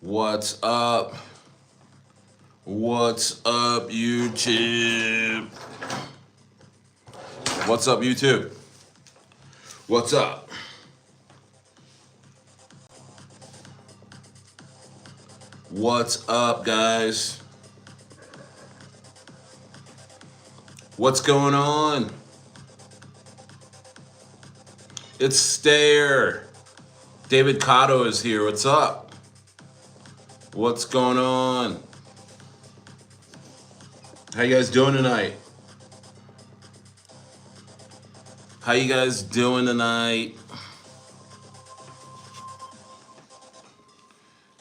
What's up? What's up, YouTube? What's up, YouTube? What's up? What's up, guys? What's going on? It's Stayer. David Cotto is here. What's up? What's going on? How you guys doing tonight? How you guys doing tonight?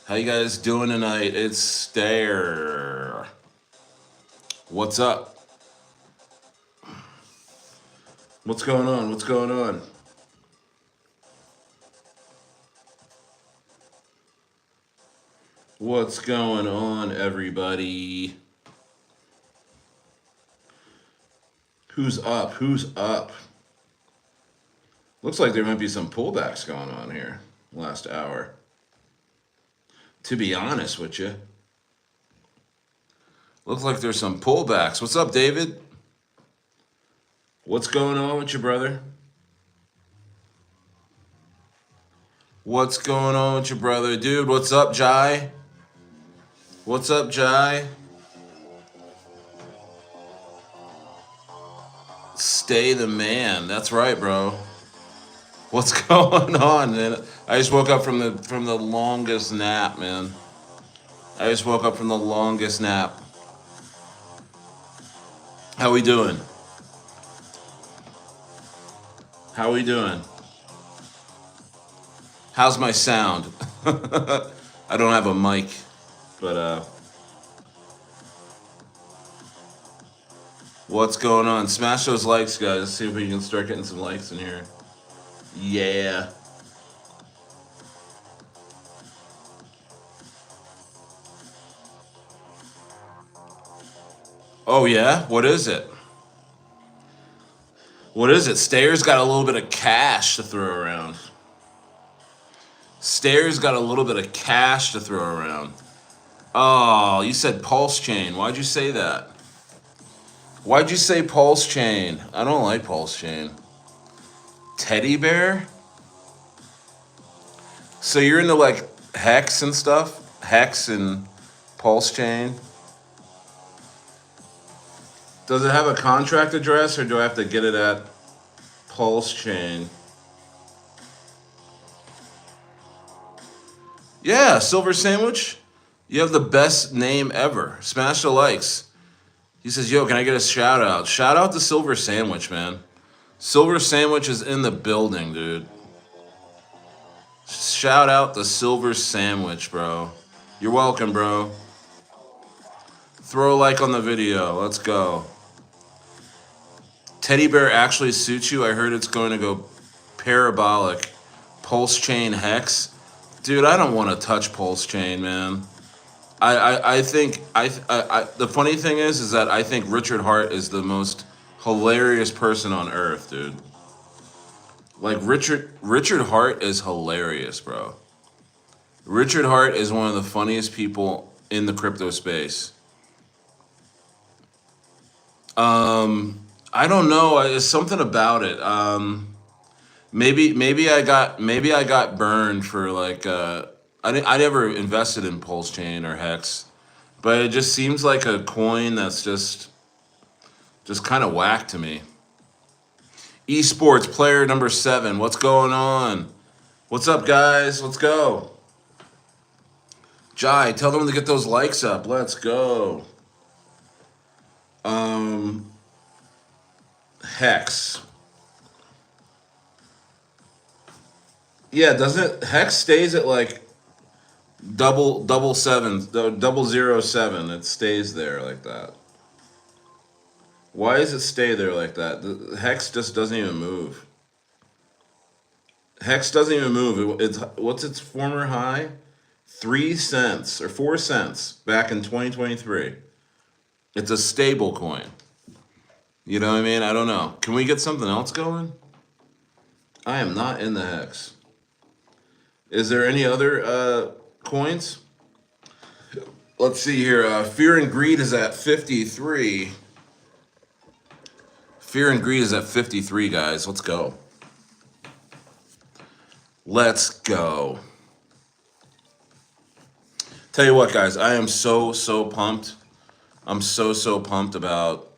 How you guys doing tonight? It's Stayer. What's up? What's going on? What's going on? What's going on, everybody? Who's up? Who's up? Looks like there might be some pullbacks going on here last hour. To be honest with you. Looks like there's some pullbacks. What's up, David? What's going on with you, brother? What's going on with you, brother? Dude, what's up, Jai? What's up, Jai? Stay the man. That's right, bro. What's going on, man? I just woke up from the longest nap, man. I just woke up from the longest nap. How we doing? How we doing? How's my sound? I don't have a mic, but what's going on? Smash those likes, guys. Let's see if we can start getting some likes in here. Yeah. Oh yeah? What is it? What is it? Stayer's got a little bit of cash to throw around. Stayer's got a little bit of cash to throw around. Oh, you said pulse chain. Why'd you say that? Why'd you say pulse chain? I don't like pulse chain. Teddy bear? So you're into like hex and stuff? Hex and pulse chain? Does it have a contract address or do I have to get it at Pulse Chain? Yeah, Silver Sandwich. You have the best name ever. Smash the likes. He says, yo, can I get a shout out? Shout out to Silver Sandwich, man. Silver Sandwich is in the building, dude. Shout out to Silver Sandwich, bro. You're welcome, bro. Throw a like on the video. Let's go. Teddy bear actually suits you. I heard it's going to go parabolic. Pulse chain hex. Dude, I don't want to touch pulse chain, man. I think the funny thing is that I think Richard Hart is the most hilarious person on earth, dude. Like Richard Hart is hilarious, bro. Richard Hart is one of the funniest people in the crypto space. I don't know. It's something about it. Maybe I got burned for like I never invested in Pulse Chain or Hex, but it just seems like a coin that's just kind of whack to me. Esports player number 7. What's going on? What's up, guys? Let's go. Jai, tell them to get those likes up. Let's go. Hex. Yeah, doesn't Hex stays at like double 007? It stays there like that. Why does it stay there like that? The Hex just doesn't even move. Hex doesn't even move. It's what's its former high? 3 cents or 4 cents back in 2023. It's a stable coin. You know what I mean? I don't know. Can we get something else going? I am not in the Hex. Is there any other coins? Let's see here. Fear and Greed is at 53. Fear and Greed is at 53, guys. Let's go. Let's go. Tell you what, guys, I am so pumped. I'm so pumped about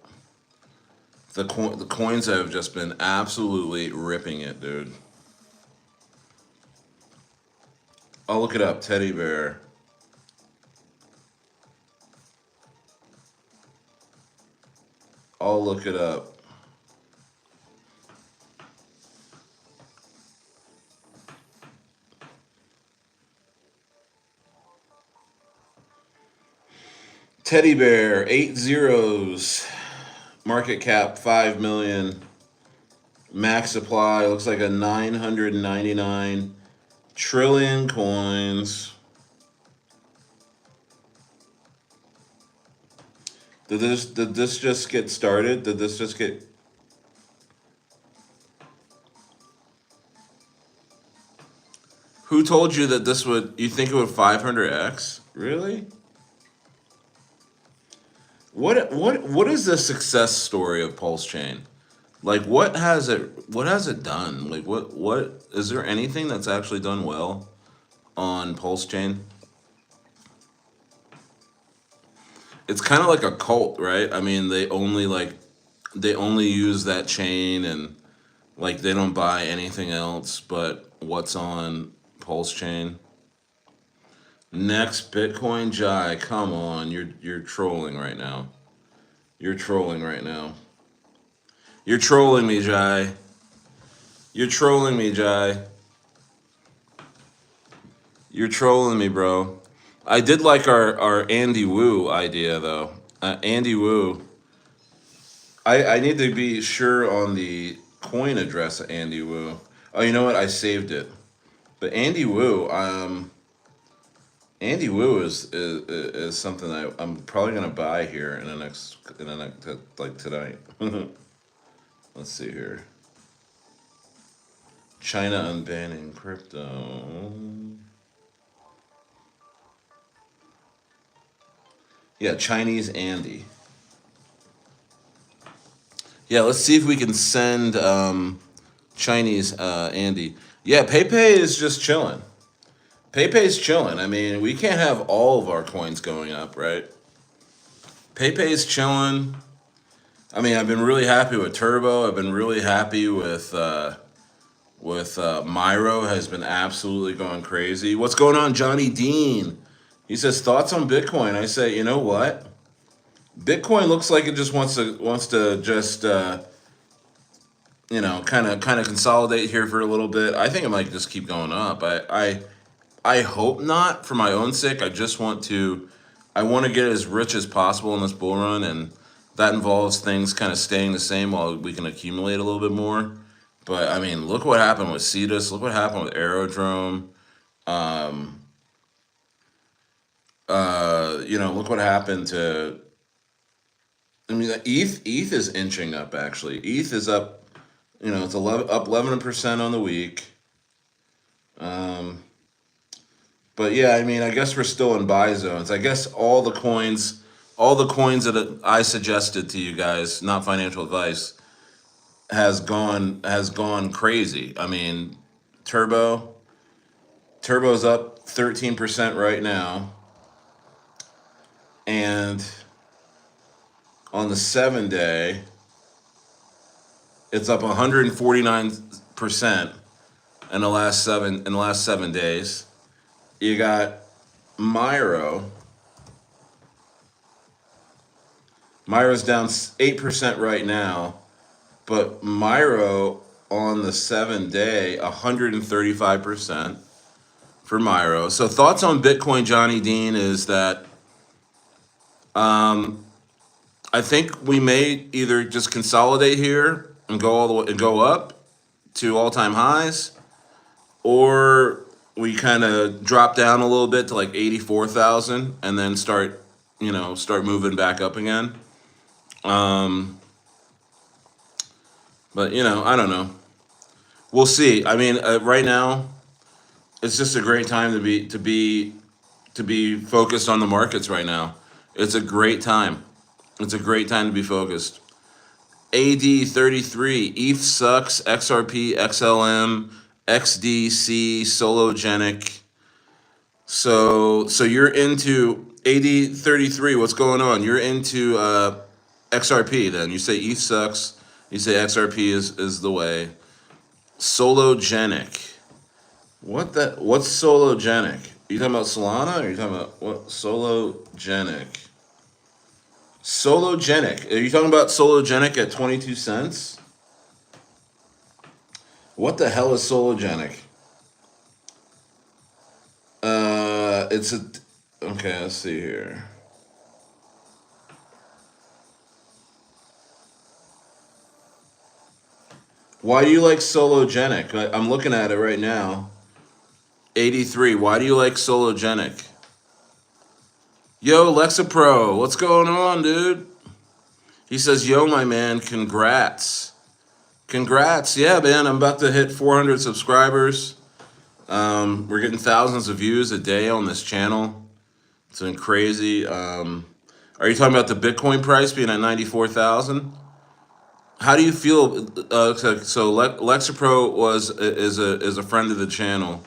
the coins that have just been absolutely ripping it, dude. I'll look it up. Teddy bear. I'll look it up. Teddy bear, 8 zeros. Market cap 5 million. Max supply looks like a 999 trillion coins. Did this just get started? Did this just get... Who told you that this would... You think it would 500x? Really? What is the success story of Pulse Chain? Like, what has it done? Like, what is there anything that's actually done well on Pulse Chain? It's kind of like a cult, right? I mean, they only use that chain, and like they don't buy anything else but what's on Pulse Chain. Next, Bitcoin Jai. Come on, you're trolling right now. You're trolling right now. You're trolling me, Jai. You're trolling me, Jai. You're trolling me, bro. I did like our Andy Wu idea, though. Andy Wu. I need to be sure on the coin address of Andy Wu. Oh, you know what? I saved it. But Andy Wu, Andy Wu is something I'm probably gonna buy here in the next like tonight. Let's see here. China unbanning crypto. Yeah, Chinese Andy. Yeah, let's see if we can send Chinese Andy. Yeah, PayPay is just chilling. PayPay's chilling. I mean, we can't have all of our coins going up, right? PayPay's chilling. I mean, I've been really happy with Turbo. I've been really happy with Myro. Has been absolutely going crazy. What's going on, Johnny Dean? He says thoughts on Bitcoin. I say, you know what? Bitcoin looks like it just wants to just kind of consolidate here for a little bit. I think it might just keep going up. I hope not, for my own sake. I want to get as rich as possible in this bull run, and that involves things kind of staying the same while we can accumulate a little bit more. But I mean, look what happened with Cetus. Look what happened with Aerodrome. Look what happened to. I mean, ETH is inching up. Actually, ETH is up. It's up 11% on the week. But yeah, I mean, I guess we're still in buy zones. I guess all the coins that I suggested to you guys, not financial advice, has gone crazy. I mean, Turbo's up 13% right now, and on the 7-day, it's up 149% in the last 7 days. You got Myro. Myro's down 8% right now, but Myro on the 7-day, 135% for Myro. So thoughts on Bitcoin, Johnny Dean, is that I think we may either just consolidate here and go all the way and go up to all-time highs, or we kind of drop down a little bit to like 84,000 and then start moving back up again. But I don't know. We'll see. I mean, right now, it's just a great time to be to be focused on the markets right now. It's a great time. It's a great time to be focused. AD33, ETH sucks, XRP, XLM, XDC, Sologenic. So you're into AD33. What's going on? You're into XRP then. You say ETH sucks. You say XRP is the way. Sologenic. What's Sologenic? Are you talking about Solana or are you talking about what? Sologenic. Sologenic. Are you talking about Sologenic at 22 cents? What the hell is Sologenic? It's a. Okay, let's see here. Why do you like Sologenic? I'm looking at it right now. 83. Why do you like Sologenic? Yo, Lexapro, what's going on, dude? He says, yo, my man, congrats. Congrats. Yeah, man, I'm about to hit 400 subscribers. We're getting thousands of views a day on this channel. It's been crazy. Are you talking about the Bitcoin price being at 94,000? How do you feel? So Lexapro is a friend of the channel.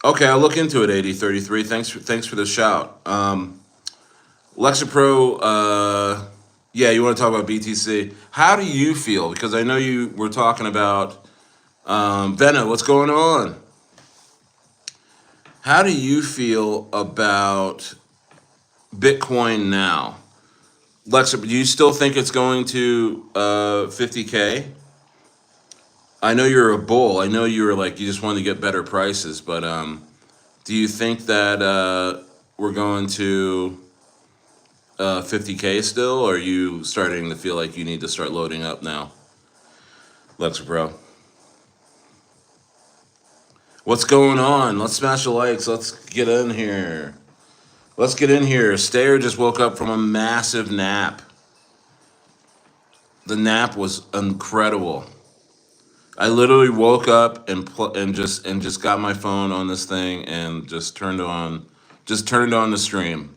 Okay, I'll look into it. 8033. Thanks for the shout. Lexapro. Yeah, you want to talk about BTC? How do you feel? Because I know you were talking about Venna. What's going on? How do you feel about Bitcoin now? Lexapro, do you still think it's going to 50K? I know you're a bull. I know you were like you just wanted to get better prices, but do you think that we're going to 50K still, or are you starting to feel like you need to start loading up now? Lexapro. What's going on? Let's smash the likes. Let's get in here. Let's get in here. Stayer just woke up from a massive nap. The nap was incredible. I literally woke up and just got my phone on this thing and just turned on the stream.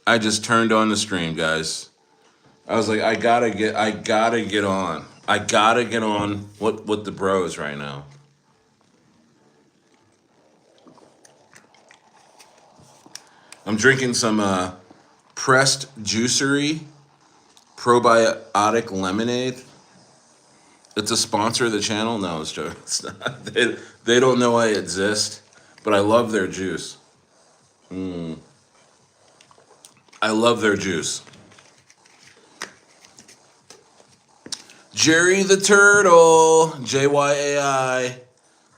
I just turned on the stream, guys. I was like, I gotta get on. I gotta get on with the bros right now. I'm drinking some pressed juicery probiotic lemonade. It's a sponsor of the channel. No, it's joking. It's not. They don't know I exist, but I love their juice. I love their juice. Jerry the Turtle, JYAI.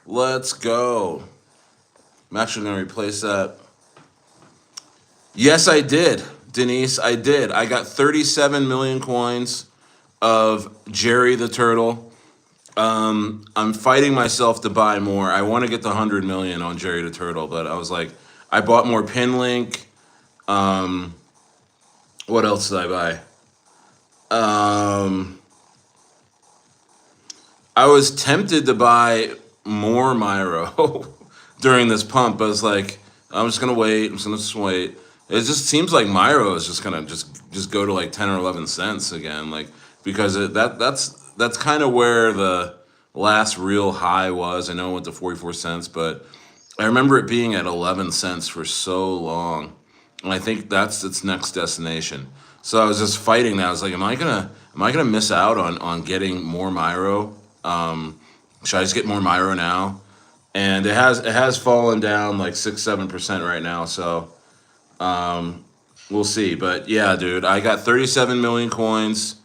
Let's go. I'm actually going to replace that. Yes, I did, Denise. I did. I got 37 million coins of Jerry the Turtle. I'm fighting myself to buy more. I want to get the 100 million on Jerry the Turtle, but I was like, I bought more Pinlink. What else did I buy? I was tempted to buy more Myro during this pump. I was like, I'm just gonna wait. I'm just gonna wait. It just seems like Myro is just gonna just go to like 10 or 11 cents again, like because that's kind of where the last real high was. I know it went to 44 cents, but I remember it being at 11 cents for so long, and I think that's its next destination. So I was just fighting that. I was like, am I gonna miss out on getting more Myro? Should I just get more Myro now? And it has fallen down like 6-7% right now. So we'll see. But yeah, dude, I got 37 million coins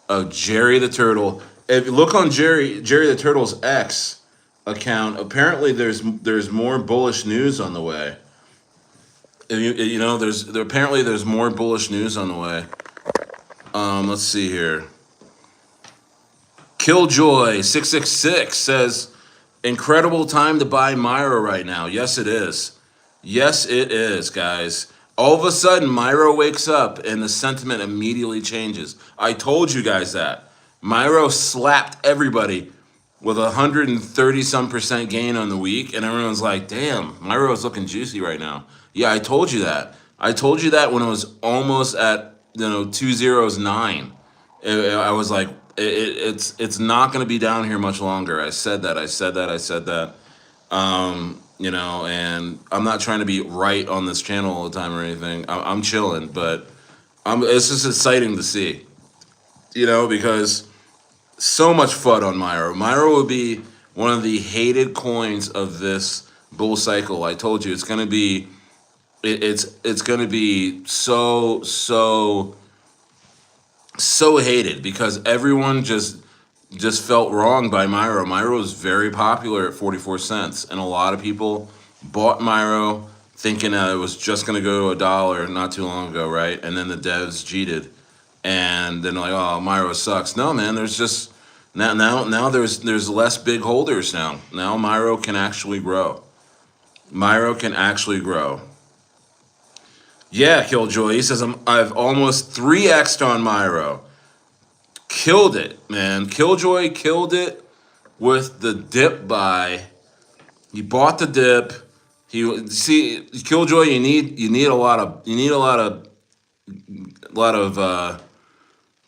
of Jerry the Turtle. If you look on Jerry the Turtle's X account, apparently there's more bullish news on the way. Apparently there's more bullish news on the way. Let's see here. Killjoy 666 says, incredible time to buy Myro right now. Yes, it is. Yes, it is, guys. All of a sudden, Myro wakes up and the sentiment immediately changes. I told you guys that. Myro slapped everybody. with 130 some percent gain on the week, and everyone's like, "Damn, Myro's looking juicy right now." Yeah, I told you that. I told you that when it was almost at 209. I was like, it's not going to be down here much longer. I said that. I said that. I said that. And I'm not trying to be right on this channel all the time or anything. I'm chilling, but it's just exciting to see, because so much FUD on Myro. Myro will be one of the hated coins of this bull cycle. I told you it's gonna be it's gonna be so hated because everyone just felt wrong by Myro. Myro is very popular at 44 cents, and a lot of people bought Myro thinking that it was just gonna go to $1 not too long ago, right? And then the devs cheated, and then like, oh, Myro sucks. No, man, there's just now there's less big holders now. Now Myro can actually grow. Myro can actually grow. Yeah, Killjoy. He says I've almost 3x'd on Myro. Killed it, man. Killjoy killed it with the dip buy. He bought the dip. Killjoy. You need a lot of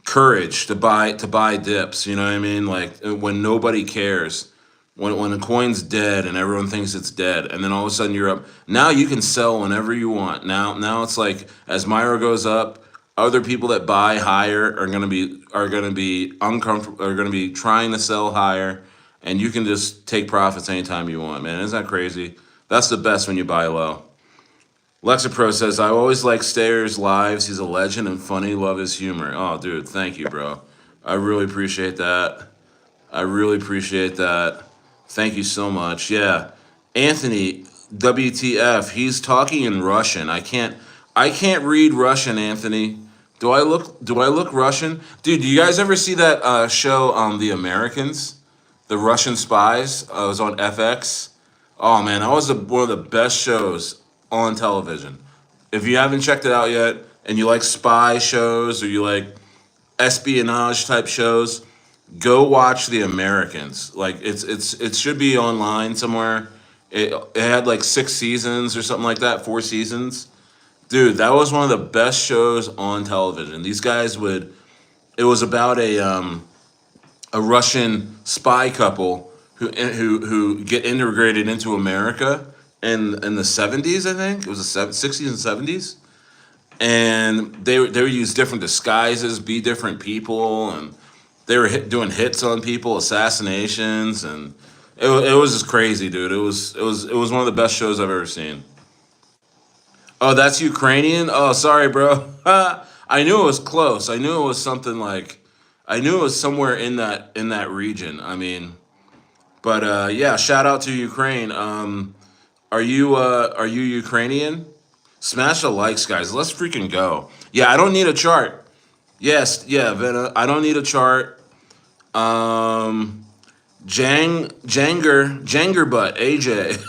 courage to buy dips. You know what I mean? Like when nobody cares. When a coin's dead and everyone thinks it's dead, and then all of a sudden you're up. Now you can sell whenever you want. Now it's like as Myro goes up, other people that buy higher are gonna be uncomfortable. Are gonna be trying to sell higher, and you can just take profits anytime you want. Man, isn't that crazy? That's the best when you buy low. Lexapro says, I always like Stayer's lives. He's a legend and funny. Love his humor. Oh, dude, thank you, bro. I really appreciate that. I really appreciate that. Thank you so much. Yeah. Anthony, WTF, he's talking in Russian. I can't read Russian, Anthony. Do I look Russian? Dude, do you guys ever see that show The Americans? The Russian Spies? It was on FX. Oh man, that was one of the best shows on television. If you haven't checked it out yet and you like spy shows or you like espionage type shows, go watch The Americans. Like it should be online somewhere. It had like 6 seasons or something like that, 4 seasons. Dude, that was one of the best shows on television. These guys it was about a Russian spy couple who get integrated into America in the 70s, I think. It was the 60s and 70s. And they would use different disguises, be different people, and they were doing hits on people, assassinations, and it was just crazy, dude. It was one of the best shows I've ever seen. Oh, that's Ukrainian? Oh, sorry, bro. I knew it was close. I knew it was something like I knew it was somewhere in that region. I mean, but yeah, shout out to Ukraine. Are you Ukrainian? Smash the likes, guys. Let's freaking go. Yeah, I don't need a chart. Yes, yeah, Vena. I don't need a chart. Janger butt, AJ.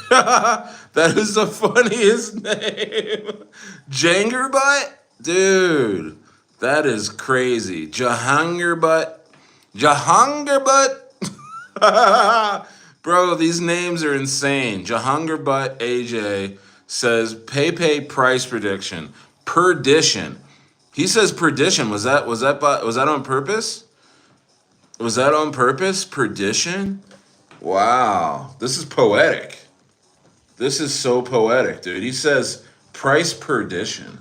That is the funniest name. Janger butt? Dude, that is crazy. Jahangir butt. Jahangir butt. Bro, these names are insane. Jahangir butt, AJ says Pepe price prediction. Perdition. He says perdition. Was that on purpose? Was that on purpose? Perdition? Wow. This is poetic. This is so poetic, dude. He says price perdition.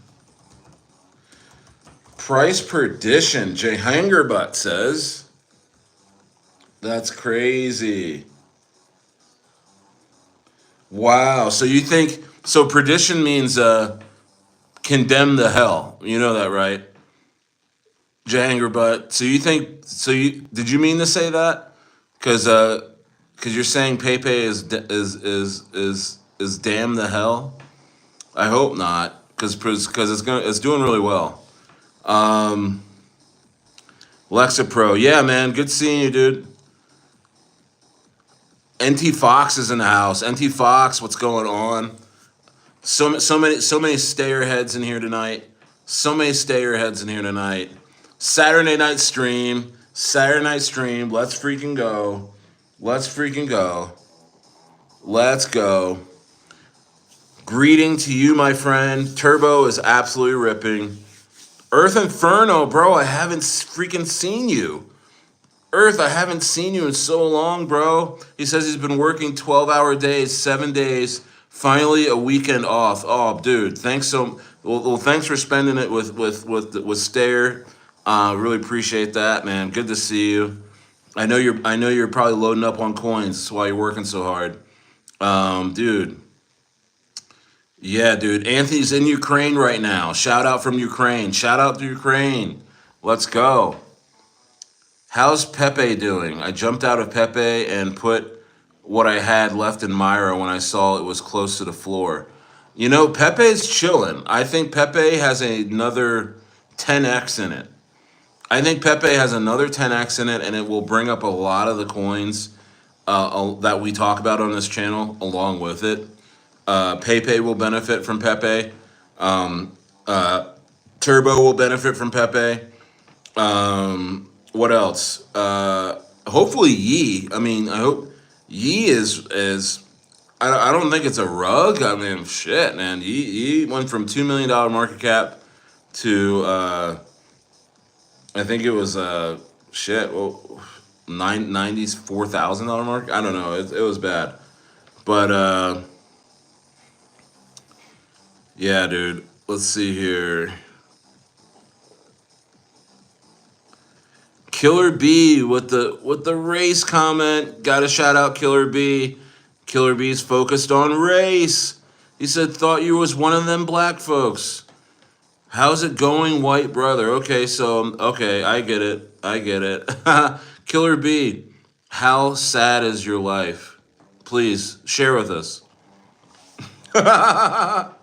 Price perdition. Hangerbutt says. That's crazy. Wow. So you think perdition means condemn to hell. You know that, right? Hangerbutt. So you think did you mean to say that? Cuz you're saying Pepe is damn the hell? I hope not, cuz it's doing really well. Lexapro. Yeah, man, good seeing you, dude. NT Fox is in the house. NT Fox, what's going on? So many stayer heads in here tonight. So many stayer heads in here tonight. Saturday night stream. Let's freaking go. Let's freaking go. Let's go. Greeting to you, my friend. Turbo is absolutely ripping. Earth Inferno, bro, I haven't freaking seen you. Earth, I haven't seen you in so long, bro. He says he's been working 12-hour days, 7 days. Finally, a weekend off. Oh, dude, thanks thanks for spending it with Stayer. Really appreciate that, man. Good to see you. I know you're probably loading up on coins. That's why you're working so hard, dude. Yeah, dude. Anthony's in Ukraine right now. Shout out from Ukraine. Shout out to Ukraine. Let's go. How's Pepe doing? I jumped out of Pepe and put what I had left in Myra when I saw it was close to the floor. You know, Pepe's chilling. I think Pepe has another 10x in it. I think Pepe has another 10x in it, and it will bring up a lot of the coins that we talk about on this channel along with it. Pepe will benefit from Pepe. Turbo will benefit from Pepe. What else? Hopefully Yi. I mean, I hope Yi is. I don't think it's a rug. I mean, shit, man. Yi went from $2 million market cap to I think it was shit. Well, $94,000 market. I don't know. It was bad, but yeah, dude. Let's see here. Killer B with the race comment. Got to shout out Killer B. Killer B's focused on race. He said, thought you was one of them black folks. How's it going, white brother? Okay, I get it. Killer B, how sad is your life? Please share with us. Oh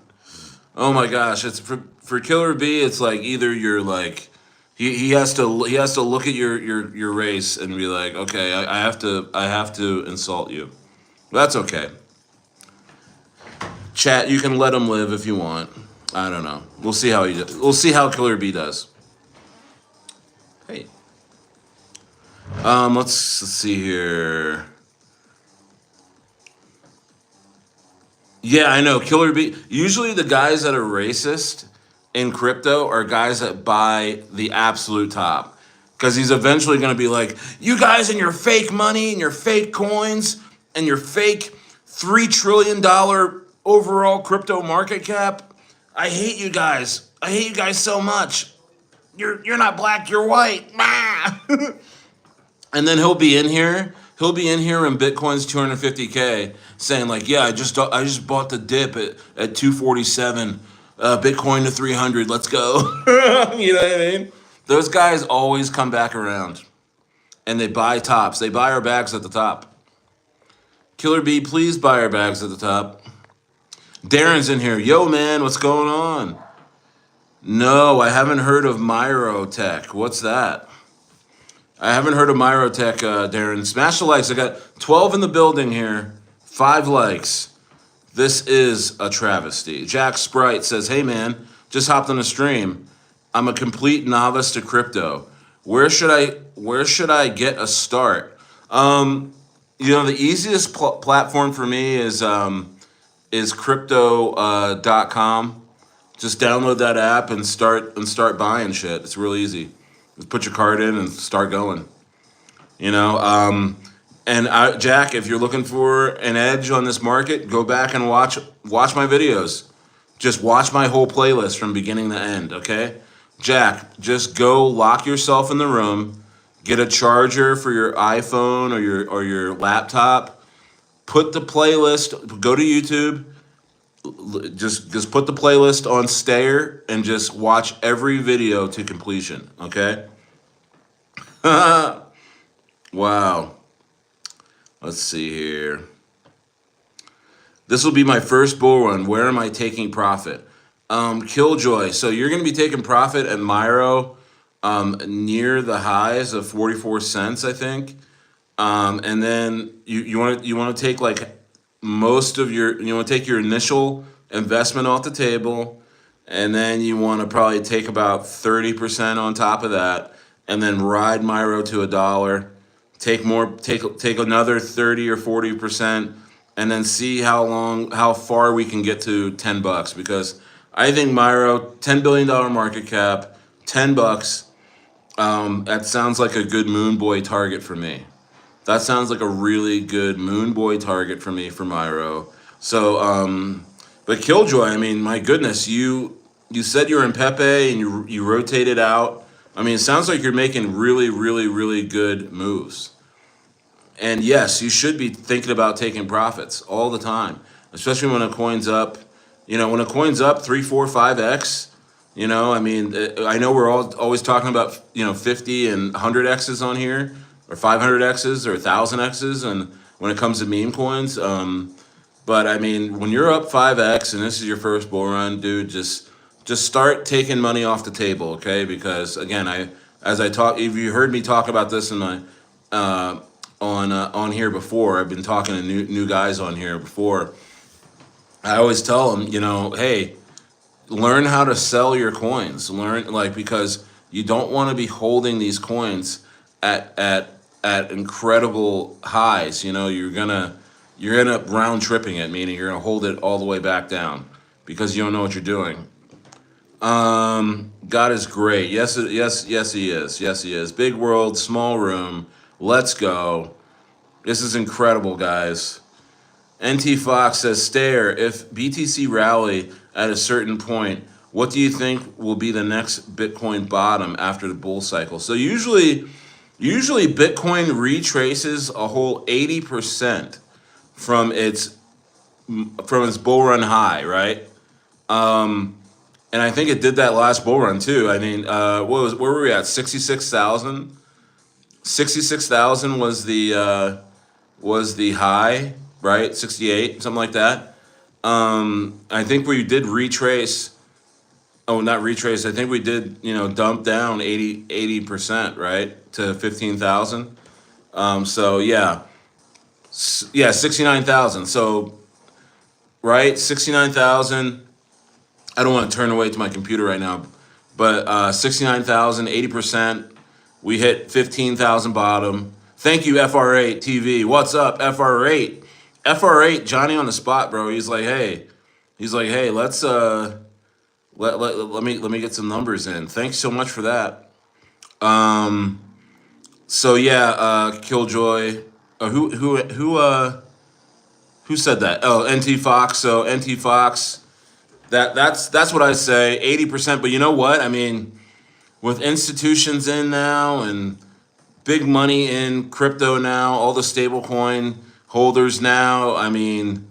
my gosh, it's for Killer B. It's like either you're like he has to look at your race and be like, okay, I have to insult you. That's okay. Chat, you can let him live if you want. I don't know. We'll see how we'll see how Killer B does. Hey. Let's see here. Yeah, I know. Killer B. Usually the guys that are racist in crypto are guys that buy the absolute top. Because he's eventually going to be like, you guys and your fake money and your fake coins and your fake $3 trillion overall crypto market cap. I hate you guys. I hate you guys so much. You're not black, you're white. And then he'll be in here when Bitcoin's 250K saying like, yeah, I just bought the dip at 247, Bitcoin to 300. Let's go. You know what I mean? Those guys always come back around, and they buy tops. They buy our bags at the top. Killer B, please buy our bags at the top. Darren's in here. Yo, man, what's going on? No, I haven't heard of Myrotech. What's that? I haven't heard of Myrotech, Darren. Smash the likes. I got 12 in the building here. 5 likes. This is a travesty. Jack Sprite says, hey, man, just hopped on a stream. I'm a complete novice to crypto. Where should I get a start? The easiest platform for me is crypto.com. Just download that app and start buying shit. It's real easy. Just put your card in and start going. Jack, if you're looking for an edge on this market, go back and watch my videos. Just watch my whole playlist from beginning to end, okay? Jack, just go lock yourself in the room, get a charger for your iPhone or your laptop, put the playlist, go to YouTube, just put the playlist on Stayer and just watch every video to completion, okay? Wow. Let's see here. This will be my first bull run. Where am I taking profit? Killjoy. So you're going to be taking profit at Myro near the highs of 44 cents, I think. And then you want to take like most of your, you want to take your initial investment off the table, and then you want to probably take about 30% on top of that, and then ride Myro to $1. take another 30 or 40%, and then see how far we can get to $10. Because I think Myro, $10 billion market cap, $10. That sounds like a good Moon Boy target for me. That sounds like a really good Moon Boy target for me for Myro. So, but Killjoy, I mean, my goodness, you said you were in Pepe and you rotated out. I mean, it sounds like you're making really, really, really good moves. And yes, you should be thinking about taking profits all the time, especially when a coin's up. When a coin's up 3, 4, 5x. I mean, I know we're all always talking about 50 and 100x's on here, or 500x's or 1000x's, and when it comes to meme coins. But I mean, when you're up 5x and this is your first bull run, dude, just start taking money off the table, okay? Because again, as I talk, if you heard me talk about this in my uh, on here before, I've been talking to new guys on here before. I always tell them, hey, learn how to sell your coins. Learn, like, because you don't want to be holding these coins at incredible highs. You're gonna round tripping it, meaning you're gonna hold it all the way back down because you don't know what you're doing. God is great. Yes, yes, yes, he is. Yes, he is. Big world, small room. Let's go. This is incredible, guys. NT Fox says, Stayer, if BTC rally at a certain point, what do you think will be the next Bitcoin bottom after the bull cycle? So usually Bitcoin retraces a whole 80% from its bull run high, right? And I think it did that last bull run too. I mean, where were we at? 66,000. 66,000 was the high, right? 68, something like that. I think we did retrace. Oh, not retrace. I think we did, dump down 80%, right, to 15,000. So yeah, yeah, 69,000. So right, 69,000. I don't want to turn away to my computer right now, but 69,000, 80%. We hit 15,000 bottom. Thank you, FR8 TV. What's up, FR8? FR8, Johnny on the spot, bro. He's like, hey, let's let me get some numbers in. Thanks so much for that. So yeah, Killjoy. Who said that? Oh, NT Fox. So NT Fox. That's what I say. 80%. But you know what? I mean, with institutions in now and big money in crypto now, all the stablecoin holders now. I mean,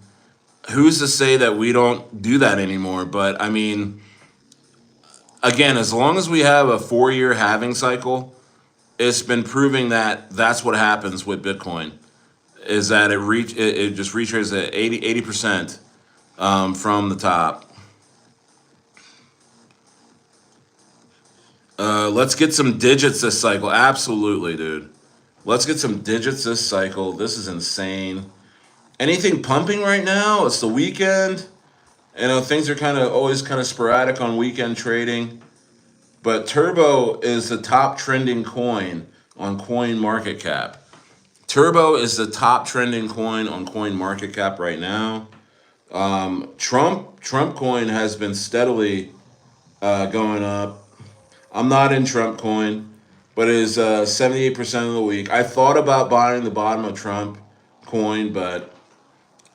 who's to say that we don't do that anymore? But I mean, again, as long as we have a 4-year halving cycle, it's been proving that that's what happens with Bitcoin. Is that it just reaches at 80% from the top. Let's get some digits this cycle. Absolutely, dude. Let's get some digits this cycle. This is insane. Anything pumping right now? It's the weekend. Things are always kind of sporadic on weekend trading. But Turbo is the top trending coin on Coin Market Cap. Turbo is the top trending coin on Coin Market Cap right now. Trump coin has been steadily going up. I'm not in Trump coin, but it is 78% of the week. I thought about buying the bottom of Trump coin, but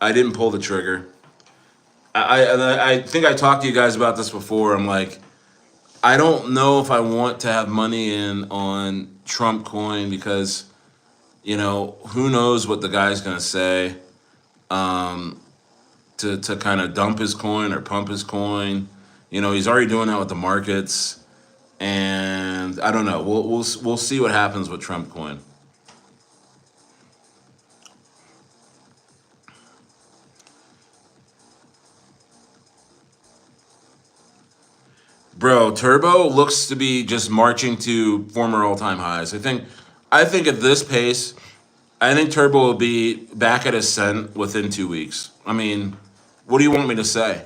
I didn't pull the trigger. I think I talked to you guys about this before. I'm like, I don't know if I want to have money in on Trump coin because, who knows what the guy's gonna say to kind of dump his coin or pump his coin. He's already doing that with the markets. And I don't know. We'll see what happens with Trump coin. Bro, Turbo looks to be just marching to former all-time highs. I think at this pace, I think Turbo will be back at ascent within 2 weeks. I mean, what do you want me to say?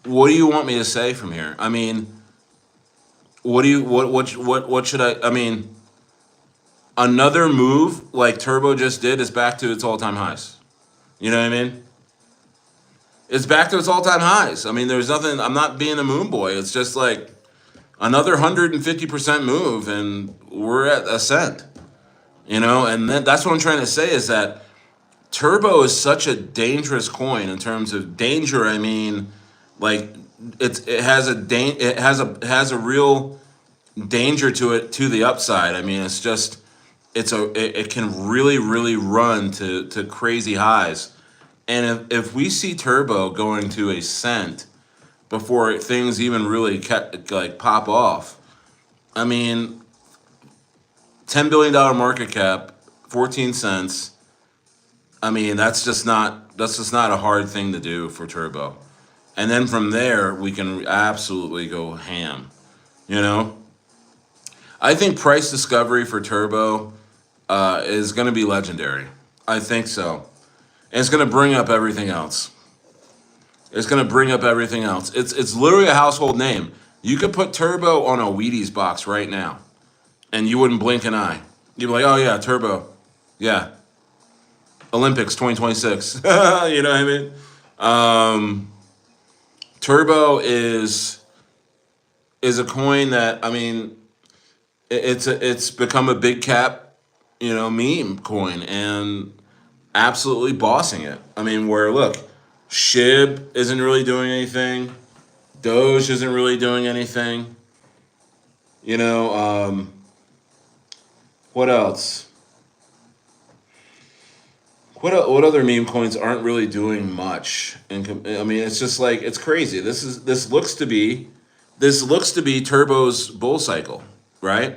What do you want me to say from here? I mean, what should I mean, Another move like Turbo just did is back to its all-time highs. You know what I mean? It's back to its all-time highs. I mean, there's nothing. I'm not being a moon boy. It's just like another 150% move, and we're at ascent. You know, and then that's what I'm trying to say is that Turbo is such a dangerous coin in terms of danger. I mean, like it has a real danger to it to the upside. I mean, it's just it can really run to crazy highs. And if we see Turbo going to a cent before things even really like pop off, I mean, $10 billion market cap, 14 cents. I mean, that's just not a hard thing to do for Turbo. And then from there, we can absolutely go ham. You know, I think price discovery for Turbo is going to be legendary. I think so. And it's going to bring up everything else. It's going to bring up everything else. It's literally a household name. You could put Turbo on a Wheaties box right now, and you wouldn't blink an eye. You'd be like, oh yeah, Turbo. Yeah. Olympics 2026. You know what I mean? Turbo is a coin that, I mean, it's become a big cap, meme coin, and absolutely bossing it. I mean, where look, SHIB isn't really doing anything, Doge isn't really doing anything. You know, what else? What other meme coins aren't really doing much? I mean, it's just like it's crazy. This looks to be Turbo's bull cycle, right?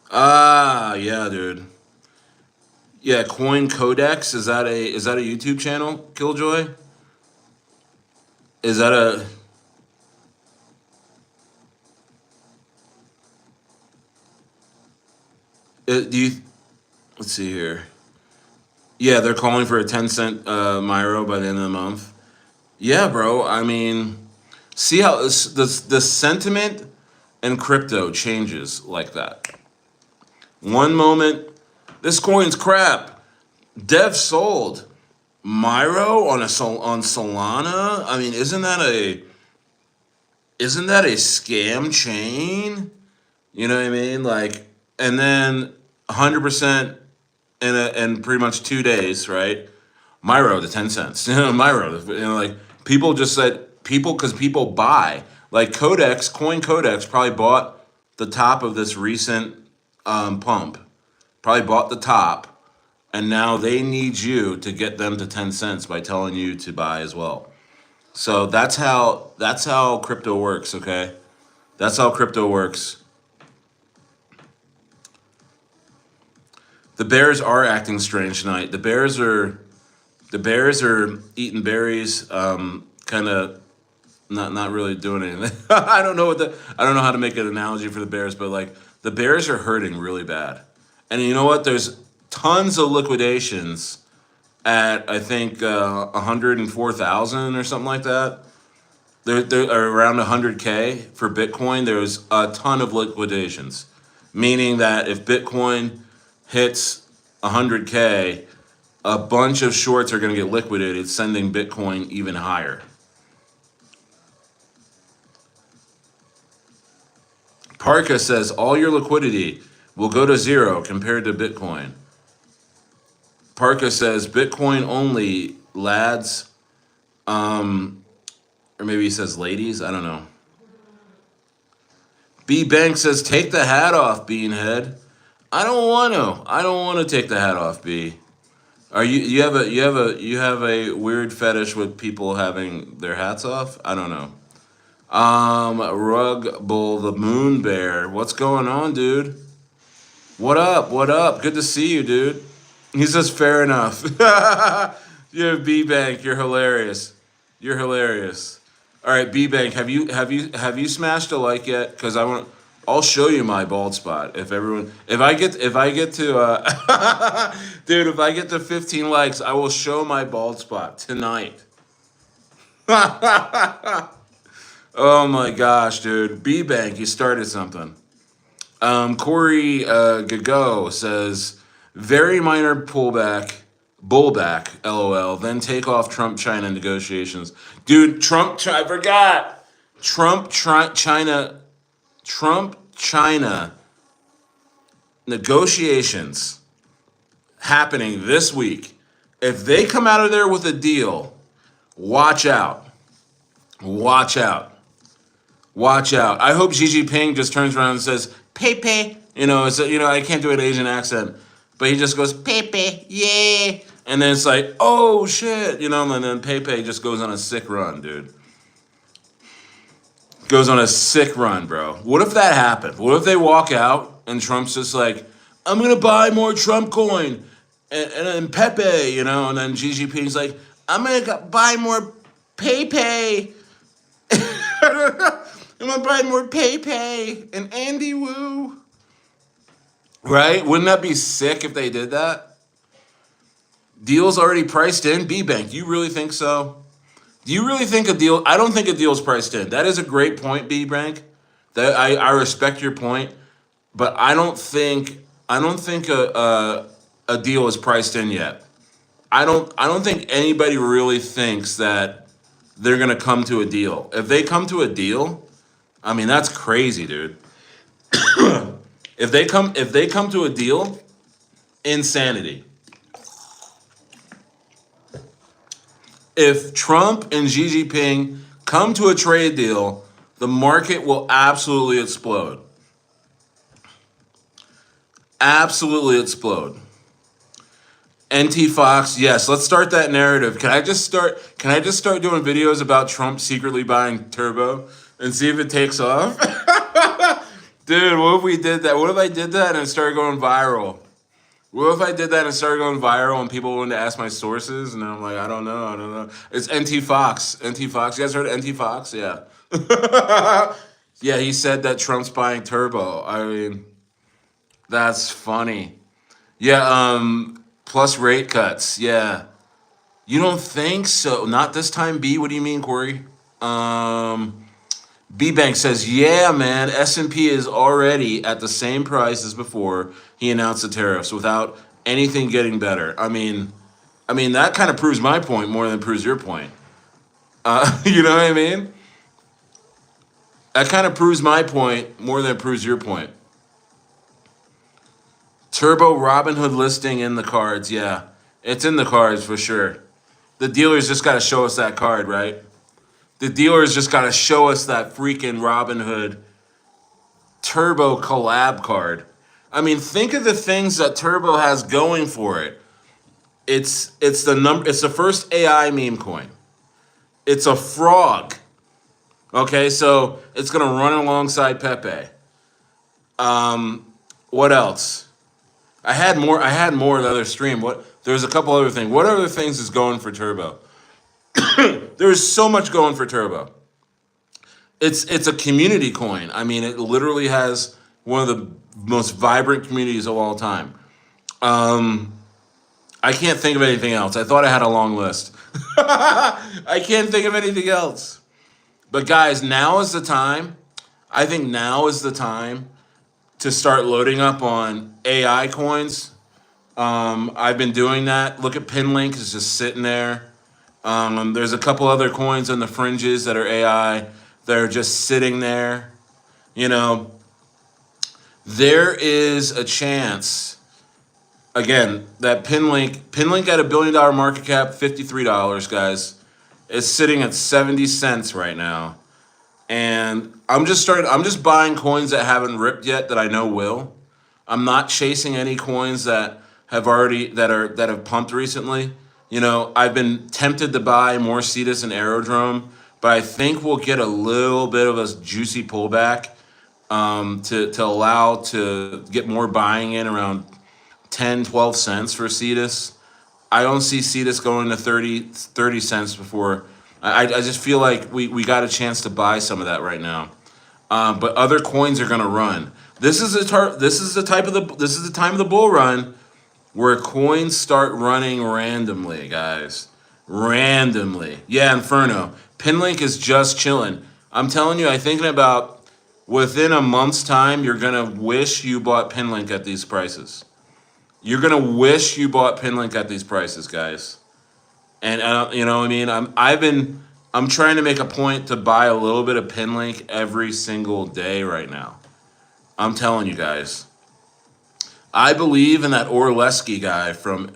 Ah, yeah, dude. Yeah, Coin Codex, is that a YouTube channel? Killjoy? Is that a do you let's see here. Yeah, they're calling for a 10 cent Myro by the end of the month. Yeah, bro. I mean, see how the sentiment in crypto changes like that. One moment, this coin's crap. Dev sold. Myro on Solana. I mean, isn't that a scam chain? You know what I mean? Like, and then 100% in pretty much 2 days, right? Myro to 10 cents. Myro. Like people just said people because people buy. Like Coin Codex probably bought the top of this recent pump. Probably bought the top, and now they need you to get them to 10 cents by telling you to buy as well. So that's how crypto works. Okay, that's how crypto works. The Bears are acting strange tonight. The Bears are eating berries, kind of not really doing anything. I don't know how to make an analogy for the Bears, but like the Bears are hurting really bad. And you know what? There's tons of liquidations at I think 104,000 or something like that. There are around 100K for Bitcoin. There's a ton of liquidations, meaning that if Bitcoin hits 100K, a bunch of shorts are going to get liquidated, sending Bitcoin even higher. Parka says all your liquidity will go to zero compared to Bitcoin. Parka says Bitcoin only, lads. Or maybe he says ladies. I don't know. B Bank says take the hat off, Beanhead. I don't want to. I don't want to take the hat off, B. Are you have a weird fetish with people having their hats off? I don't know. Rug Bull the Moon Bear. What's going on, dude? What up? What up? Good to see you, dude. He says fair enough. You're B Bank. You're hilarious. You're hilarious. All right, B Bank. Have you smashed a like yet? Because I'll show you my bald spot. If I get to dude, if I get to 15 likes, I will show my bald spot tonight. Oh my gosh, dude. B Bank, you started something. Corey Gago says, very minor bullback, lol, then take off Trump-China negotiations. Dude, I forgot. China, Trump-China negotiations happening this week. If they come out of there with a deal, watch out. Watch out. Watch out. I hope Xi Jinping just turns around and says, Pepe. I can't do an Asian accent, but he just goes, Pepe, yeah. And then it's like, oh shit, and then Pepe just goes on a sick run, dude. Goes on a sick run, bro. What if that happened? What if they walk out and Trump's just like, I'm going to buy more Trump coin and then Pepe, and then Xi Jinping's like, I'm going to buy more Pepe. I'm gonna buy more Pepe and Andy Wu. Right? Wouldn't that be sick if they did that? Deal's already priced in? B-Bank, do you really think so? Do you really think a deal? I don't think a deal's priced in. That is a great point, B-Bank. I respect your point, but I don't think a deal is priced in yet. I don't think anybody really thinks that they're gonna come to a deal. If they come to a deal, I mean, that's crazy, dude. If they come to a deal, insanity. If Trump and Xi Jinping come to a trade deal, the market will absolutely explode. Absolutely explode. NT Fox, yes, let's start that narrative. Can I just start doing videos about Trump secretly buying Turbo and see if it takes off? Dude, what if we did that? What if I did that and it started going viral? What if I did that and started going viral and people wanted to ask my sources? And I'm like, I don't know. It's NT Fox. NT Fox. You guys heard of NT Fox? Yeah. Yeah, he said that Trump's buying Turbo. I mean, that's funny. Yeah, plus rate cuts. Yeah. You don't think so? Not this time, B. What do you mean, Corey? B-Bank says, yeah, man, S&P is already at the same price as before he announced the tariffs without anything getting better. I mean, that kind of proves my point more than it proves your point. You know what I mean? That kind of proves my point more than it proves your point. Turbo Robinhood listing in the cards. Yeah, it's in the cards for sure. The dealers just got to show us that card, right? The dealers just got to show us that freaking Robinhood Turbo collab card. I mean, think of the things that Turbo has going for it. It's the first AI meme coin. It's a frog. Okay, so it's gonna run alongside Pepe. What else? I had more in the other stream. There's a couple other things. What other things is going for Turbo? There's so much going for Turbo. It's a community coin. I mean, it literally has one of the most vibrant communities of all time. I can't think of anything else. I thought I had a long list. I can't think of anything else. But guys, now is the time. I think now is the time to start loading up on AI coins. I've been doing that. Look at Pinlink, it's just sitting there. There's a couple other coins on the fringes that are AI that are just sitting there. There is a chance, again, that Pinlink at $1 billion market cap, $53, guys. It's sitting at 70 cents right now. And I'm just buying coins that haven't ripped yet that I know will. I'm not chasing any coins that have pumped recently. I've been tempted to buy more Cetus and Aerodrome, but I think we'll get a little bit of a juicy pullback to allow to get more buying in around 10, 12 cents for Cetus. I don't see Cetus going to 30 cents before. I just feel like we got a chance to buy some of that right now. But other coins are going to run. This is the time of the bull run where coins start running randomly, guys. Randomly. Yeah, Inferno. Pinlink is just chilling. I'm telling you, I thinking about within a month's time, you're gonna wish you bought Pinlink at these prices. You're gonna wish you bought Pinlink at these prices, guys. And you know what I mean? I'm trying to make a point to buy a little bit of Pinlink every single day right now. I'm telling you guys. I believe in that Orleski guy from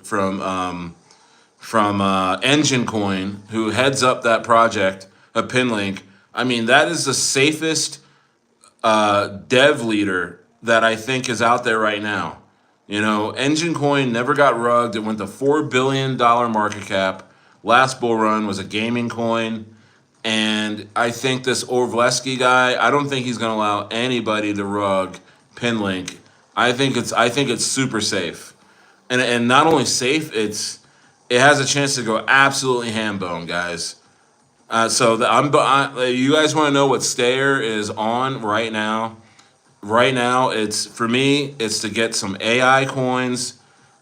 Engine Coin who heads up that project of Pinlink. I mean, that is the safest dev leader that I think is out there right now. You know, Engine Coin never got rugged. It went to $4 billion market cap. Last bull run was a gaming coin. And I think this Orleski guy, I don't think he's going to allow anybody to rug Pinlink. I think it's super safe. And not only safe, it has a chance to go absolutely ham bone, guys. You guys want to know what Stayer is on right now? Right now, it's for me. It's to get some AI coins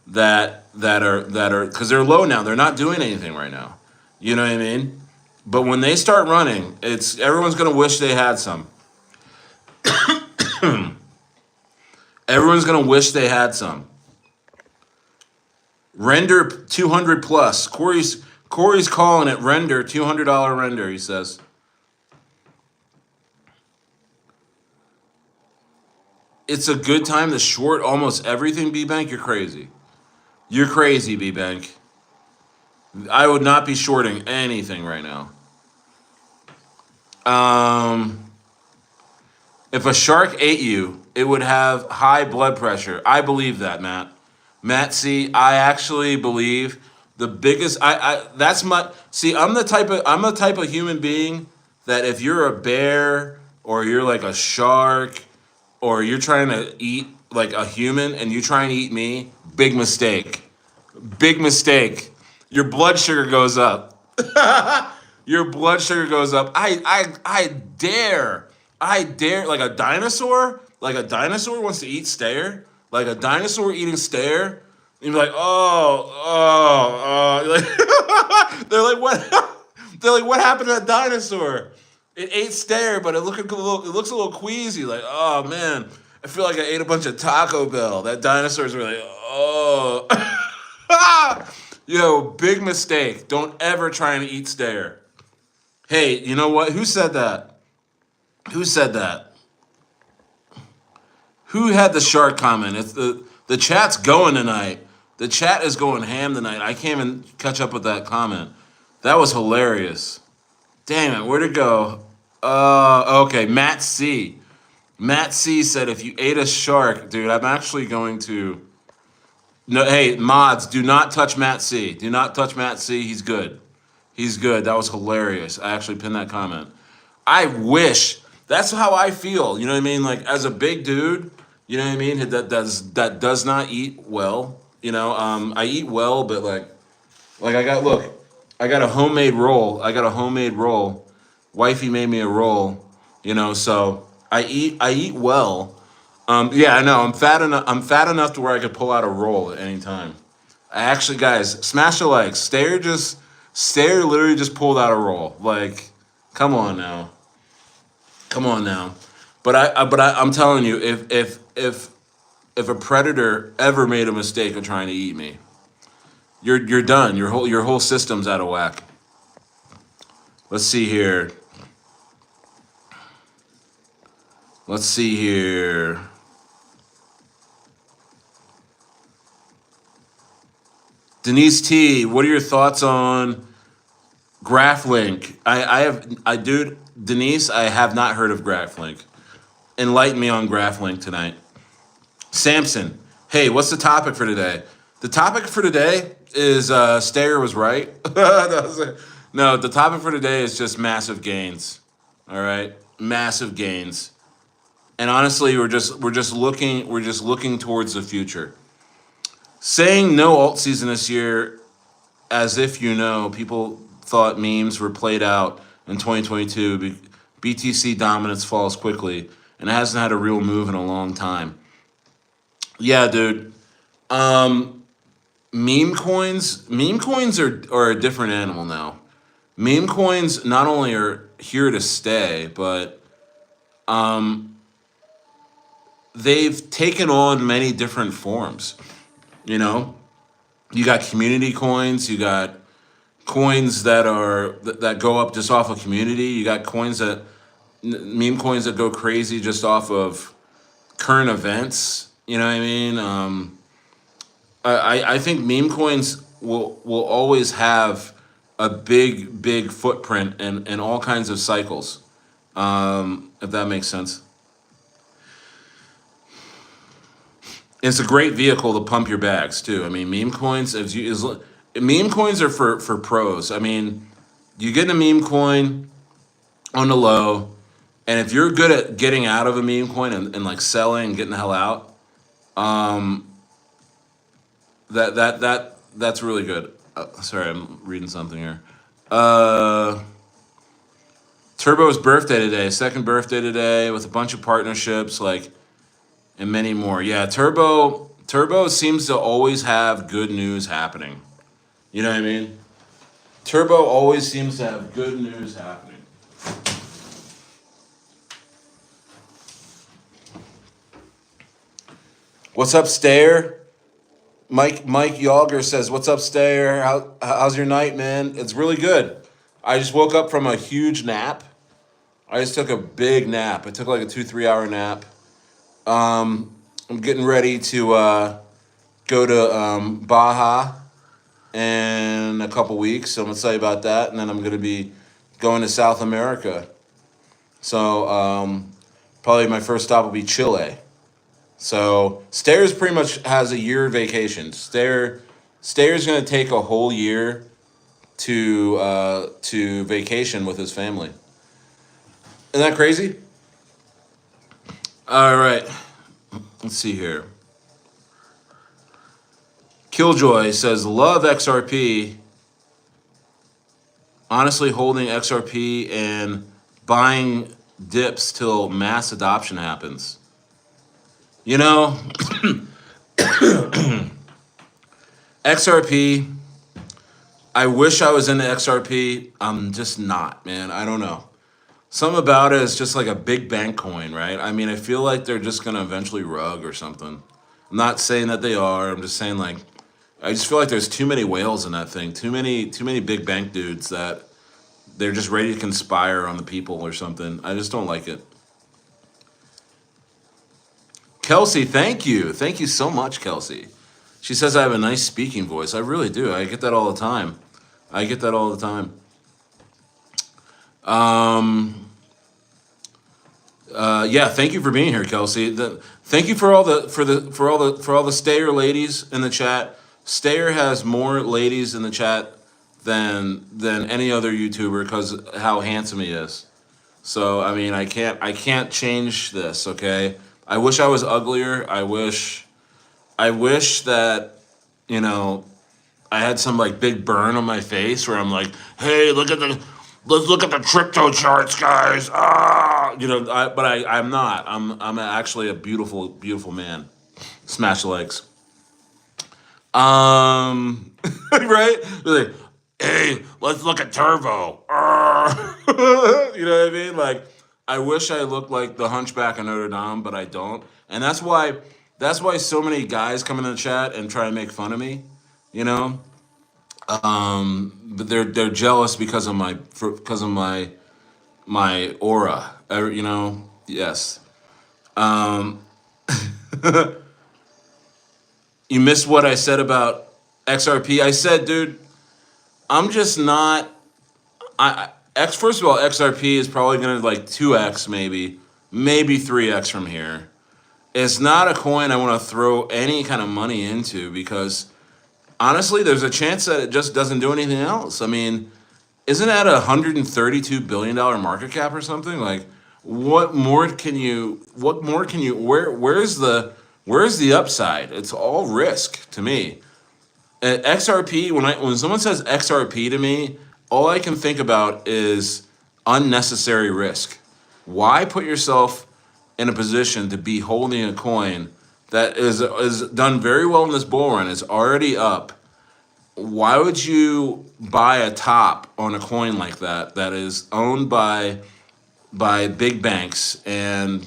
that are because they're low now. They're not doing anything right now. You know what I mean? But when they start running, it's everyone's gonna wish they had some. Everyone's gonna wish they had some. Render 200 plus. Corey's calling it render $200 render. He says. It's a good time to short almost everything, B-Bank. You're crazy. You're crazy, B-Bank. I would not be shorting anything right now. If a shark ate you, it would have high blood pressure. I believe that, Matt. Matt, see, I actually believe the biggest. That's my. See, I'm the type of human being that if you're a bear or you're like a shark or you're trying to eat like a human and you try and eat me, big mistake. Big mistake. Your blood sugar goes up. Your blood sugar goes up. I dare. I dare like a dinosaur? Like a dinosaur wants to eat Stayer? Like a dinosaur eating Stayer? And you're like, Like, they're like, what? They're like, what happened to that dinosaur? It ate Stayer, but it looks a little queasy. Like, oh man, I feel like I ate a bunch of Taco Bell. That dinosaur's really, oh. Yo, big mistake. Don't ever try and eat Stayer. Hey, you know what? Who said that? Who said that? Who had the shark comment? It's the chat's going tonight. The chat is going ham tonight. I can't even catch up with that comment. That was hilarious. Damn it, where'd it go? Okay, Matt C. Matt C said if you ate a shark, dude, I'm actually going to. No, hey, mods, do not touch Matt C. Do not touch Matt C. He's good. He's good. That was hilarious. I actually pinned that comment. I wish. That's how I feel. You know what I mean? Like as a big dude, you know what I mean? That does not eat well. You know, I eat well, but like I got a homemade roll. Wifey made me a roll. You know, so I eat well. Yeah, I know. I'm fat enough to where I could pull out a roll at any time. I actually, guys, smash a like. Stayer literally just pulled out a roll. Like, come on now. But I'm telling you, if a predator ever made a mistake of trying to eat me, you're done. Your whole system's out of whack. Let's see here. Denise T, what are your thoughts on GraphLink? Dude, Denise, I have not heard of GraphLink. Enlighten me on GraphLink tonight. Samson, hey, what's the topic for today? The topic for today is Stayer was right. No, the topic for today is just massive gains. All right, massive gains. And honestly, we're just looking towards the future. Saying no alt season this year, as if you know, people thought memes were played out in 2022. BTC dominance falls quickly, and it hasn't had a real move in a long time. Yeah, dude. Meme coins are a different animal now. meme coins not only are here to stay, but they've taken on many different forms. You know, you got community coins, you got coins that go up just off of community. You got meme coins that go crazy just off of current events. You know what I mean? I think meme coins will always have a big footprint in all kinds of cycles. If that makes sense. It's a great vehicle to pump your bags too. I mean, meme coins are for pros. I mean, you get a meme coin on the low, and if you're good at getting out of a meme coin and like selling and getting the hell out, that's really good. Sorry, I'm reading something here. Turbo's birthday today, second birthday today, with a bunch of partnerships, like, and many more. Yeah, Turbo seems to always have good news happening. You know what I mean? Turbo always seems to have good news happening. What's up, Stayer? Mike Yager says, "What's up, Stayer? How's your night, man?" It's really good. I just woke up from a huge nap. I just took a big nap. I took like a 2-3 hour nap. I'm getting ready to go to Baja in a couple weeks. So I'm gonna tell you about that, and then I'm gonna be going to South America. So probably my first stop will be Chile. So Stayers pretty much has a year vacation. Stayer's gonna take a whole year to vacation with his family. Isn't that crazy? All right, let's see here. Killjoy says, "Love XRP. Honestly, holding XRP and buying dips till mass adoption happens." You know, XRP, I wish I was into XRP. I'm just not, man. I don't know. Something about it is just like a big bank coin, right? I mean, I feel like they're just going to eventually rug or something. I'm not saying that they are. I'm just saying, like, I just feel like there's too many whales in that thing. Too many big bank dudes that they're just ready to conspire on the people or something. I just don't like it. Kelsey, thank you. Thank you so much, Kelsey. She says I have a nice speaking voice. I really do. I get that all the time. Yeah, thank you for being here, Kelsey. Thank you for all the Stayer ladies in the chat. Stayer has more ladies in the chat than any other YouTuber because how handsome he is. So I mean, I can't change this. Okay, I wish I was uglier. I wish that, you know, I had some like big burn on my face where I'm like, hey, let's look at the crypto charts, guys. You know, but I'm not. I'm actually a beautiful man. Smash the legs. Right? They're like, hey, let's look at Turbo. You know what I mean? Like, I wish I looked like the Hunchback of Notre Dame, but I don't. And that's why so many guys come in the chat and try to make fun of me, you know? But they're jealous because of my aura, you know? Yes. You missed what I said about XRP. I said, dude, I'm just not. First of all, XRP is probably gonna like 2x, maybe 3x from here. It's not a coin I want to throw any kind of money into because honestly, there's a chance that it just doesn't do anything else. I mean, isn't that a $132 billion market cap or something? Like, where's the upside? It's all risk to me. XRP, when someone says XRP to me, all I can think about is unnecessary risk. Why put yourself in a position to be holding a coin that is done very well in this bull run, is already up? why would you buy a top on a coin like that that is owned by big banks and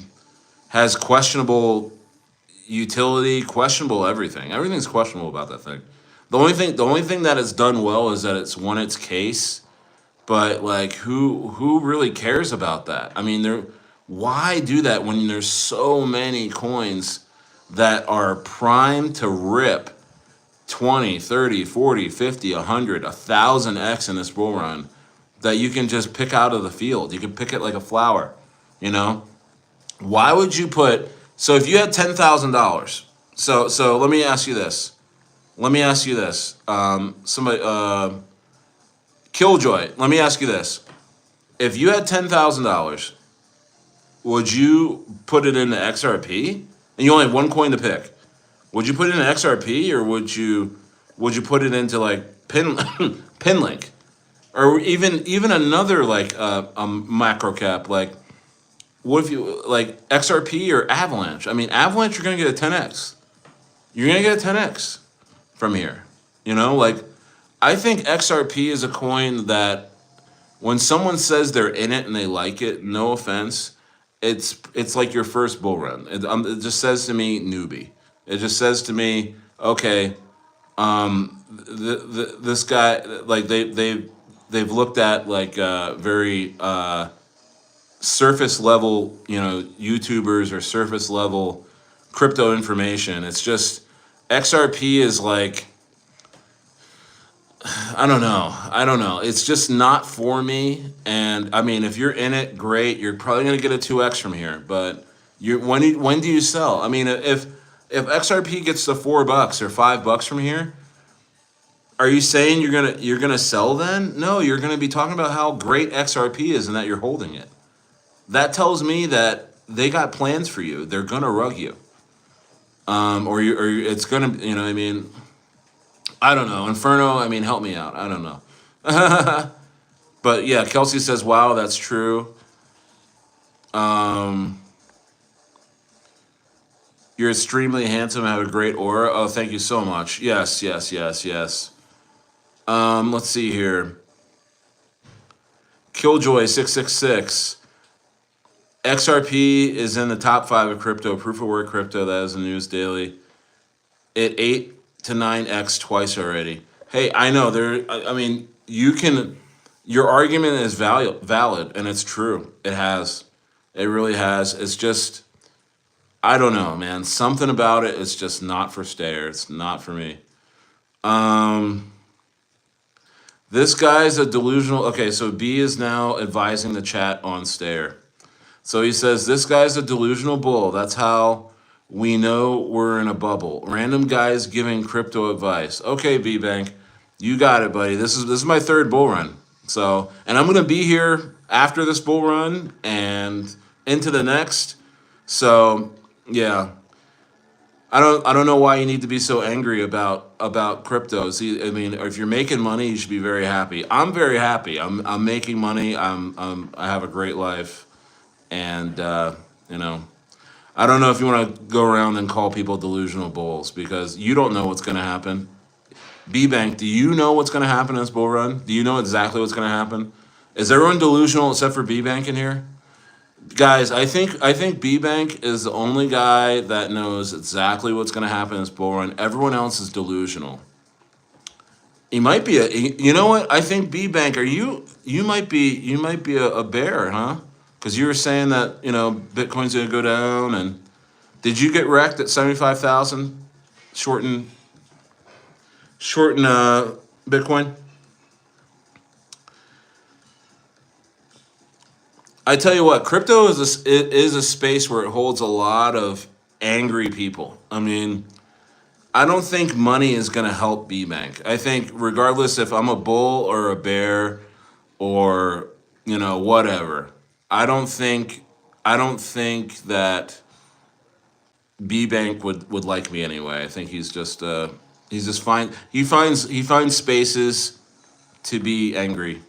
has questionable utility, questionable everything. Everything's questionable about that thing. The only thing that it's done well is that it's won its case. But like, who really cares about that? I mean, why do that when there's so many coins that are primed to rip 20, 30, 40, 50, 100, 1,000x in this bull run that you can just pick out of the field. You can pick it like a flower, you know? Why would you put, so if you had $10,000, so let me ask you this. Somebody, Killjoy, let me ask you this. If you had $10,000, would you put it into XRP? And you only have one coin to pick. Would you put it in XRP, or would you put it into like Pinlink, or even another like a macro cap, like what if you like XRP or Avalanche? I mean, Avalanche, you're gonna get a 10x. You're gonna get a 10x from here. You know, like I think XRP is a coin that when someone says they're in it and they like it, no offense, it's like your first bull run. It just says to me, newbie. It just says to me, okay, this guy, like they've looked at like very surface level, you know, YouTubers or surface level crypto information. It's just XRP is like, I don't know. It's just not for me. And I mean, if you're in it, great. You're probably gonna get a 2x from here. But when do you sell? I mean, if XRP gets to $4 or $5 from here, are you saying you're gonna sell then? No, you're gonna be talking about how great XRP is and that you're holding it. That tells me that they got plans for you. They're gonna rug you, or it's gonna, you know, I mean. I don't know. Inferno, I mean, help me out. I don't know. But yeah, Kelsey says, wow, that's true. You're extremely handsome, have a great aura. Oh, thank you so much. Yes. Let's see here. Killjoy666. XRP is in the top 5 of crypto, proof of work crypto. That is the news daily. It 8 to 9x twice already. Hey, I know I mean, your argument is valid, and it's true. It really has. It's just, I don't know, man. Something about it is just not for Stayer. It's not for me. This guy's a delusional. Okay, so B is now advising the chat on Stayer. So he says, this guy's a delusional bull. That's how we know we're in a bubble. Random guys giving crypto advice. Okay, B-Bank, you got it, buddy. This is my 3rd bull run. So, and I'm gonna be here after this bull run and into the next. So, yeah. I don't know why you need to be so angry about crypto. See, I mean, if you're making money, you should be very happy. I'm very happy. I'm making money. I have a great life, and you know. I don't know if you want to go around and call people delusional bulls, because you don't know what's going to happen. B-Bank, do you know what's going to happen in this bull run? Do you know exactly what's going to happen? Is everyone delusional except for B-Bank in here? Guys, I think B-Bank is the only guy that knows exactly what's going to happen in this bull run. Everyone else is delusional. He might be you know what? I think B-Bank, you might be a bear, huh? Because you were saying that, you know, Bitcoin's going to go down, and did you get wrecked at 75,000 shorten Bitcoin? I tell you what, crypto is a space where it holds a lot of angry people. I mean, I don't think money is going to help B-Bank. I think regardless if I'm a bull or a bear or, you know, whatever, I don't think that B-Bank would like me anyway. I think he's just fine. He finds spaces to be angry.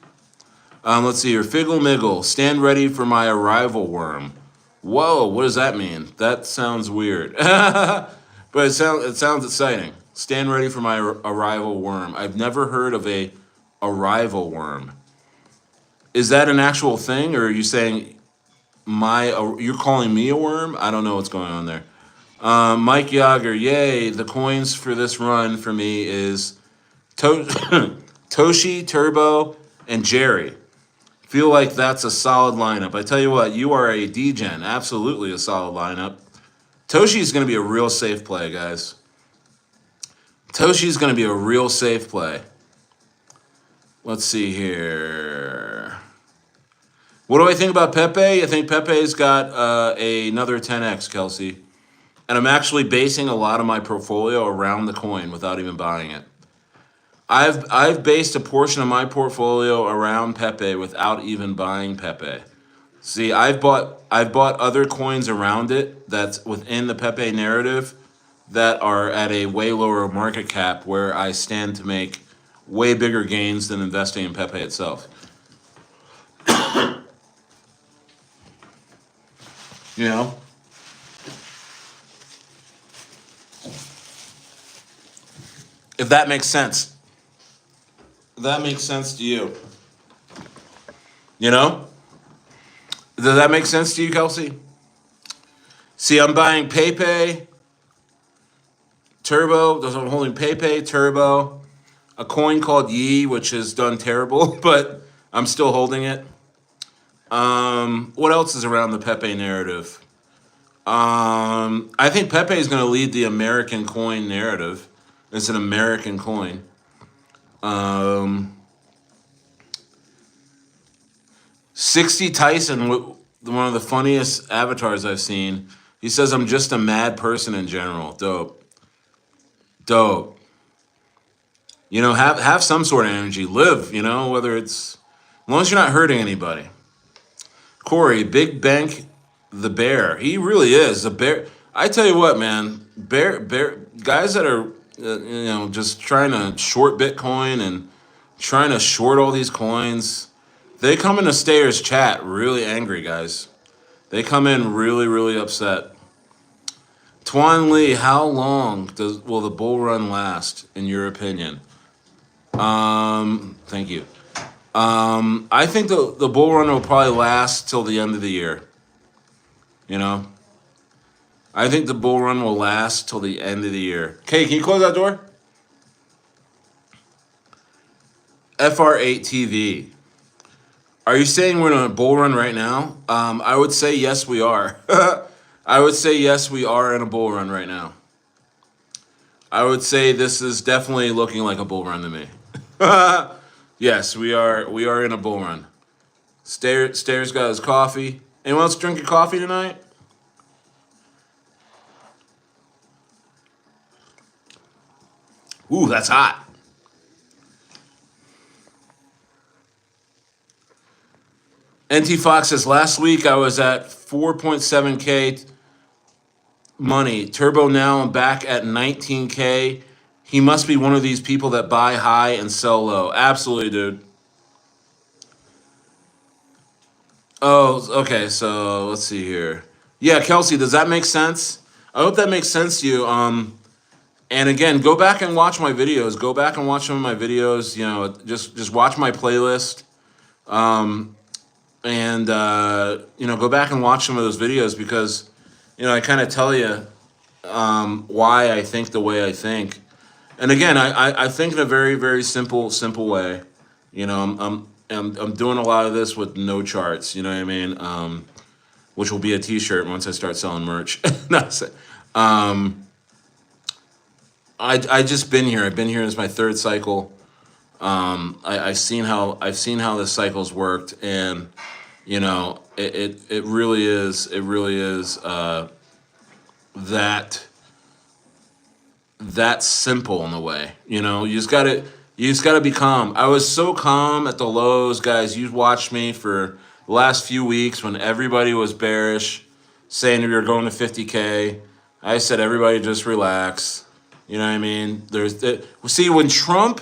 Let's see here. Figgle Miggle, stand ready for my arrival worm. Whoa, what does that mean? That sounds weird. But it sounds exciting. Stand ready for my arrival worm. I've never heard of a arrival worm. Is that an actual thing, or are you saying you're calling me a worm? I don't know what's going on there. Mike Yager, yay! The coins for this run for me is Toshi, Turbo, and Jerry. Feel like that's a solid lineup. I tell you what, you are a degen. Absolutely a solid lineup. Toshi's going to be a real safe play, guys. Toshi's going to be a real safe play. Let's see here. What do I think about Pepe? I think Pepe's got another 10x, Kelsey. And I'm actually basing a lot of my portfolio around the coin without even buying it. I've based a portion of my portfolio around Pepe without even buying Pepe. See, I've bought other coins around it that's within the Pepe narrative that are at a way lower market cap where I stand to make way bigger gains than investing in Pepe itself. You know? If that makes sense. If that makes sense to you. You know? Does that make sense to you, Kelsey? See, I'm buying Pepe, Turbo. I'm holding Pepe, Turbo, a coin called Yi, which has done terrible, but I'm still holding it. What else is around the Pepe narrative? I think Pepe is going to lead the American coin narrative. It's an American coin. 60 Tyson, one of the funniest avatars I've seen. He says, I'm just a mad person in general. Dope. Dope. You know, have some sort of energy. Live, you know, whether it's, as long as you're not hurting anybody. Corey, Big Bank, the bear. He really is a bear. I tell you what, man, bear guys that are, you know, just trying to short Bitcoin and trying to short all these coins. They come into Stayer's chat really angry, guys. They come in really, really upset. Tuan Lee, how long will the bull run last, in your opinion? Thank you. I think the bull run will probably last till the end of the year. You know? I think the bull run will last till the end of the year. Okay, can you close that door? FR8 TV. Are you saying we're in a bull run right now? I would say yes, we are. I would say yes, we are in a bull run right now. I would say this is definitely looking like a bull run to me. Yes, we are in a bull run. Stairs got his coffee. Anyone else drinking coffee tonight? Ooh, that's hot. NT Fox says, last week I was at 4.7K money. Turbo now I'm back at 19K. He must be one of these people that buy high and sell low. Absolutely, dude. Oh, okay, so let's see here. Yeah, Kelsey, does that make sense? I hope that makes sense to you. And again, go back and watch my videos. Go back and watch some of my videos. You know, just watch my playlist. And you know, go back and watch some of those videos because, you know, I kind of tell you why I think the way I think. And again, I think in a very, very simple way. You know, I'm doing a lot of this with no charts. You know what I mean? Which will be a T-shirt once I start selling merch. I just been here. I've been here. It's my third cycle. I've seen how this cycle's worked, and you know, it really is that simple in a way. You know, you just gotta be calm. I was so calm at the lows, guys. You watched me for the last few weeks when everybody was bearish, saying we were going to 50K. I said, everybody just relax. You know what I mean? See, when Trump,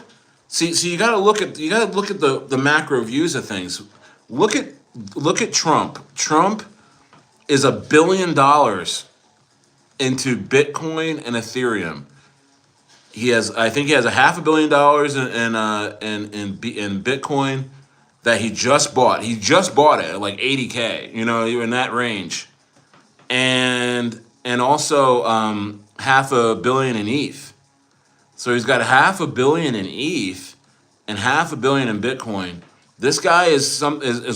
you gotta look at the macro views of things. Look at Trump. Trump is $1 billion into Bitcoin and Ethereum. I think he has a $500 million in Bitcoin that he just bought. He just bought it at like 80K, you know, in that range, and also half a billion in ETH. So he's got $500 million in ETH and $500 million in Bitcoin. This guy is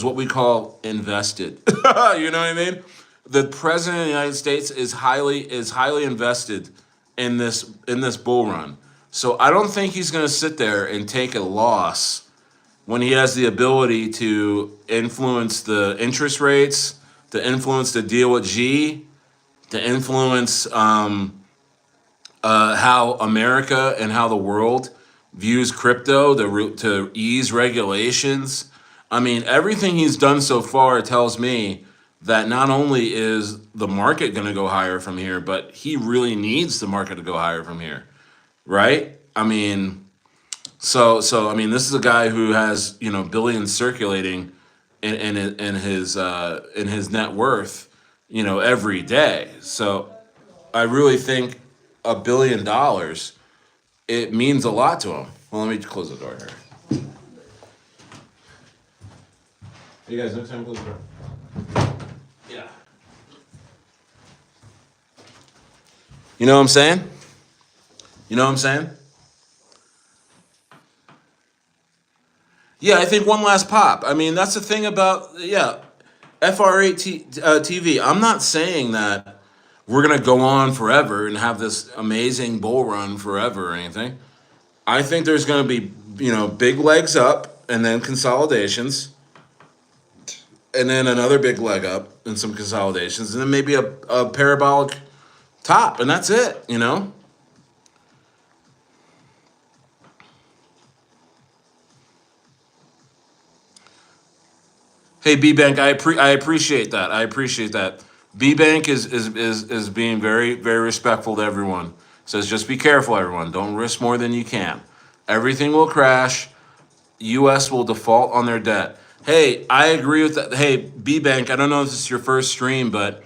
what we call invested. You know what I mean? The president of the United States is highly invested in this bull run. So I don't think he's going to sit there and take a loss when he has the ability to influence the interest rates, to influence the deal with G, to influence how America and how the world views crypto, to ease regulations. I mean, everything he's done so far tells me that not only is the market going to go higher from here, but he really needs the market to go higher from here, right? I mean, so I mean, this is a guy who has, you know, billions circulating in his net worth, you know, every day. So I really think $1 billion, it means a lot to him. Well, let me close the door here. You guys, next time close the door. Yeah. You know what I'm saying? You know what I'm saying? Yeah, I think one last pop. I mean, that's the thing about, yeah, FR8 TV. I'm not saying that we're going to go on forever and have this amazing bull run forever or anything. I think there's going to be, you know, big legs up and then consolidations, and then another big leg up and some consolidations, and then maybe a parabolic top, and that's it, you know? Hey, B Bank, I appreciate that. I appreciate that. B Bank is being very respectful to everyone. Says just be careful, everyone. Don't risk more than you can. Everything will crash. U.S. will default on their debt. Hey, I agree with that. Hey, B Bank, I don't know if this is your first stream, but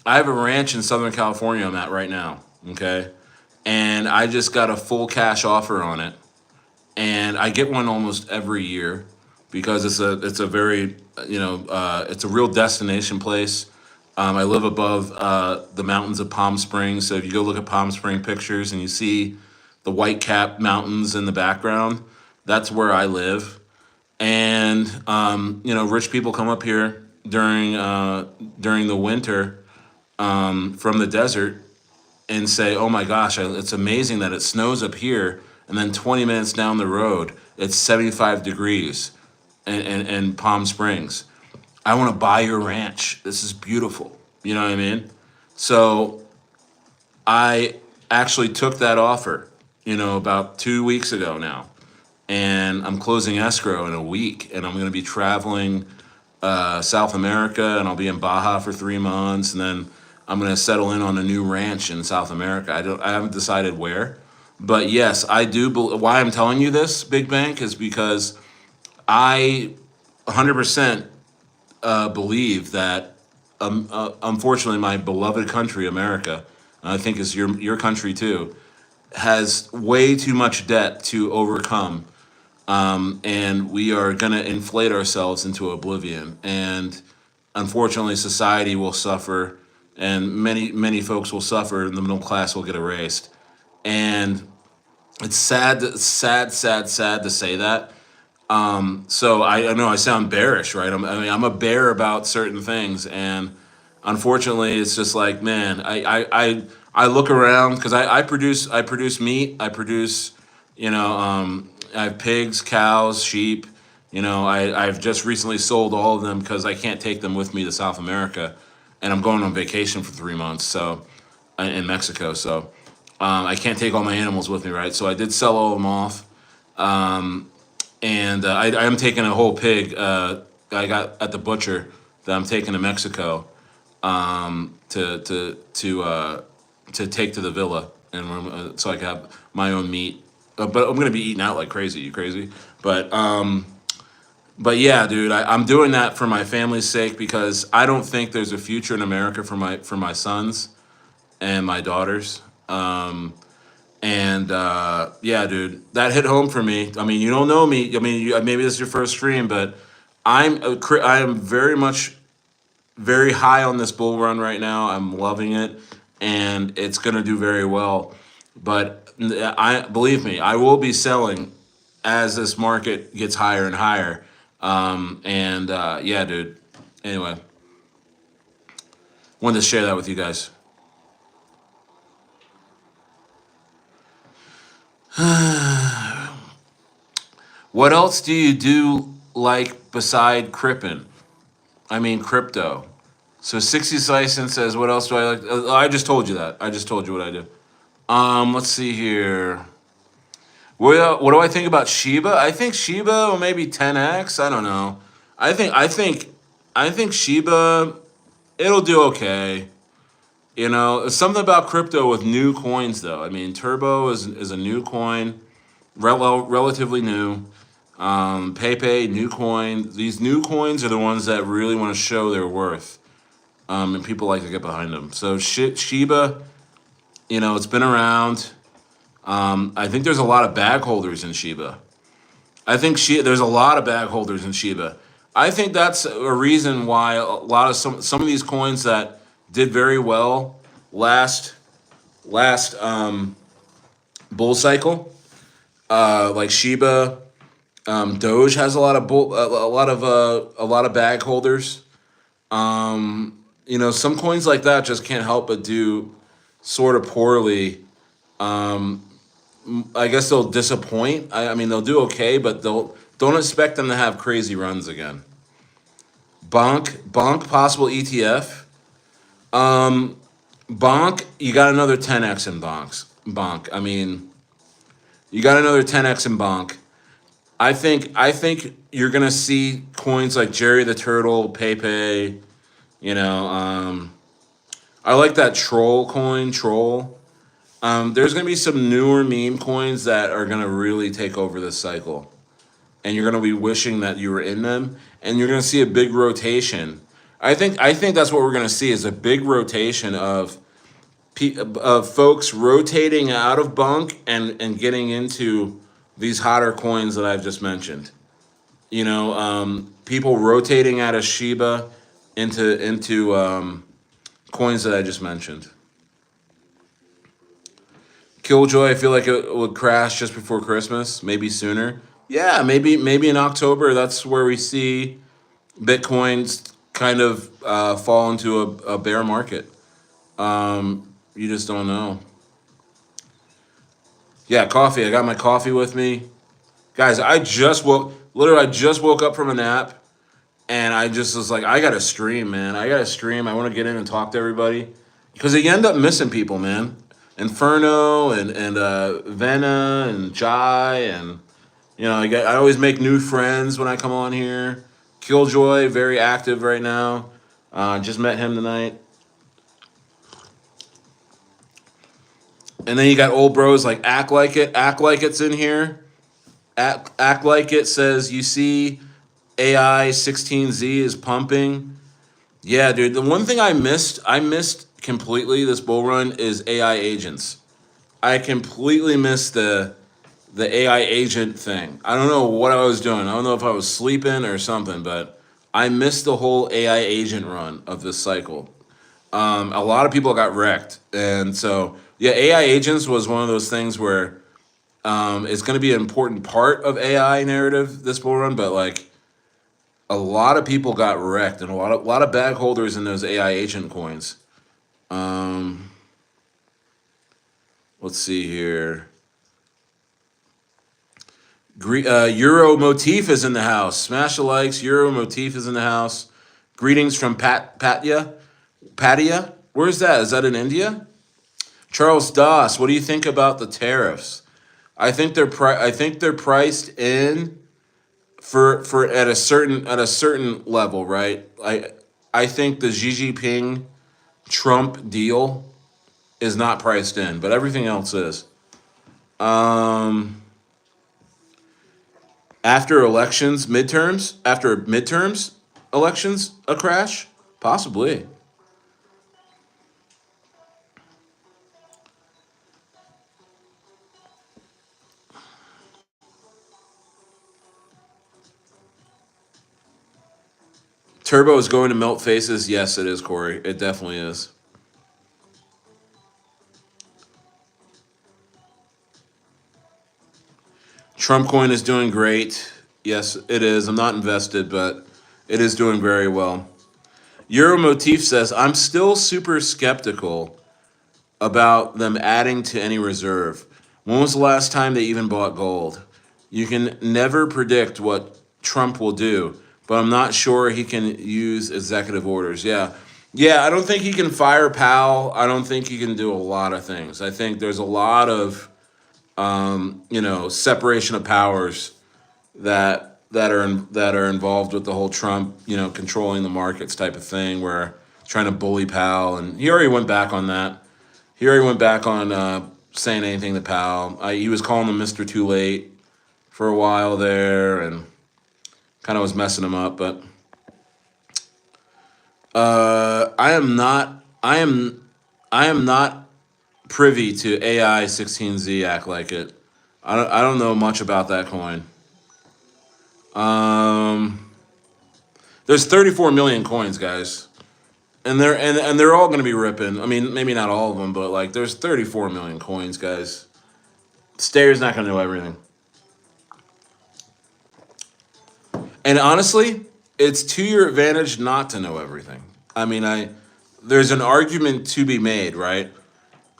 I have a ranch in Southern California I'm at right now. Okay, and I just got a full cash offer on it, and I get one almost every year because it's a very, you know, it's a real destination place. I live above the mountains of Palm Springs, so if you go look at Palm Spring pictures and you see the white cap mountains in the background, that's where I live. And you know, rich people come up here during the winter from the desert and say, "Oh my gosh, it's amazing that it snows up here." And then 20 minutes down the road, it's 75 degrees in Palm Springs. I want to buy your ranch. This is beautiful. You know what I mean? So I actually took that offer, you know, about 2 weeks ago now. And I'm closing escrow in a week. And I'm going to be traveling South America, and I'll be in Baja for 3 months. And then I'm going to settle in on a new ranch in South America. I haven't decided where. But yes, I do. Why I'm telling you this, Big Bank, is because I 100% believe that, unfortunately, my beloved country, America, and I think is your country too, has way too much debt to overcome, and we are going to inflate ourselves into oblivion. And unfortunately, society will suffer, and many folks will suffer, and the middle class will get erased. And it's sad, sad to say that. So I know I sound bearish, right? I mean, I'm a bear about certain things, and unfortunately, it's just like, man, I look around because I produce meat, I produce, you know, I have pigs, cows, sheep. You know, I've just recently sold all of them because I can't take them with me to South America, and I'm going on vacation for 3 months, so in Mexico, so I can't take all my animals with me, right? So I did sell all of them off. And I am taking a whole pig I got at the butcher that I'm taking to Mexico, to take to the villa, and so I can have my own meat. But I'm gonna be eating out like crazy. You crazy? But yeah, dude, I'm doing that for my family's sake because I don't think there's a future in America for my sons and my daughters. And yeah, dude, that hit home for me. I mean, you don't know me. I mean, maybe this is your first stream, but I am very much very high on this bull run right now. I'm loving it, and it's gonna do very well. But I believe me, I will be selling as this market gets higher and higher. And yeah, dude. Anyway, wanted to share that with you guys. What else do you do like beside crippin'? I mean crypto. So 60 Slicing says, what else do I like? I just told you that. I just told you what I do. Let's see here. What do I think about Shiba? I think Shiba or maybe 10x. I don't know. I think I think I think Shiba it'll do okay. You know, it's something about crypto with new coins though. I mean, Turbo is a new coin, relatively new. Pepe, new coin. These new coins are the ones that really want to show their worth, and people like to get behind them. So Shiba, you know, it's been around. I think there's a lot of bag holders in Shiba. I think there's a lot of bag holders in Shiba. I think that's a reason why a lot of some of these coins that did very well last last bull cycle, like Shiba, Doge has a lot of a lot of bag holders. You know, some coins like that just can't help but do sort of poorly. I guess they'll disappoint. I mean, they'll do okay, but they'll don't expect them to have crazy runs again. Bonk, possible ETF. Bonk, you got another 10x in Bonk. I mean, you got another 10x in Bonk. I think you're gonna see coins like Jerry the Turtle, Pepe. You know, I like that troll coin, troll. There's gonna be some newer meme coins that are gonna really take over this cycle, and you're gonna be wishing that you were in them, and you're gonna see a big rotation. I think that's what we're gonna see is a big rotation of folks rotating out of bunk and getting into these hotter coins that I've just mentioned. You know, people rotating out of Shiba into coins that I just mentioned. Killjoy, I feel like it would crash just before Christmas, maybe sooner. Yeah, maybe in October. That's where we see Bitcoin's kind of fall into a bear market. You just don't know. Yeah, coffee. I got my coffee with me, guys. I just woke up from a nap, and I just was like, I gotta stream, man. I gotta stream. I want to get in and talk to everybody because you end up missing people, man. Inferno and Vena and Jai and you know I always make new friends when I come on here. Killjoy, very active right now. Just met him tonight. And then you got old bros like act like it's in here. Act like it says you see AI 16Z is pumping. Yeah, dude. The one thing I missed completely this bull run is AI agents. I completely missed the AI agent thing. I don't know what I was doing. I don't know if I was sleeping or something, but I missed the whole AI agent run of this cycle. A lot of people got wrecked, and so yeah, AI agents was one of those things where it's going to be an important part of AI narrative this bull run, but like a lot of people got wrecked, and a lot of bag holders in those AI agent coins. Um, let's see here. Euro Motif is in the house. Smash the likes. Euro Motif is in the house. Greetings from Patya. Patia? Where's that? Is that in India? Charles Doss, what do you think about the tariffs? I think they're priced in for at a certain level, right? I think the Xi Jinping Trump deal is not priced in, but everything else is. Um, after midterms elections, a crash, possibly. Turbo is going to melt faces. Yes, it is, Corey. It definitely is. Trump coin is doing great. Yes, it is. I'm not invested, but it is doing very well. Euromotif says, I'm still super skeptical about them adding to any reserve. When was the last time they even bought gold? You can never predict what Trump will do, but I'm not sure he can use executive orders. Yeah. Yeah, I don't think he can fire Powell. I don't think he can do a lot of things. I think there's a lot of separation of powers that are involved with the whole Trump, controlling the markets type of thing, where trying to bully Powell, and he already went back on that. He already went back on saying anything to Powell. He was calling him Mr. Too Late for a while there, and kind of was messing him up. But I am not privy to AI 16Z. Act like it. I don't know much about that coin. There's 34 million coins, guys, and they're all going to be ripping. I mean, maybe not all of them, but like there's 34 million coins, guys. Stayer's not going to know everything, and honestly, it's to your advantage not to know everything. I mean, there's an argument to be made, right?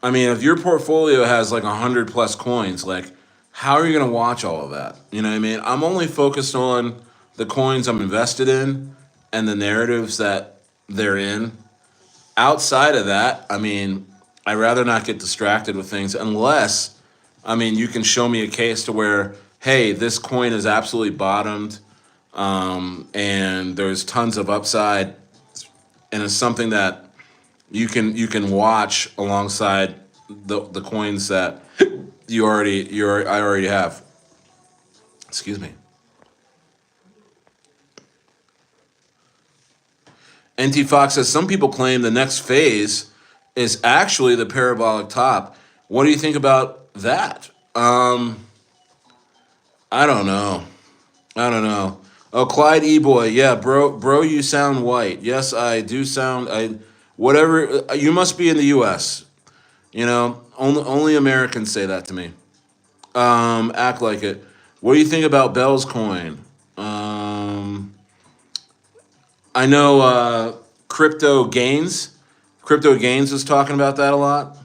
I mean, if your portfolio has like 100 plus coins, like, how are you going to watch all of that? You know what I mean? I'm only focused on the coins I'm invested in and the narratives that they're in. Outside of that, I mean, I'd rather not get distracted with things unless, I mean, you can show me a case to where, hey, this coin is absolutely bottomed, and there's tons of upside, and it's something that you can watch alongside the coins that I already have. Excuse me. NT Fox says some people claim the next phase is actually the parabolic top. What do you think about that? I don't know. Oh, Clyde E-boy, yeah, bro, you sound white. Yes, I do sound. Whatever. You must be in the U.S. Only Americans say that to me. Act like it. What do you think about Bell's coin? I know Crypto Gains. Crypto Gains was talking about that a lot.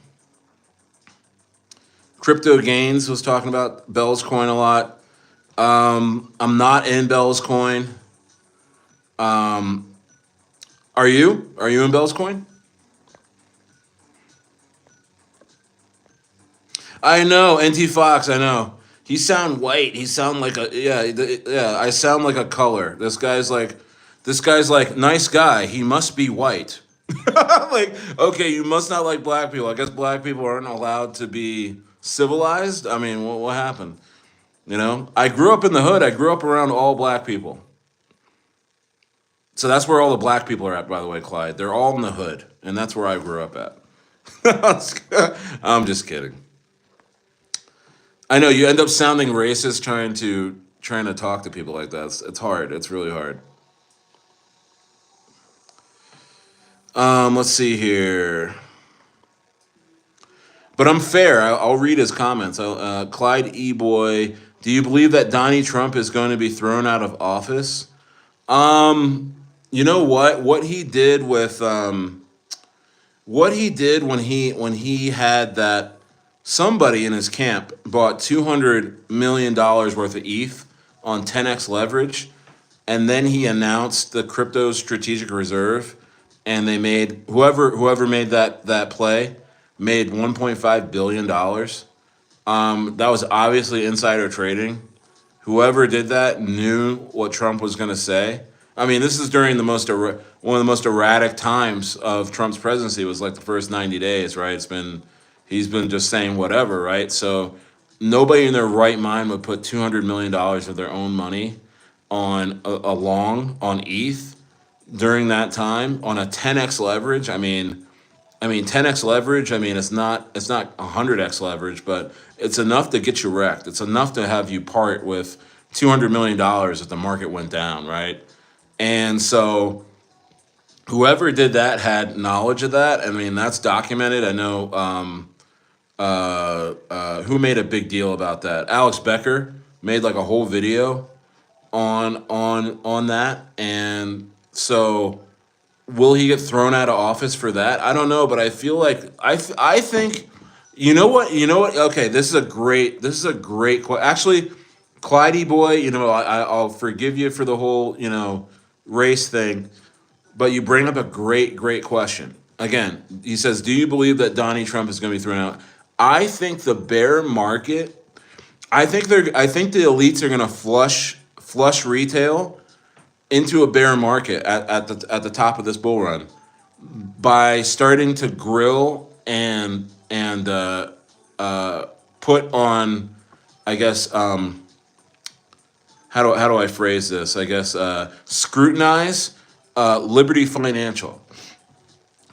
Crypto Gains was talking about Bell's coin a lot. I'm not in Bell's coin. Are you? Are you in Bell's coin? I know, NT Fox. I know. He sound white. He sound like yeah. I sound like a color. This guy's like nice guy. He must be white. Like, okay, you must not like black people. I guess black people aren't allowed to be civilized. I mean, what happened? I grew up in the hood. I grew up around all black people. So that's where all the black people are at, by the way, Clyde. They're all in the hood, and that's where I grew up at. I'm just kidding. I know you end up sounding racist trying to talk to people like that. It's hard. It's really hard. Let's see here. But I'm fair. I'll read his comments. Clyde E. Boy, do you believe that Donnie Trump is going to be thrown out of office? You know what? What he did when he had that, somebody in his camp bought $200 million worth of ETH on 10x leverage, and then he announced the crypto strategic reserve, and they made whoever made that play made $1.5 billion. That was obviously insider trading. Whoever did that knew what Trump was going to say. I mean, this is during one of the most erratic times of Trump's presidency. Was like the first 90 days, right? He's been just saying whatever, right? So nobody in their right mind would put $200 million of their own money on a long on ETH during that time on a 10x leverage. I mean 10x leverage. I mean, it's not 100x leverage, but it's enough to get you wrecked. It's enough to have you part with $200 million if the market went down, right? And so Whoever did that had knowledge of that. I mean, that's documented. I know who made a big deal about that. Alex Becker made like a whole video on that, and so will he get thrown out of office for that? I don't know, but I feel like I think you know what. Okay, this is a great actually, Clydey boy. I'll forgive you for the whole race thing, but you bring up a great question. Again, he says, "Do you believe that Donnie Trump is going to be thrown out?" I think the bear market. I think the elites are going to flush retail into a bear market at the top of this bull run by starting to grill and put on, I guess, how do I phrase this? I guess scrutinize Liberty Financial.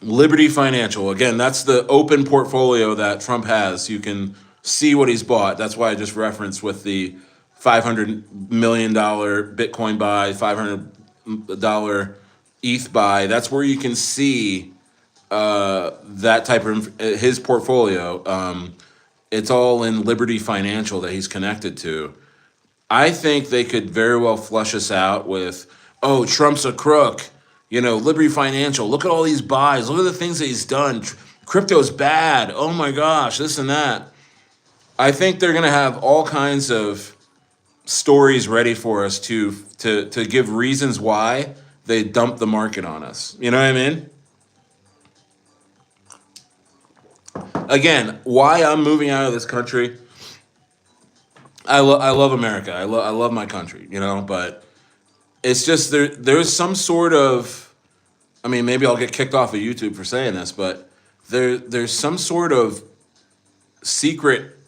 Liberty Financial. Again, that's the open portfolio that Trump has. You can see what he's bought. That's why I just referenced with the $500 million Bitcoin buy, $500 ETH buy. That's where you can see that type of his portfolio. It's all in Liberty Financial that he's connected to. I think they could very well flush us out with, oh, Trump's a crook. Liberty Financial. Look at all these buys. Look at the things that he's done. Crypto's bad. Oh my gosh, this and that. I think they're gonna have all kinds of stories ready for us to give reasons why they dumped the market on us. You know what I mean? Again, why I'm moving out of this country. I love America. I love my country. But it's just there's some sort of, I mean, maybe I'll get kicked off of YouTube for saying this, but there's some sort of secret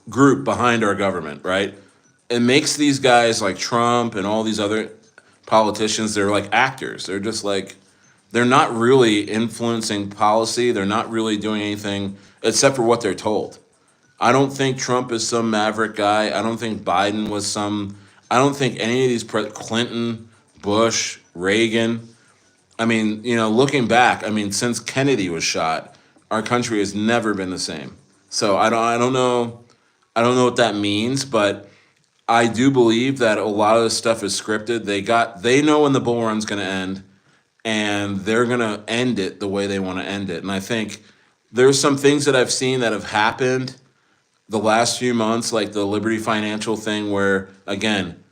group behind our government, right? It makes these guys like Trump and all these other politicians, they're like actors. They're just like, they're not really influencing policy. They're not really doing anything except for what they're told. I don't think Trump is some maverick guy. I don't think Biden was I don't think any of these, Clinton, Bush, Reagan. I mean, looking back, I mean, since Kennedy was shot, our country has never been the same. So I don't know what that means, but I do believe that a lot of this stuff is scripted. They know when the bull run's going to end, and they're going to end it the way they want to end it. And I think there's some things that I've seen that have happened the last few months, like the Liberty Financial thing, where again,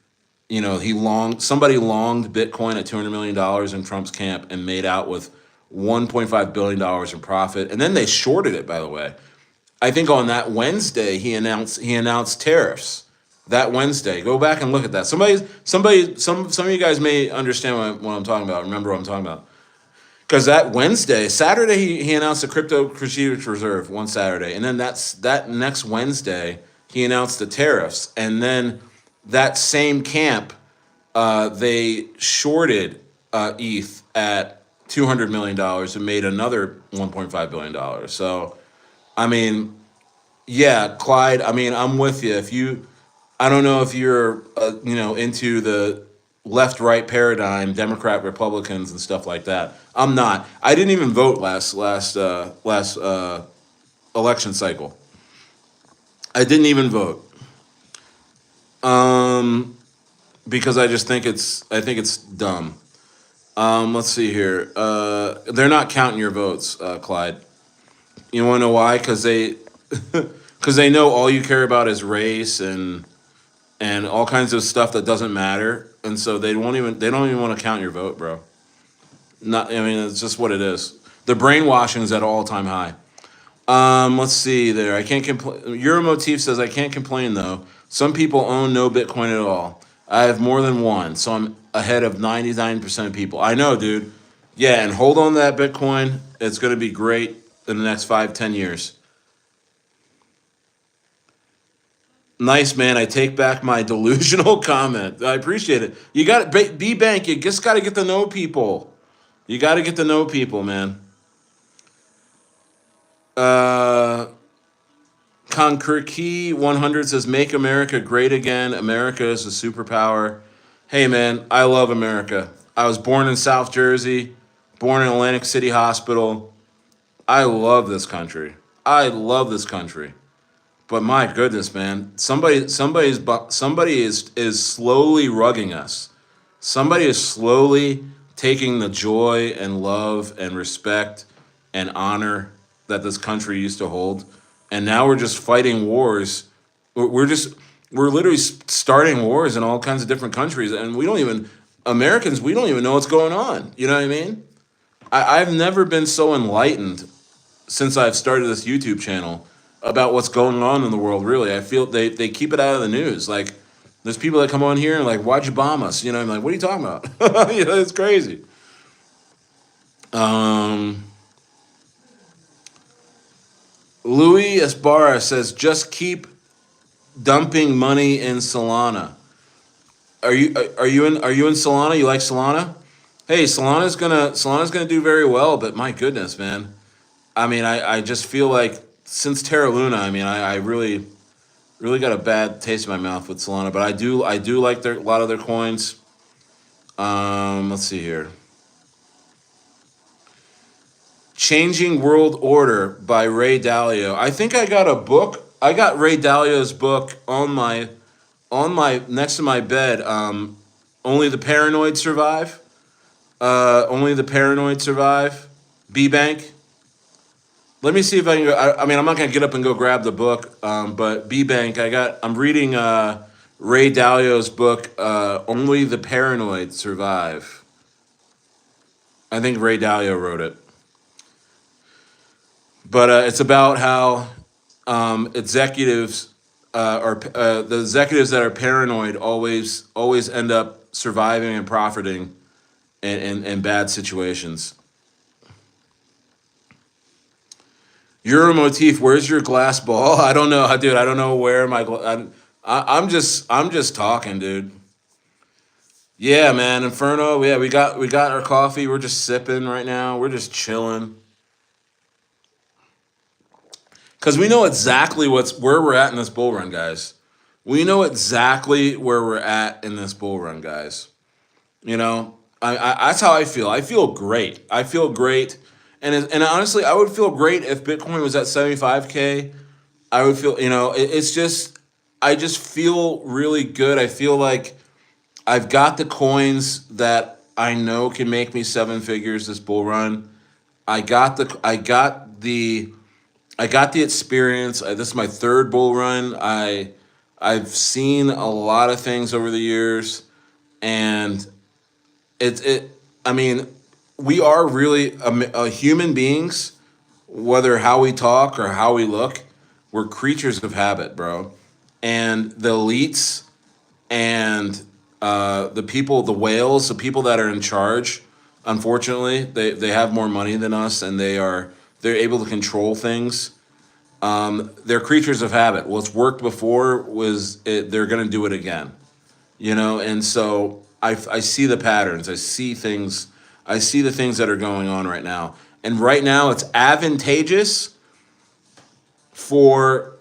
somebody longed Bitcoin at $200 million in Trump's camp and made out with $1.5 billion in profit, and then they shorted it. By the way, I think on that Wednesday he announced tariffs. That Wednesday, go back and look at that. Some of you guys may understand what I'm talking about. Remember what I'm talking about. Because that Saturday, he announced the crypto strategic reserve one Saturday, and then that next Wednesday he announced the tariffs, and then that same camp, they shorted ETH at $200 million and made another $1.5 billion. So, I mean, yeah, Clyde. I mean, I'm with you. I don't know if you're into the left right paradigm, Democrat Republicans and stuff like that. I'm not. I didn't even vote last election cycle. I didn't even vote because I just think it's dumb. Let's see here. They're not counting your votes, Clyde. You want to know why? Because they know all you care about is race and all kinds of stuff that doesn't matter, and so they don't even want to count your vote, bro. Not, I mean, it's just what it is. The brainwashing is at an all-time high. Let's see there. I can't complain. Euromotif says I can't complain though. Some people own no Bitcoin at all. I have more than one, so I'm ahead of 99% of people. I know, dude. Yeah, and hold on to that Bitcoin. It's going to be great in the next 5-10 years. Nice, man. I take back my delusional comment. I appreciate it. You got to be bank. You just got to get to know people. You got to get to know people, man. Concrete 100 says, "Make America great again. America is a superpower." Hey, man, I love America. I was born in South Jersey. born in Atlantic City Hospital. I love this country. I love this country. But my goodness, man, somebody is slowly rugging us. Somebody is slowly taking the joy and love and respect and honor that this country used to hold, and now we're just fighting wars. We're just we're literally starting wars in all kinds of different countries, and we don't even Americans. We don't even know what's going on. You know what I mean? I've never been so enlightened since I've started this YouTube channel about what's going on in the world. Really, I feel they keep it out of the news. Like there's people that come on here and like, why'd you bomb us? You know, I'm like, what are you talking about? You know, it's crazy. Um, Louis Esbarra says, just keep dumping money in Solana. Are you in Solana? You like Solana? Hey, Solana's gonna do very well, but my goodness, man. I mean, I just feel like since Terra Luna, I mean, I really got a bad taste in my mouth with Solana, but I do like a lot of their coins. Let's see here. Changing World Order by Ray Dalio. I think I got a book. I got Ray Dalio's book on my next to my bed. Only the Paranoid Survive. Only the Paranoid Survive. B Bank. Let me see if I can go. I mean, I'm not gonna get up and go grab the book, but B Bank. I'm reading Ray Dalio's book. Only the Paranoid Survive. I think Ray Dalio wrote it, but it's about how executives are the executives that are paranoid always end up surviving and profiting in bad situations. Euro motif, where's your glass ball? I don't know, dude. I don't know where I'm just talking, dude. Yeah, man, Inferno. Yeah, we got our coffee. We're just sipping right now. We're just chilling because we know exactly where we're at in this bull run, guys. We know exactly where we're at in this bull run, guys. You know, that's how I feel. I feel great. I feel great, and honestly, I would feel great if Bitcoin was at 75K. I would feel, it's just, I just feel really good. I feel like I've got the coins that I know can make me seven figures this bull run. I got the experience. This is my third bull run. I've seen a lot of things over the years, and it. I mean, we are really human beings, whether how we talk or how we look. We're creatures of habit, bro. And the elites and the people, the whales, the people that are in charge, unfortunately, they have more money than us, and they're able to control things. They're creatures of habit. What's worked before they're going to do it again, and so I see the patterns. I see things. I see the things that are going on right now, and right now it's advantageous for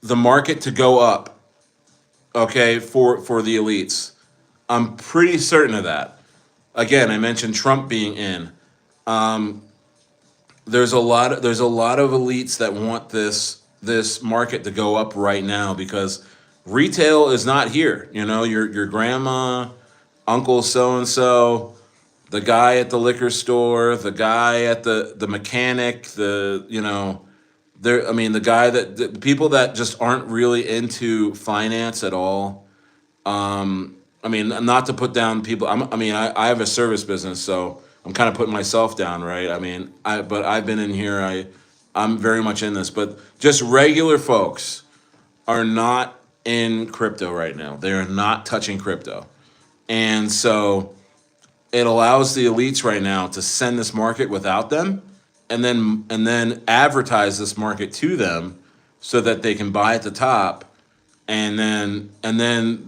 the market to go up. Okay, for the elites, I'm pretty certain of that. Again, I mentioned Trump being in. There's a lot of elites that want this market to go up right now because retail is not here. Your grandma, uncle so and so, the guy at the liquor store, the guy at the mechanic, there. I mean, the people that just aren't really into finance at all. I mean, not to put down people. I have a service business, so I'm kind of putting myself down, right? I mean, but I've been in here. I'm very much in this, but just regular folks are not in crypto right now. They are not touching crypto, and so it allows the elites right now to send this market without them, and then advertise this market to them, so that they can buy at the top, and then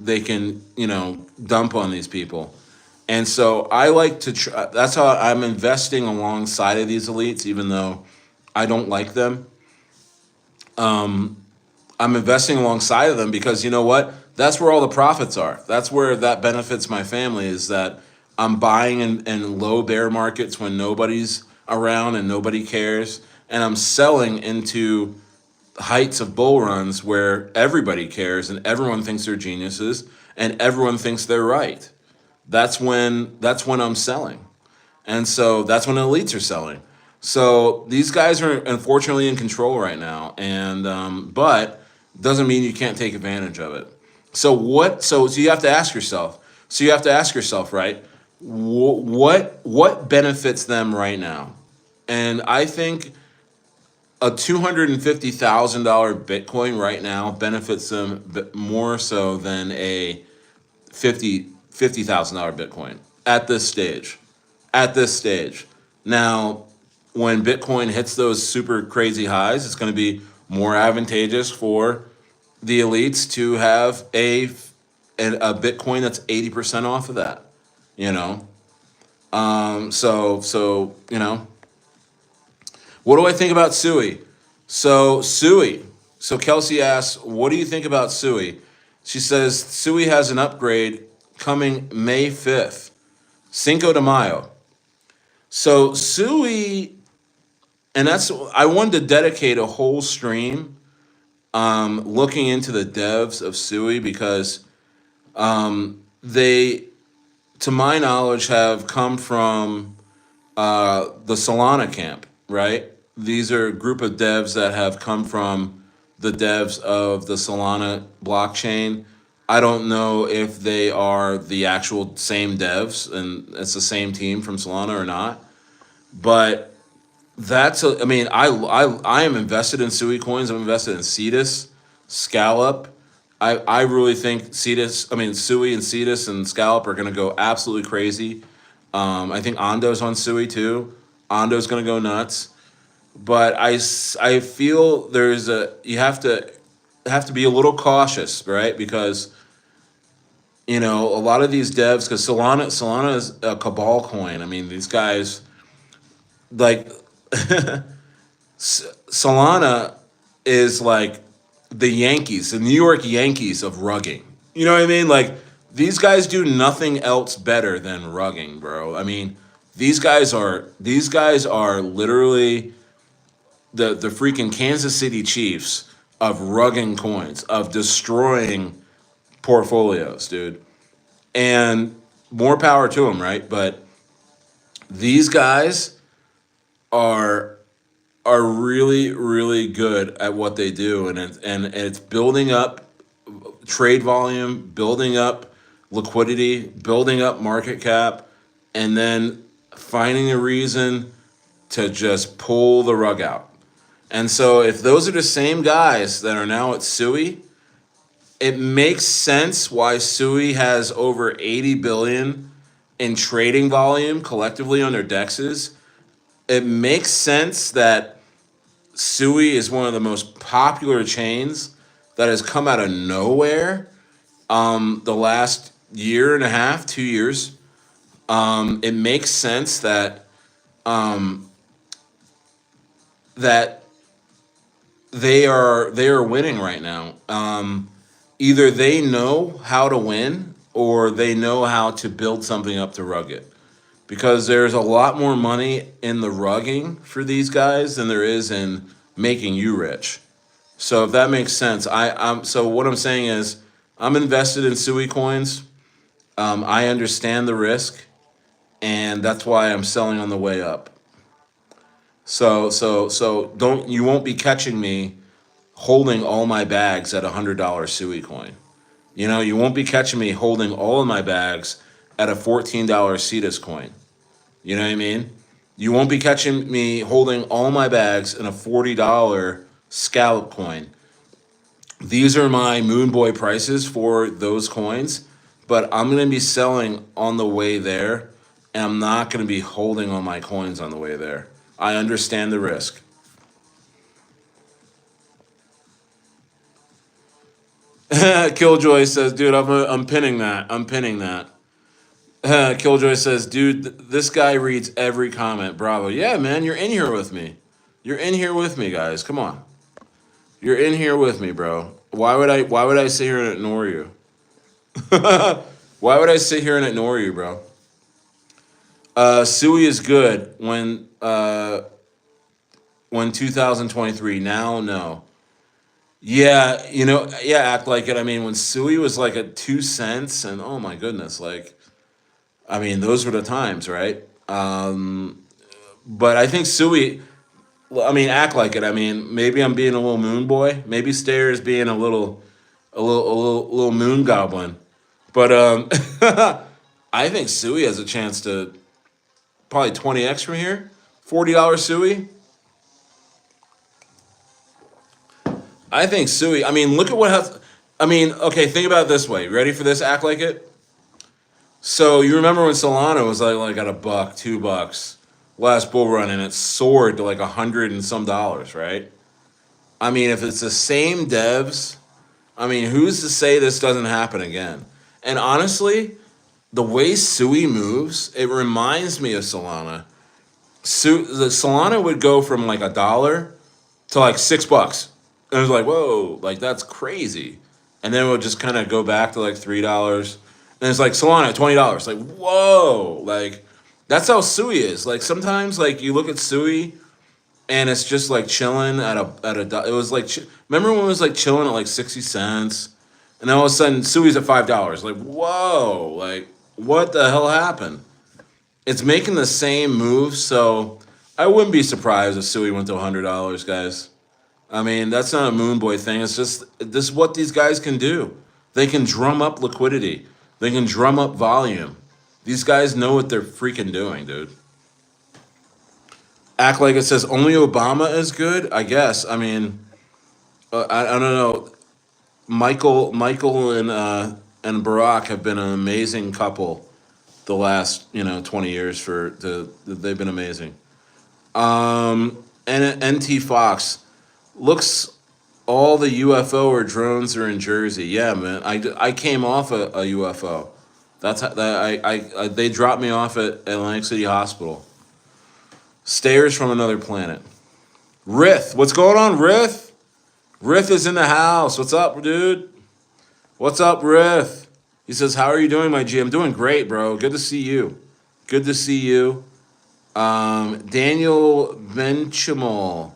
they can dump on these people. And so I like to that's how I'm investing alongside of these elites, even though I don't like them. I'm investing alongside of them because you know what? That's where all the profits are. That's where that benefits my family, is that I'm buying in low bear markets when nobody's around and nobody cares, and I'm selling into heights of bull runs where everybody cares and everyone thinks they're geniuses and everyone thinks they're right. That's when I'm selling. And so that's when the elites are selling. So these guys are unfortunately in control right now, and but doesn't mean you can't take advantage of it. So what? So you have to ask yourself. So you have to ask yourself, right? What benefits them right now? And I think a $250,000 Bitcoin right now benefits them more so than a $50,000 Bitcoin at this stage. At this stage. Now, when Bitcoin hits those super crazy highs, it's going to be more advantageous for the elites to have a Bitcoin that's 80% off of that. You know, what do I think about Sui? So Kelsey asks, what do you think about Sui? She says Sui has an upgrade coming May 5th, Cinco de Mayo. So Sui, and I wanted to dedicate a whole stream looking into the devs of Sui because they, to my knowledge, have come from the Solana camp, right? These are a group of devs that have come from the devs of the Solana blockchain. I don't know if they are the actual same devs and it's the same team from Solana or not, but I mean, I am invested in Sui coins. I'm invested in Cetus, Scallop. I really think Sui and Cetus and Scallop are going to go absolutely crazy. I think Ondo's on Sui too. Ondo's going to go nuts. But I feel you have to be a little cautious, right? Because a lot of these devs, because Solana is a cabal coin. I mean, these guys like Solana is like the Yankees, the New York Yankees of rugging. You know what I mean? Like these guys do nothing else better than rugging, bro. I mean, these guys are literally the freaking Kansas City Chiefs of rugging coins, of destroying portfolios, dude. And more power to them, right? But these guys are really really good at what they do, and it's building up trade volume, building up liquidity, building up market cap, and then finding a reason to just pull the rug out. And so if those are the same guys that are now at Sui, it makes sense why Sui has over 80 billion in trading volume collectively on their dexes. It makes sense that Sui is one of the most popular chains that has come out of nowhere the last year and a half, 2 years. It makes sense that that they are winning right now. Either they know how to win or they know how to build something up to rug it. Because there's a lot more money in the rugging for these guys than there is in making you rich. So if that makes sense, so what I'm saying is I'm invested in Sui coins. I understand the risk, and that's why I'm selling on the way up. So you won't be catching me holding all my bags at $100 Sui coin. You won't be catching me holding all of my bags at a $14 Cetus coin. You know what I mean? You won't be catching me holding all my bags in a $40 scallop coin. These are my Moon Boy prices for those coins, but I'm going to be selling on the way there, and I'm not going to be holding all my coins on the way there. I understand the risk. Killjoy says, dude, I'm pinning that. I'm pinning that. Killjoy says, dude, this guy reads every comment. Bravo. Yeah, man, you're in here with me. You're in here with me, guys. Come on. You're in here with me, bro. Why would I sit here and ignore you? Why would I sit here and ignore you, bro? Suey is good when 2023. Now, no. Yeah, yeah, act like it. I mean, when Suey was like at 2 cents, and oh my goodness, like, I mean, those were the times, right? But I think Suey, well, I mean, act like it. I mean, maybe I'm being a little moon boy. Maybe Stayer is being a little moon goblin. But I think Suey has a chance to probably 20x from here. $40 Suey. I think Suey. I mean, look at what has. I mean, okay, think about it this way. Ready for this? Act like it. So you remember when Solana was like at a buck, $2, last bull run, and it soared to like 100 and some dollars, right? I mean, if it's the same devs, I mean, who's to say this doesn't happen again? And honestly, the way Sui moves, it reminds me of Solana. The Solana would go from like $1 to like $6. And it was like, whoa, like that's crazy. And then it would just kind of go back to like $3. And it's like Solana, $20. Like, whoa, like that's how Sui is. Like sometimes, like you look at Sui, and it's just like chilling at a. It was like remember when it was like chilling at like 60 cents, and then all of a sudden Sui's at $5. Like, whoa, like what the hell happened? It's making the same move, so I wouldn't be surprised if Sui went to $100, guys. I mean, that's not a moon boy thing. It's just this is what these guys can do. They can drum up liquidity. They can drum up volume. These guys know what they're freaking doing, dude. Act like it says only Obama is good. I guess. I mean, I don't know. Michael and Barack have been an amazing couple the last 20 years they've been amazing. And NT Fox looks all the UFO or drones are in Jersey. Yeah, man. I came off a UFO. That's how, that they dropped me off at Atlantic City Hospital. Stairs from another planet. Rith, what's going on, Rith? Rith is in the house. What's up, dude? What's up, Rith? He says, "How are you doing, my G? I'm doing great, bro. Good to see you. Good to see you." Daniel Benchamal.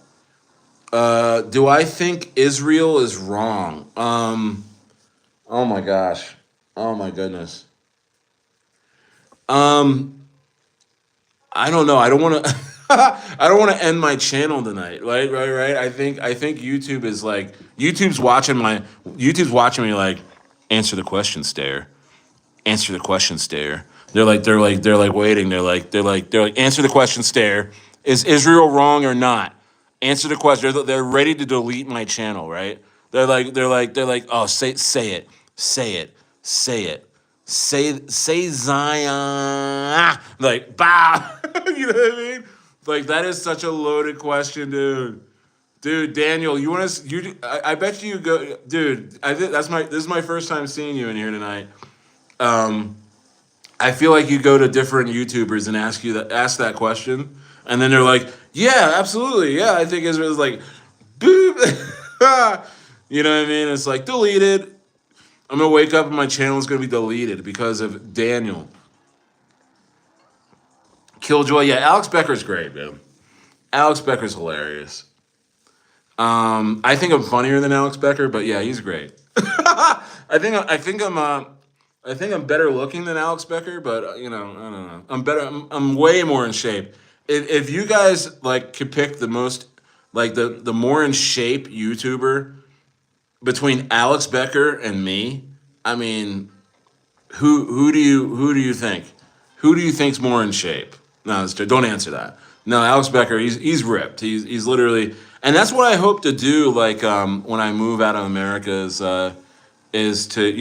Do I think Israel is wrong? Oh my gosh. Oh my goodness. I don't know. I don't want to. I don't want to end my channel tonight. Right. I think YouTube's watching me like answer the question, Stare. Answer the question, Stare. They're like waiting. They're like answer the question, Stare. Is Israel wrong or not? Answer the question. They're ready to delete my channel, right? They're like, oh, say it, say it, say it. Say Zion. Like, bah. You know what I mean? Like, that is such a loaded question, dude. Dude, Daniel, you want to? I bet you go, dude. This is my first time seeing you in here tonight. I feel like you go to different YouTubers and ask that question, and then they're like, "Yeah, absolutely, yeah, I think Israel's like, boop." You know what I mean? It's like deleted. I'm gonna wake up and my channel is gonna be deleted because of Daniel. Killjoy, yeah, Alex Becker's great, man. Alex Becker's hilarious. I think I'm funnier than Alex Becker, but yeah, he's great. I think I'm better looking than Alex Becker, but I don't know. I'm better. I'm way more in shape. If you guys like could pick the most, like the more in shape YouTuber between Alex Becker and me, I mean, who do you think? Who do you think's more in shape? No, don't answer that. No, Alex Becker, he's ripped. He's literally, and that's what I hope to do. Like when I move out of America is to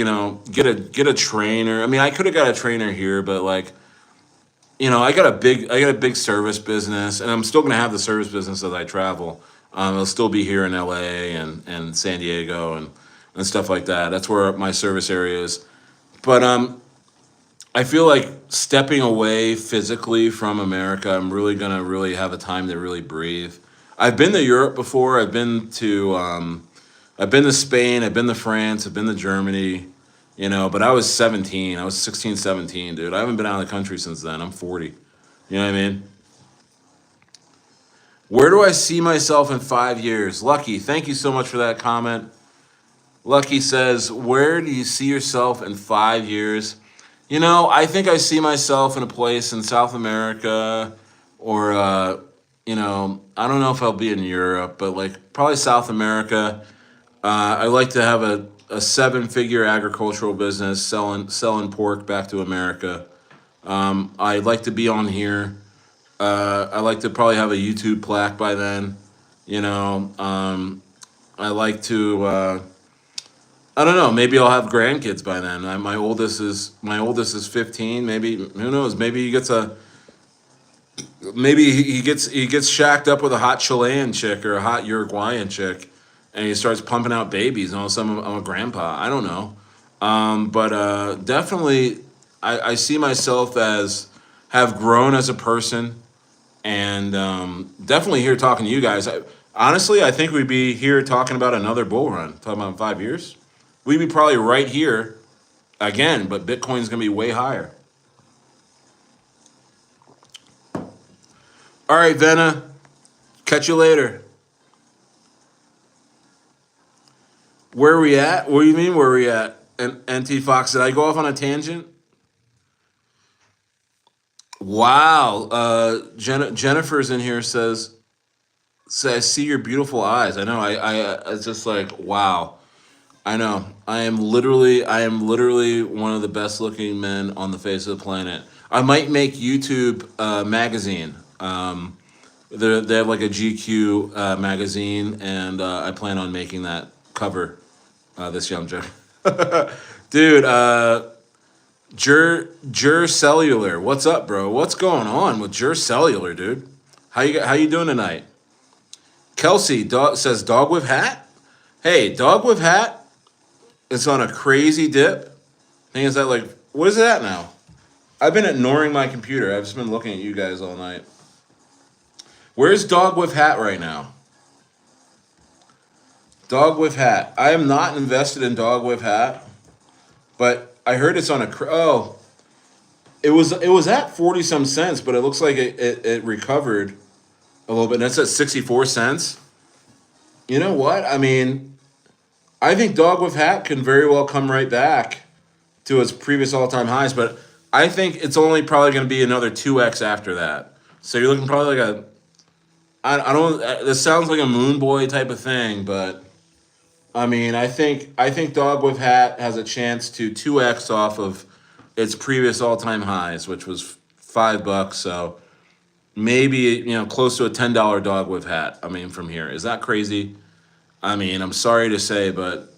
get a trainer. I mean, I could have got a trainer here, but like I got a big service business, and I'm still gonna have the service business as I travel. It'll still be here in LA and San Diego and stuff like that. That's where my service area is. But I feel like stepping away physically from America, I'm really gonna really have a time to really breathe. I've been to Europe before. I've been to Spain. I've been to France. I've been to Germany. But I was 17. I was 16, 17, dude. I haven't been out of the country since then. I'm 40. You know what I mean? Where do I see myself in 5 years? Lucky, thank you so much for that comment. Lucky says, where do you see yourself in 5 years? You know, I think I see myself in a place in South America or, I don't know if I'll be in Europe, but like probably South America. I like to have a seven-figure agricultural business selling pork back to America. I'd like to be on here. I like to probably have a YouTube plaque by then. You know, I like to. I don't know. Maybe I'll have grandkids by then. My oldest is 15. Maybe who knows? Maybe he gets a. Maybe he gets shacked up with a hot Chilean chick or a hot Uruguayan chick, and he starts pumping out babies. And all of a sudden, I'm a grandpa. I don't know. But definitely, I see myself as have grown as a person and definitely here talking to you guys. Honestly, I think we'd be here talking about another bull run. Talking about 5 years, we'd be probably right here again. But Bitcoin's gonna be way higher. All right, Venna. Catch you later. Where are we at? What do you mean? Where are we at? And NT Fox, did I go off on a tangent? Wow. Jennifer's in here say I see your beautiful eyes. I know. It's just like wow. I know. I am literally one of the best looking men on the face of the planet. I might make YouTube magazine. They have like a GQ magazine, and I plan on making that cover this young Joe. Dude, Jur Cellular, what's up, bro? What's going on with Jur Cellular, dude? How you doing tonight? Kelsey says dog with hat. Hey, dog with hat. It's on a crazy dip. I think is that like what is it at now? I've been ignoring my computer. I've just been looking at you guys all night. Where's dog with hat right now? Dog with hat. I am not invested in dog with hat, but I heard it's on a it was at 40 some cents, but it looks like it recovered a little bit. And that's at 64 cents. You know what? I mean, I think dog with hat can very well come right back to its previous all-time highs, but I think it's only probably going to be another 2x after that. So you're looking probably like I don't this sounds like a moon boy type of thing, but I mean, I think dog with hat has a chance to 2x off of its previous all-time highs, which was $5. So maybe close to a $10 dog with hat. I mean, from here, is that crazy? I mean, I'm sorry to say, but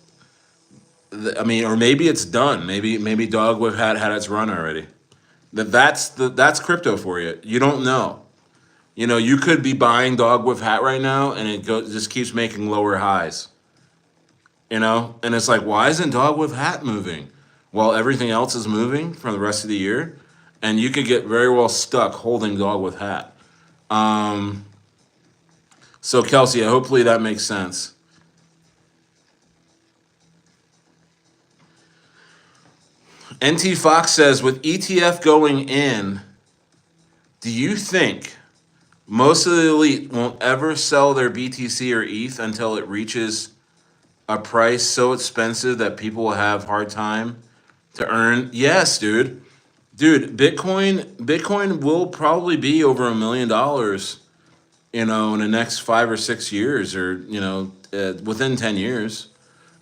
I mean, or maybe it's done. Maybe dog with hat had its run already. That's crypto for you. You don't know. You could be buying dog with hat right now, and it just keeps making lower highs. And it's like, why isn't dog with hat moving? Well, everything else is moving for the rest of the year, and you could get very well stuck holding dog with hat. So Kelsey, hopefully that makes sense. NT Fox says, with ETF going in, do you think most of the elite won't ever sell their BTC or ETH until it reaches a price so expensive that people will have hard time to earn? Yes, dude. Bitcoin will probably be over $1 million, in the next 5 or 6 years, or within 10 years.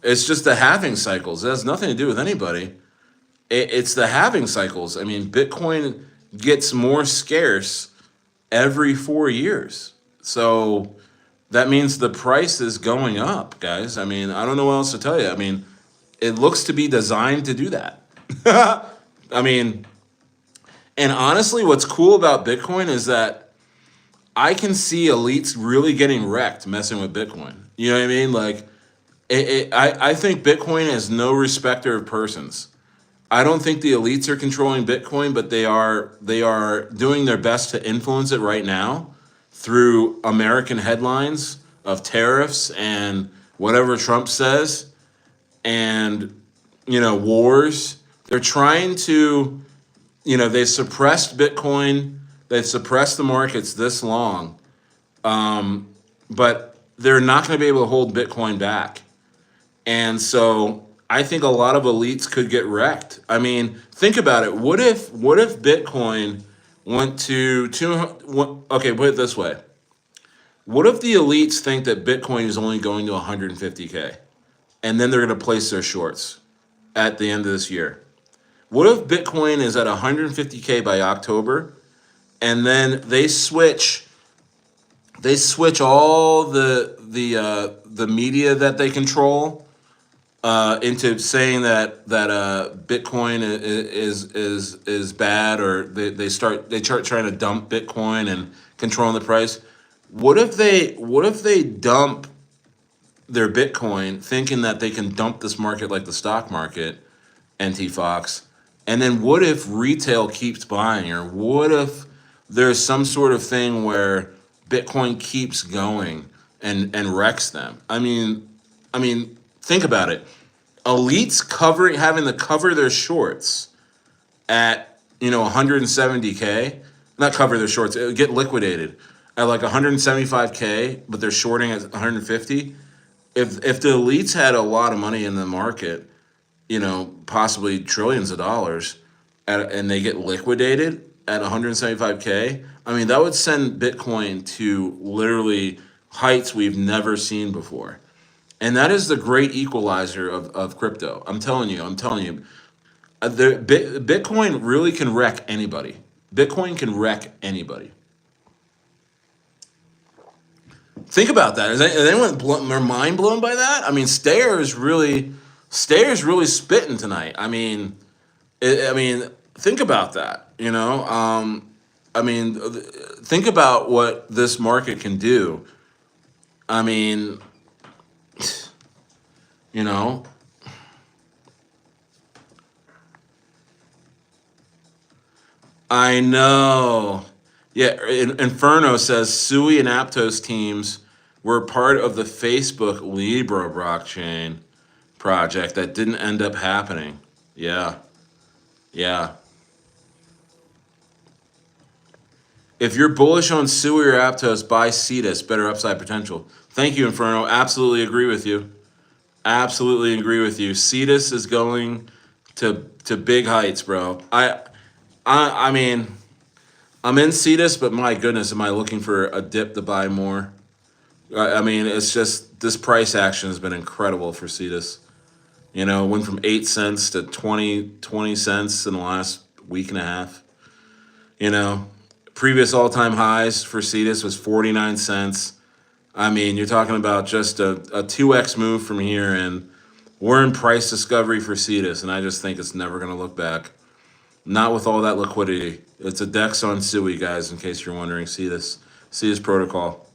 It's just the halving cycles. It has nothing to do with anybody. It's the halving cycles. I mean, Bitcoin gets more scarce every 4 years. So that means the price is going up, guys. I mean, I don't know what else to tell you. I mean, it looks to be designed to do that. I mean, and honestly, what's cool about Bitcoin is that I can see elites really getting wrecked messing with Bitcoin. You know what I mean? Like, I think Bitcoin is no respecter of persons. I don't think the elites are controlling Bitcoin, but they are doing their best to influence it right now through American headlines of tariffs and whatever Trump says, and wars. They're trying to, they suppressed Bitcoin They've suppressed the markets this long, but they're not going to be able to hold Bitcoin back. And so I think a lot of elites could get wrecked. I mean, think about it. What if Bitcoin went to okay, put it this way. What if the elites think that Bitcoin is only going to 150K and then they're going to place their shorts at the end of this year? What if Bitcoin is at 150K by October and then they switch all the media that they control into saying that Bitcoin is bad, or they start trying to dump Bitcoin and controlling the price? What if they dump their Bitcoin thinking that they can dump this market like the stock market, NT Fox? And then what if retail keeps buying, or what if there's some sort of thing where Bitcoin keeps going and wrecks them? I mean, think about it. Elites having to cover their shorts at 170K, not cover their shorts, it would get liquidated at like 175K, but they're shorting at 150. If the elites had a lot of money in the market, possibly trillions of dollars, and they get liquidated at 175K, I mean, that would send Bitcoin to literally heights we've never seen before. And that is the great equalizer of crypto. I'm telling you. Bitcoin really can wreck anybody. Bitcoin can wreck anybody. Think about that. Is anyone their mind blown by that? I mean, Stayer is really spitting tonight. I mean, think about that. Think about what this market can do. I mean, I know. Yeah, Inferno says Sui and Aptos teams were part of the Facebook Libra blockchain project that didn't end up happening. Yeah. If you're bullish on Sui or Aptos, buy Cetus, better upside potential. Thank you, Inferno. Absolutely agree with you. Cetus is going to big heights, bro. I mean, I'm in Cetus, but my goodness, am I looking for a dip to buy more? I mean, it's just this price action has been incredible for Cetus. Went from 8 cents to 20 cents in the last week and a half. Previous all-time highs for Cetus was 49 cents. I mean, you're talking about just a 2x move from here, and we're in price discovery for Cetus, and I just think it's never going to look back. Not with all that liquidity. It's a DEX on Sui, guys, in case you're wondering. Cetus protocol.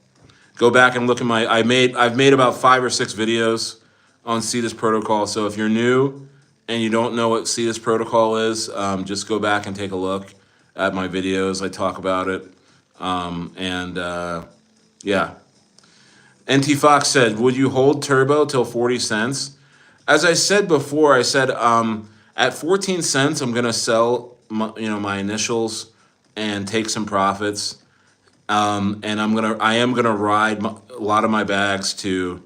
Go back and look at I've made about 5 or 6 videos on Cetus protocol. So if you're new and you don't know what Cetus protocol is, just go back and take a look at my videos. I talk about it. Yeah. NT Fox said, would you hold Turbo till 40 cents? As I said before, I said at 14 cents, I'm going to sell my initials and take some profits. And I am gonna ride a lot of my bags to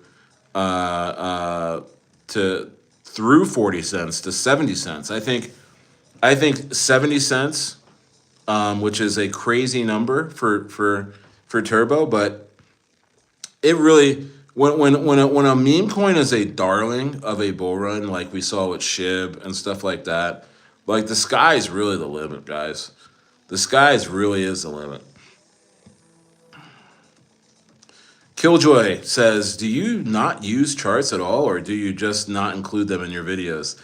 through 40 cents to 70 cents. I think 70 cents, which is a crazy number for Turbo, but it really, when a meme coin is a darling of a bull run, like we saw with SHIB and stuff like that, like the sky is really the limit, guys. The sky really is the limit. Killjoy says, do you not use charts at all, or do you just not include them in your videos?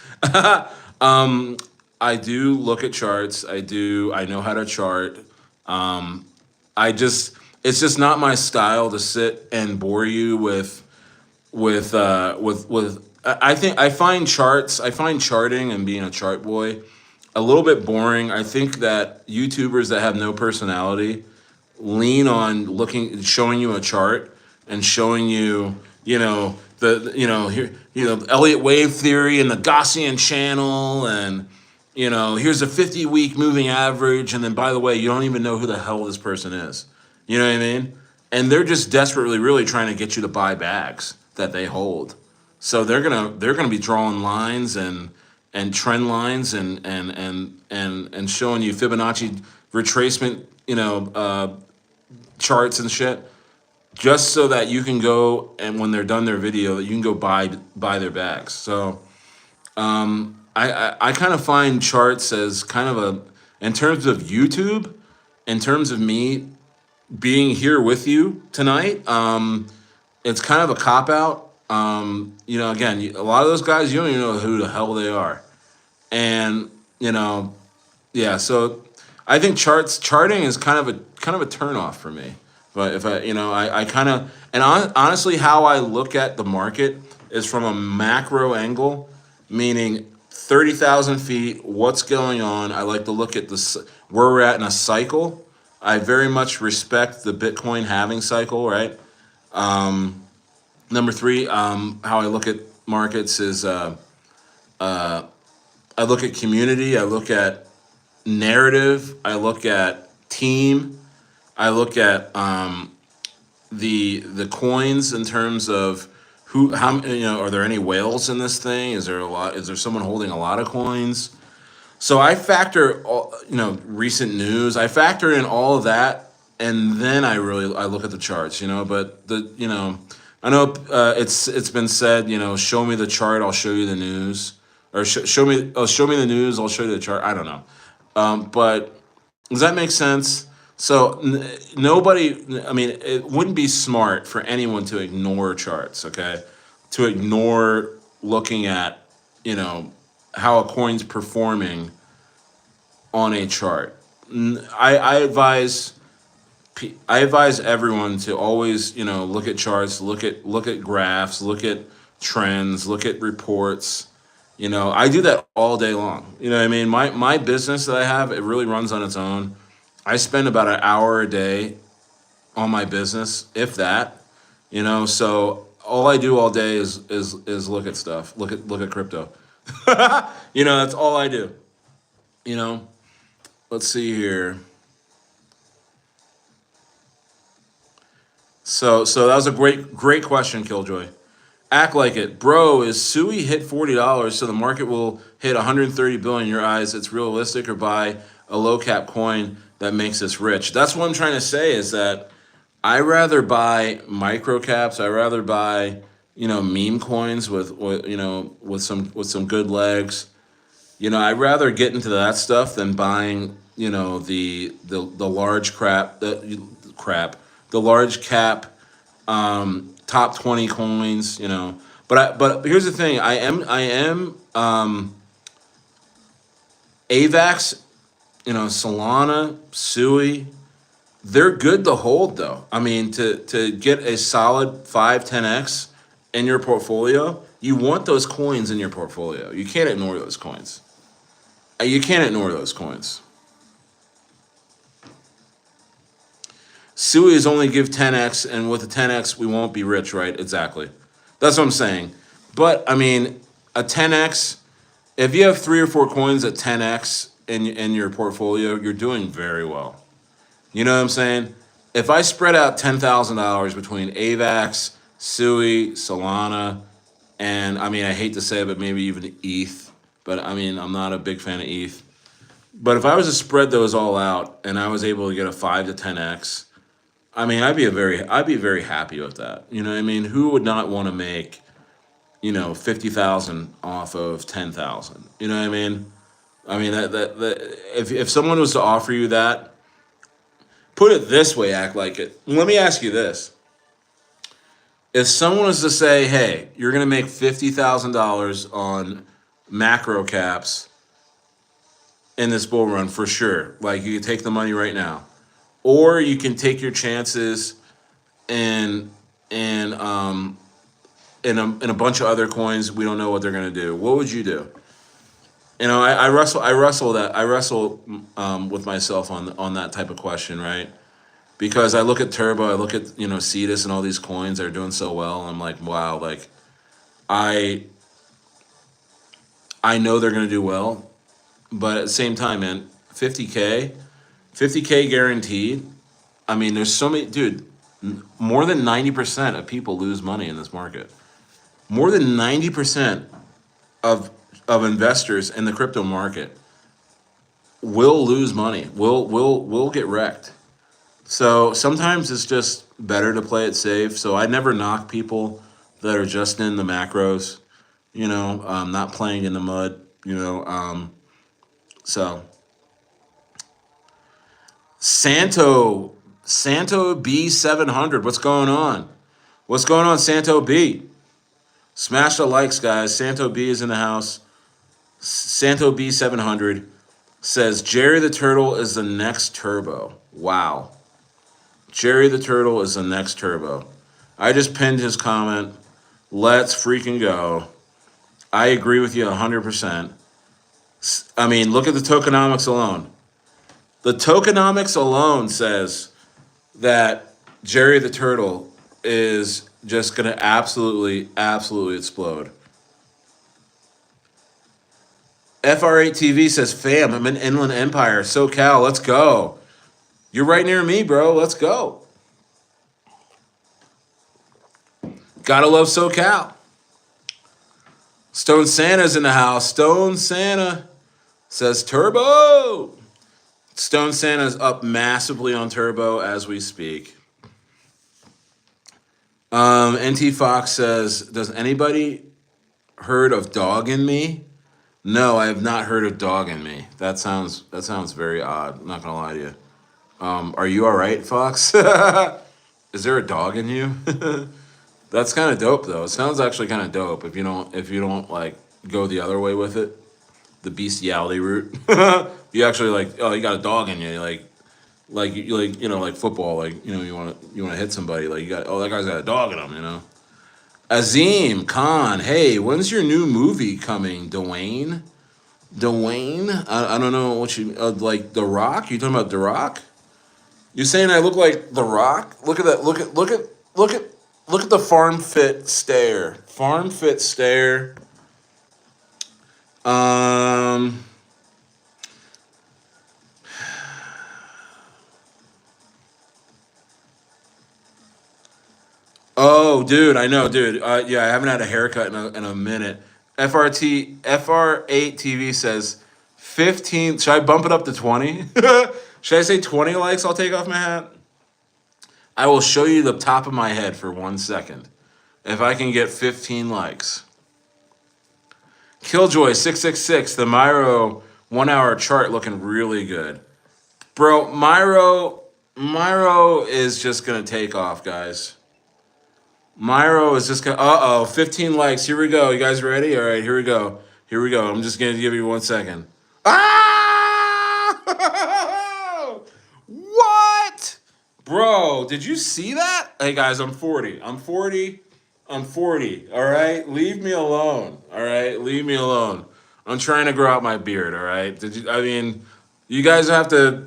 I do look at charts. I know how to chart. It's just not my style to sit and bore you with. I find charting and being a chart boy a little bit boring. I think that YouTubers that have no personality lean on showing you a chart and showing you, Elliott wave theory and the Gaussian channel and here's a 50-week moving average, and then by the way, you don't even know who the hell this person is. You know what I mean? And they're just desperately, really trying to get you to buy bags that they hold. So they're gonna be drawing lines and trend lines and showing you Fibonacci retracement, charts and shit, just so that you can go, and when they're done their video, that you can go buy their bags. So I kind of find charts as kind of in terms of YouTube, in terms of me being here with you tonight, it's kind of a cop out. Again, a lot of those guys, you don't even know who the hell they are. And, yeah, so I think charting is kind of a turnoff for me. But if I kind of, and honestly, how I look at the market is from a macro angle, meaning 30,000 feet, what's going on. I like to look at where we're at in a cycle. I very much respect the Bitcoin halving cycle, right? Number three, how I look at markets is I look at community, I look at narrative, I look at team, I look at the coins in terms of are there any whales in this thing? Is there someone holding a lot of coins? So I factor recent news. I factor in all of that, and then I look at the charts. But I know it's been said. Show me the chart, I'll show you the news, or show me the news, I'll show you the chart. I don't know, but does that make sense? So nobody. I mean, it wouldn't be smart for anyone to ignore charts. Okay, to ignore looking at how a coin's performing on a chart. I advise everyone to always look at charts, look at graphs, look at trends, look at reports. I do that all day long. You know what I mean? My business that I have, it really runs on its own. I spend about an hour a day on my business, if that. So all I do all day is look at stuff, look at crypto. That's all I do. Let's see here. So that was a great question, Killjoy. Act like it, bro. Is Sui hit $40, so the market will hit 130 billion? In your eyes, it's realistic, or buy a low cap coin that makes us rich? That's what I'm trying to say. Is that I rather buy micro caps. I rather buy meme coins with some good legs. I'd rather get into that stuff than buying the large the large cap top 20 coins. But here's the thing. I am AVAX, Solana, Sui. They're good to hold, though. I mean, to get a solid 5-10x in your portfolio, you want those coins in your portfolio. You can't ignore those coins. Sui is only give 10x, and with the 10x, we won't be rich, right? Exactly. That's what I'm saying. But, I mean, a 10x, if you have 3 or 4 coins at 10x in your portfolio, you're doing very well. You know what I'm saying? If I spread out $10,000 between AVAX, Sui, Solana, and I hate to say it, but maybe even ETH, but I'm not a big fan of ETH. But if I was to spread those all out and I was able to get a 5 to 10x, I'd be very happy with that. You know what I mean? Who would not want to make, 50,000 off of 10,000? You know what I mean? That if someone was to offer you that, put it this way, act like it. Let me ask you this. If someone was to say, hey, you're going to make $50,000 on macro caps in this bull run for sure, like you can take the money right now, or you can take your chances in a bunch of other coins, we don't know what they're going to do. What would you do? I wrestle with myself on that type of question, right? Because I look at Turbo, I look at Cetus and all these coins that are doing so well, and I'm like, wow, like I know they're going to do well, but at the same time, man, 50K, 50K guaranteed. I mean, there's so many, dude. More than 90% of people lose money in this market. More than 90% of investors in the crypto market will lose money. Will get wrecked. So sometimes it's just better to play it safe. So I never knock people that are just in the macros, not playing in the mud, so Santo B700, what's going on? What's going on, Santo B? Smash the likes, guys. Santo B is in the house. Santo B700 says Jerry the Turtle is the next Turbo. Wow. Jerry the Turtle is the next Turbo. I just pinned his comment. Let's freaking go. I agree with you 100%. I mean, look at the tokenomics alone. The tokenomics alone says that Jerry the Turtle is just going to absolutely, absolutely explode. FR8 TV says, fam, I'm in Inland Empire, SoCal, let's go. You're right near me, bro. Let's go. Gotta love SoCal. Stone Santa's in the house. Stone Santa says Turbo. Stone Santa's up massively on Turbo as we speak. NT Fox says, does anybody heard of Dog in Me? No, I have not heard of Dog in Me. That sounds very odd. I'm not gonna lie to you. Are you all right, Fox? Is there a dog in you? That's kind of dope, though. It sounds actually kind of dope if you don't like go the other way with it, the bestiality route. You actually you got a dog in you, like football, you want to hit somebody, like you got, that guy's got a dog in him. Azim Khan, hey, when's your new movie coming, Dwayne? I don't know what you like. The Rock? You talking about The Rock? You saying I look like The Rock? Look at that. Look at the Farm Fit stare. Farm Fit stare. Oh, dude, I know, dude. Yeah, I haven't had a haircut in a minute. FR8 TV says 15. Should I bump it up to 20? Should I say 20 likes? I'll take off my hat. I will show you the top of my head for 1 second. If I can get 15 likes. Killjoy 666, the Myro 1 hour chart looking really good. Bro, Myro is just gonna take off, guys. Myro is just gonna 15 likes. Here we go. You guys ready? All right, here we go. I'm just gonna give you 1 second. Ah! What? Bro, did you see that? Hey guys, I'm 40. I'm 40. All right? Leave me alone. All right? Leave me alone. I'm trying to grow out my beard, all right? You guys have to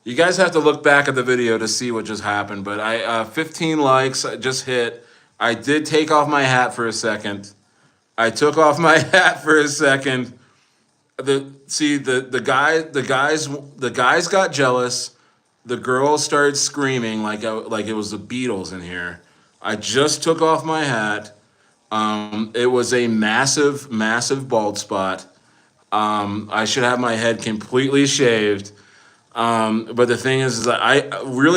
look back at the video to see what just happened, but 15 likes just hit. I did take off my hat for a second. I took off my hat for a second. The guys got jealous. The girls started screaming like it was the Beatles in here. I just took off my hat. It was a massive, massive bald spot. I should have my head completely shaved. But the thing is that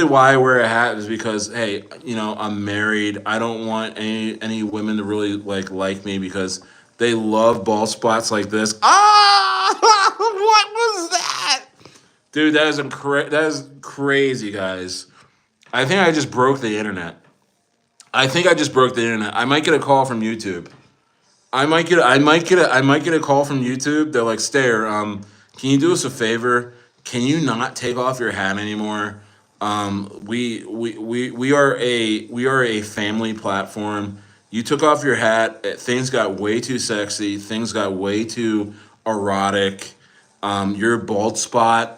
why I wear a hat is because, hey, I'm married. I don't want any women to really like me because they love bald spots like this. Ah, what was that? Dude, that is crazy, guys. I think I just broke the internet. I might get a call from YouTube. I might get a call from YouTube. They're like, Stayer, can you do us a favor? Can you not take off your hat anymore? We are a family platform. You took off your hat. Things got way too sexy. Things got way too erotic. Your bald spot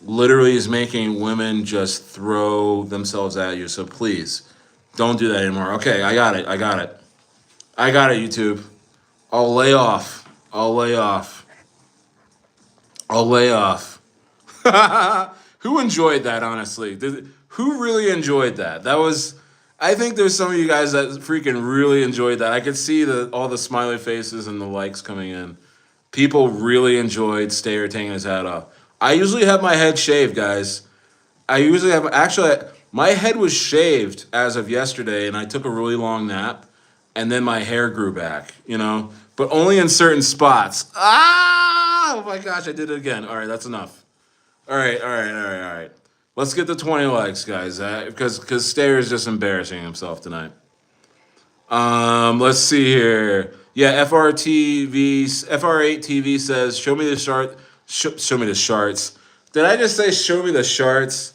literally is making women just throw themselves at you. So please, don't do that anymore. Okay, I got it, YouTube. I'll lay off. I'll lay off. Who enjoyed that, honestly? Who really enjoyed that? That was. I think there's some of you guys that freaking really enjoyed that. I could see all the smiley faces and the likes coming in. People really enjoyed Stayer taking his hat off. I usually have my head shaved, guys. I usually have. Actually, my head was shaved as of yesterday, and I took a really long nap, and then my hair grew back. But only in certain spots. Ah! Oh my gosh, I did it again. All right, that's enough. All right, all right, all right, all right. Let's get to 20 likes, guys, because Stayer is just embarrassing himself tonight. Let's see here. Yeah, FR8TV says, "Show me the chart. Show me the charts." Did I just say show me the charts?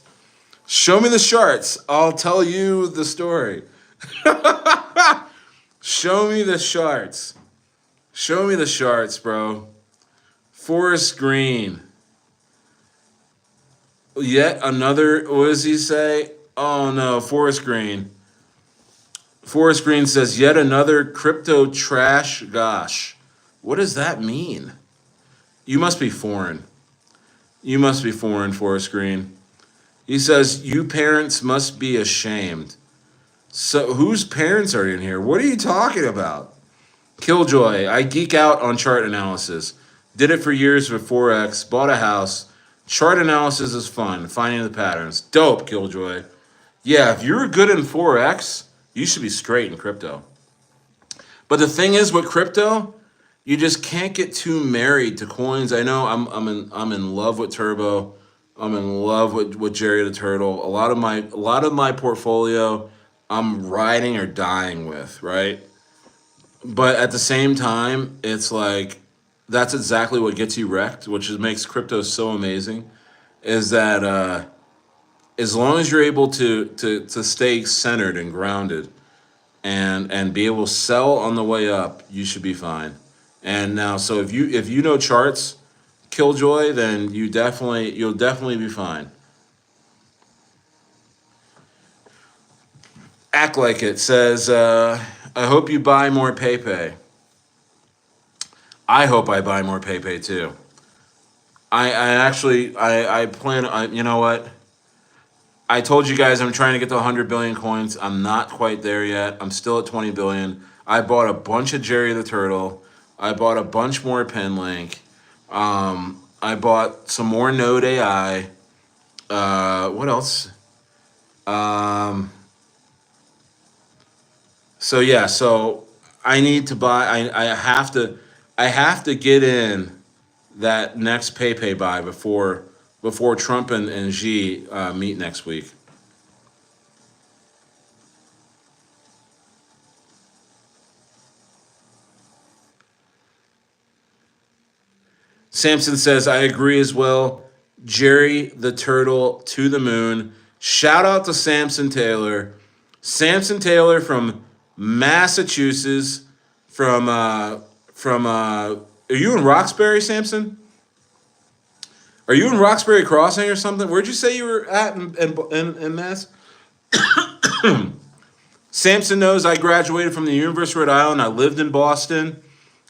Show me the charts. I'll tell you the story. Show me the charts. Show me the charts, bro. Forest Green. Yet another, what does he say? Oh no, Forest Green. Forest Green says, yet another crypto trash. Gosh, what does that mean? You must be foreign. You must be foreign, Forest Green. He says, you parents must be ashamed. So whose parents are in here? What are you talking about? Killjoy, I geek out on chart analysis. Did it for years with Forex, bought a house. Chart analysis is fun, finding the patterns. Dope, Killjoy. Yeah, if you're good in Forex, you should be straight in crypto. But the thing is with crypto, you just can't get too married to coins. I know I'm in love with Turbo. I'm in love with Jerry the Turtle. A lot of my portfolio I'm riding or dying with, right? But at the same time, it's like that's exactly what gets you wrecked, which makes crypto so amazing, is that as long as you're able to stay centered and grounded and be able to sell on the way up, you should be fine. And now, so if you know charts, Killjoy, then you'll definitely be fine. Act Like It says, I hope you buy more PayPay. I hope I buy more PayPay too. I plan. You know what? I told you guys I'm trying to get to 100 billion coins. I'm not quite there yet. I'm still at 20 billion. I bought a bunch of Jerry the Turtle. I bought a bunch more Penlink. I bought some more Node AI. What else? So yeah, so I need to buy. I have to get in that next PayPay buy before Trump and Xi meet next week. Samson says, I agree as well. Jerry the Turtle to the moon. Shout out to Samson Taylor. Samson Taylor from Massachusetts. Are you in Roxbury, Samson? Are you in Roxbury Crossing or something? Where'd you say you were at in Mass? Samson knows I graduated from the University of Rhode Island. I lived in Boston.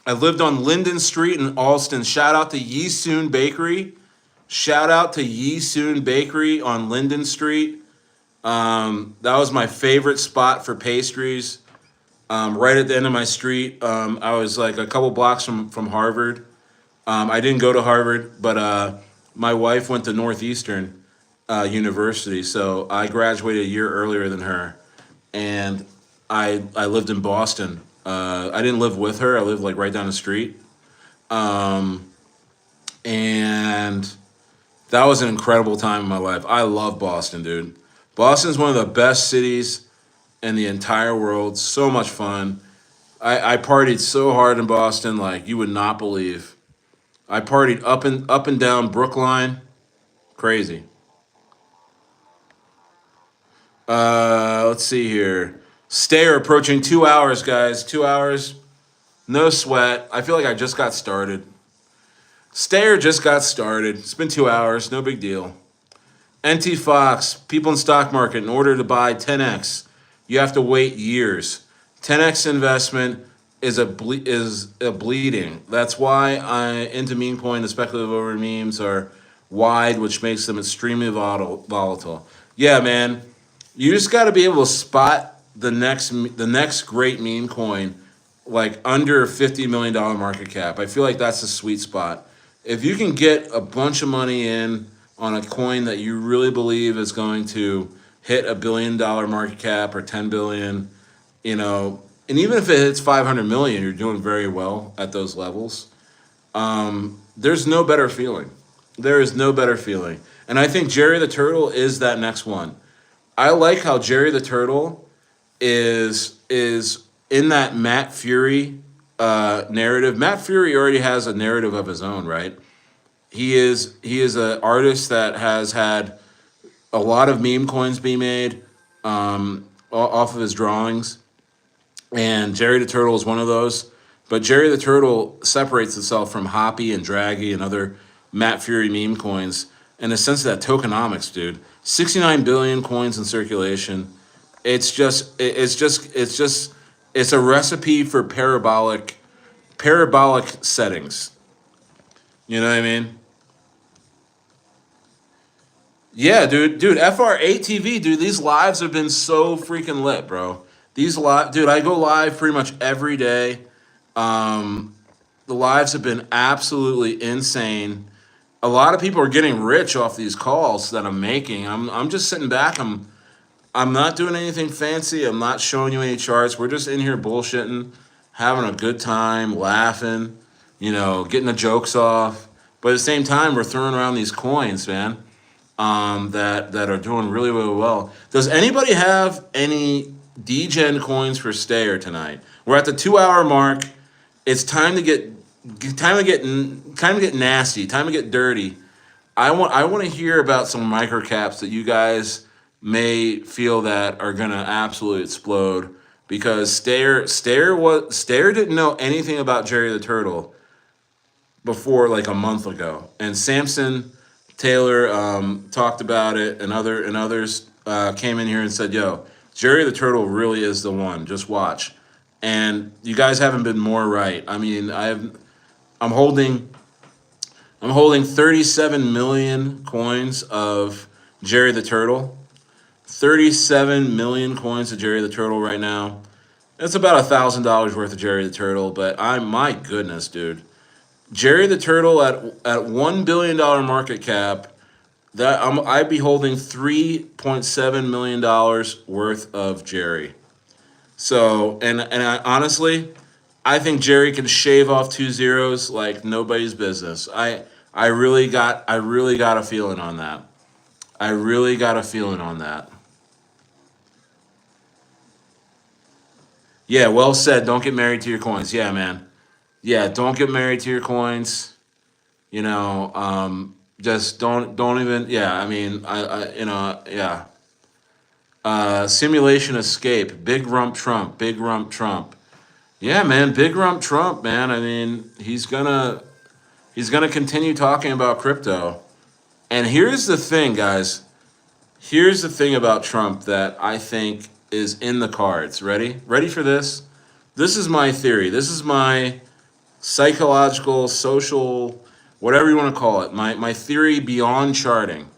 I lived on Linden Street in Allston. Shout out to Yi Soon Bakery. Shout out to Yi Soon Bakery on Linden Street. That was my favorite spot for pastries. Right at the end of my street. I was like a couple blocks from Harvard. I didn't go to Harvard, but my wife went to Northeastern University, so I graduated a year earlier than her. And I lived in Boston. I didn't live with her. I lived like right down the street. And that was an incredible time in my life. I love Boston, dude. Boston's one of the best cities in the entire world. So much fun. I partied so hard in Boston, like you would not believe. I partied up and down Brookline. Crazy. Let's see here. Stayer approaching 2 hours, guys. 2 hours. No sweat. I feel like I just got started. Stayer just got started. It's been 2 hours. No big deal. NT Fox, people in stock market, in order to buy 10x, you have to wait years. 10x investment, is a bleeding. That's why I into meme coin, the speculative over memes are wide, which makes them extremely volatile. Yeah, man, you just got to be able to spot the next great meme coin, like under $50 million market cap. I feel like that's a sweet spot. If you can get a bunch of money in on a coin that you really believe is going to hit $1 billion market cap or 10 billion, you know, and even if it hits 500 million, you're doing very well at those levels. There's no better feeling. There is no better feeling. And I think Jerry the Turtle is that next one. I like how Jerry the Turtle is in that Matt Fury narrative. Matt Fury already has a narrative of his own, right? He is an artist that has had a lot of meme coins be made off of his drawings, and Jerry the Turtle is one of those. But Jerry the Turtle separates itself from Hoppy and Draggy and other Matt Fury meme coins in the sense of that tokenomics, dude. 69 billion coins in circulation. It's a recipe for parabolic settings. You know what I mean? Yeah, dude, FR8TV, dude, these lives have been so freaking lit, bro. Dude, I go live pretty much every day. The lives have been absolutely insane. A lot of people are getting rich off these calls that I'm making. I'm just sitting back. I'm not doing anything fancy. I'm not showing you any charts. We're just in here bullshitting, having a good time, laughing, getting the jokes off. But at the same time, we're throwing around these coins, man, that are doing really, really well. Does anybody have any DGen coins for Stayer tonight? We're at the 2 hour mark. It's time to get nasty. Time to get dirty. I want to hear about some microcaps that you guys may feel that are gonna absolutely explode, because Stayer didn't know anything about Jerry the Turtle before like a month ago, and Samson Taylor talked about it, and others came in here and said, "Yo, Jerry the Turtle really is the one. Just watch." And you guys haven't been more right. I mean, I'm holding 37 million coins of Jerry the Turtle. 37 million coins of Jerry the Turtle right now. That's about $1,000 worth of Jerry the Turtle. But my goodness, dude, Jerry the Turtle at $1 billion market cap. I'd be holding $3.7 million worth of Jerry. So I honestly, I think Jerry can shave off 2 zeros like nobody's business. I really got a feeling on that. I really got a feeling on that. Yeah, well said. Don't get married to your coins. Yeah, man. Yeah, don't get married to your coins. Just don't even. Yeah, I mean, yeah. Simulation escape. Big rump Trump. Big rump Trump. Yeah, man. Big rump Trump, man. I mean, he's gonna continue talking about crypto. And here's the thing, guys. Here's the thing about Trump that I think is in the cards. Ready? Ready for this? This is my theory. This is my psychological, social, whatever you want to call it. My theory beyond charting,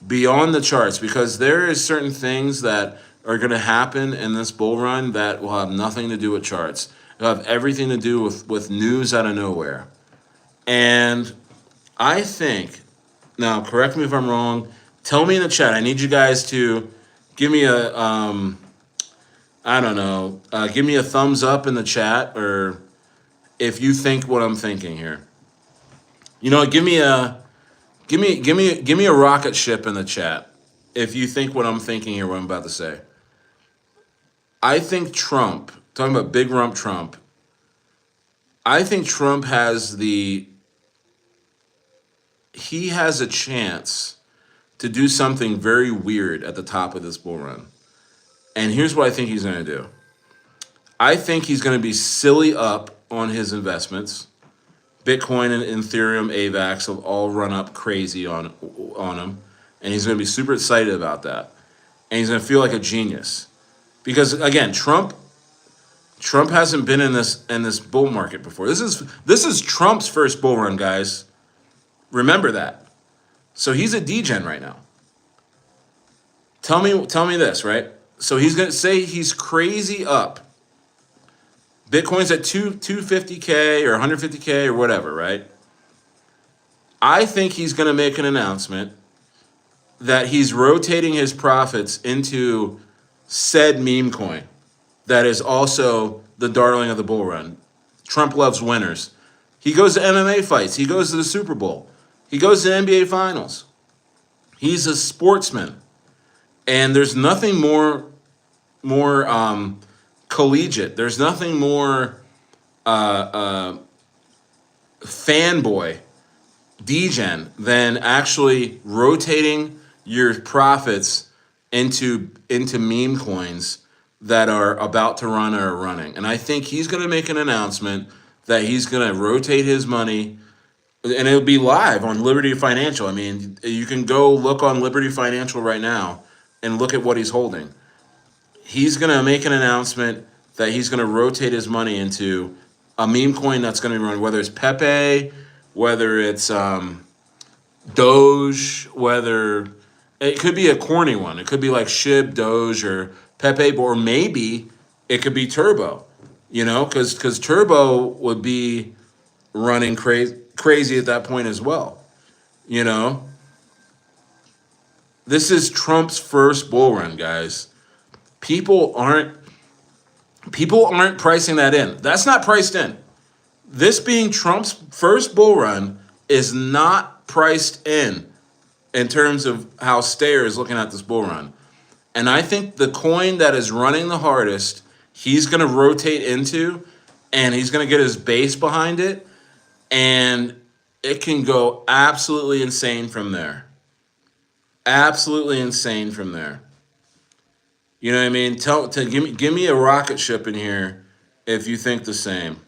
beyond the charts, because there is certain things that are going to happen in this bull run that will have nothing to do with charts. It'll have everything to do with news out of nowhere. And I think, now correct me if I'm wrong, tell me in the chat. I need you guys to give me a, I don't know, give me a thumbs up in the chat, or if you think what I'm thinking here. Give me a rocket ship in the chat if you think what I'm thinking here, what I'm about to say. I think Trump, talking about big rump Trump, I think Trump he has a chance to do something very weird at the top of this bull run. And here's what I think he's going to do. I think he's going to be silly up on his investments. Bitcoin and Ethereum AVAX will all run up crazy on him. And he's going to be super excited about that. And he's going to feel like a genius. Because, again, Trump Trump hasn't been in this bull market before. This is Trump's first bull run, guys. Remember that. So he's a degen right now. Tell me this, right? So he's gonna say he's crazy up. Bitcoin's at 250K or 150K or whatever, right? I think he's gonna make an announcement that he's rotating his profits into said meme coin that is also the darling of the bull run. Trump loves winners. He goes to MMA fights. He goes to the Super Bowl. He goes to NBA Finals. He's a sportsman, and there's nothing more collegiate. There's nothing more fanboy degen than actually rotating your profits into meme coins that are about to run or are running. And I think he's going to make an announcement that he's going to rotate his money, and it'll be live on Liberty Financial. I mean, you can go look on Liberty Financial right now and look at what he's holding. He's going to make an announcement that he's going to rotate his money into a meme coin that's going to be run, whether it's Pepe, whether it's Doge, whether it could be a corny one. It could be like Shib, Doge, or Pepe, or maybe it could be Turbo, because Turbo would be running crazy at that point as well. You know, this is Trump's first bull run, guys. People aren't pricing that in. That's not priced in. This being Trump's first bull run is not priced in terms of how STAYER is looking at this bull run. And I think the coin that is running the hardest, he's going to rotate into, and he's going to get his base behind it, and it can go absolutely insane from there. Absolutely insane from there. You know what I mean? Give me a rocket ship in here if you think the same.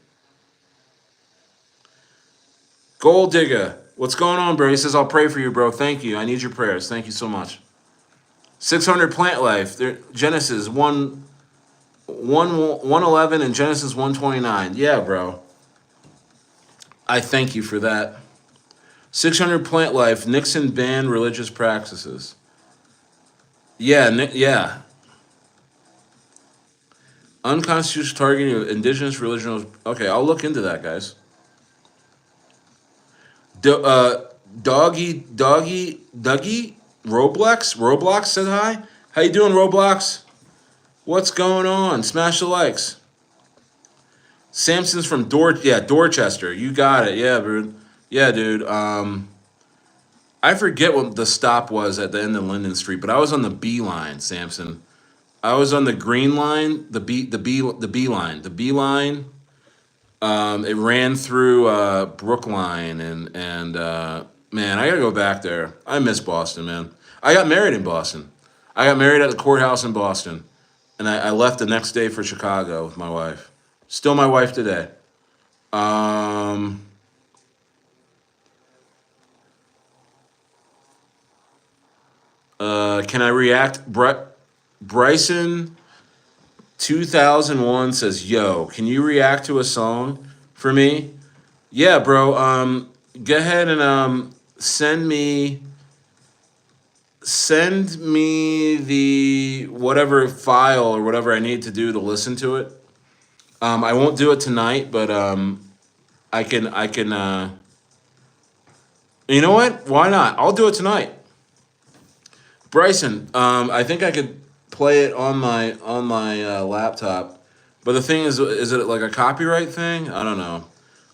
Gold Digger, what's going on, bro? He says, I'll pray for you, bro. Thank you. I need your prayers. Thank you so much. 600 Plant Life. Genesis 111 and Genesis 129. Yeah, bro. I thank you for that. 600 Plant Life. Nixon banned religious practices. Yeah. Unconstitutional targeting of indigenous religions. Okay, I'll look into that, guys. Dougie, Roblox said hi. How you doing, Roblox? What's going on? Smash the likes. Samson's from Dorchester. You got it. Yeah, dude. Yeah, dude. I forget what the stop was at the end of Linden Street, but I was on the B line, Samson. I was on the green line, the B line. The B line. It ran through Brookline and man, I gotta go back there. I miss Boston, man. I got married in Boston. I got married at the courthouse in Boston, and I left the next day for Chicago with my wife. Still my wife today. Can I react? Bryson 2001 says, "Yo, can you react to a song for me?" Yeah, bro. Go ahead and send me the whatever file or whatever I need to do to listen to it. I won't do it tonight, but I can. You know what? Why not? I'll do it tonight. Bryson, I think I could play it on my laptop, but the thing is it like a copyright thing? I don't know.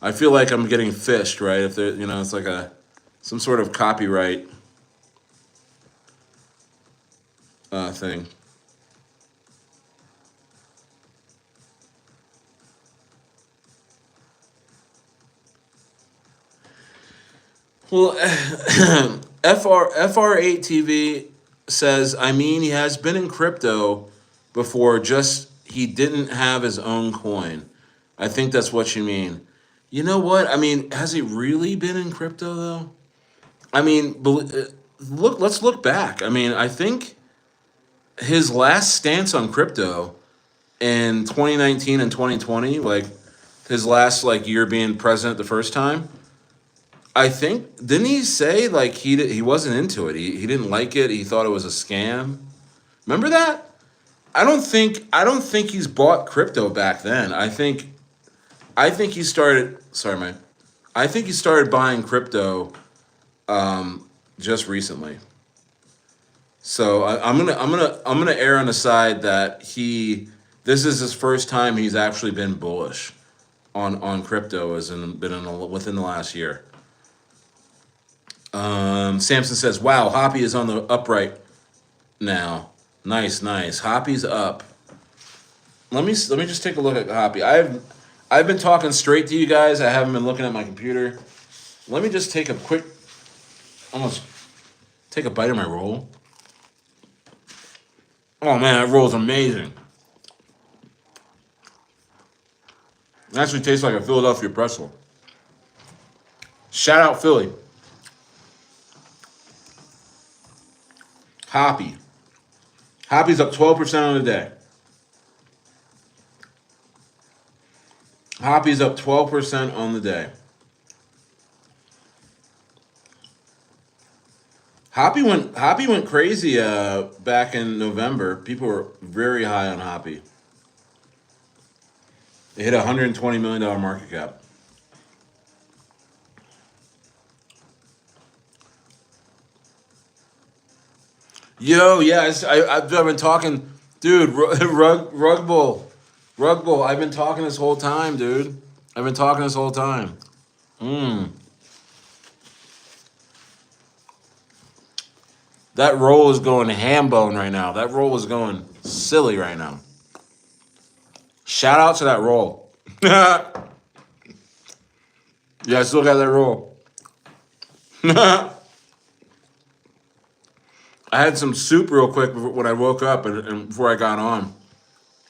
I feel like I'm getting fished, right? If there, it's like some sort of copyright thing. Well, FR8 TV says, I mean, he has been in crypto before, just he didn't have his own coin. I think that's what you mean. You know what? I mean, has he really been in crypto though? I mean, let's look back. I mean, I think his last stance on crypto in 2019 and 2020, like his last like year being president the first time, I think didn't he say like he wasn't into it. He didn't like it. He thought it was a scam. Remember that? I don't think he's bought crypto back then. I think he started. Sorry, man. I think he started buying crypto just recently. So I'm gonna err on the side that this is his first time he's actually been bullish on crypto as in been in within the last year. Samson says, "Wow, Hoppy is on the upright now. Nice, nice. Hoppy's up. Let me just take a look at Hoppy. I've been talking straight to you guys. I haven't been looking at my computer. Let me just take a quick, almost take a bite of my roll. Oh man, that roll's amazing. It actually tastes like a Philadelphia pretzel. Shout out Philly. Hoppy. Hoppy's up 12% on the day. Hoppy's up 12% on the day. Hoppy went crazy back in November. People were very high on Hoppy. It hit $120 million market cap. Yo, yeah, I've been talking, dude. Rug Bull. I've been talking this whole time, dude. I've been talking this whole time. Mmm. That roll is going ham bone right now. That roll is going silly right now. Shout out to that roll. Yeah, I still got that roll. I had some soup real quick when I woke up and before I got on,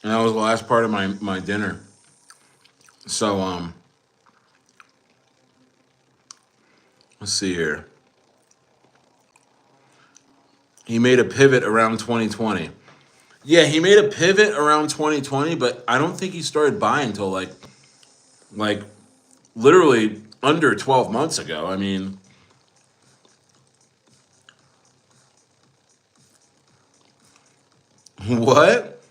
and that was the last part of my dinner. So let's see here. He made a pivot around 2020. Yeah, he made a pivot around 2020, but I don't think he started buying until like literally under 12 months ago. I mean, what?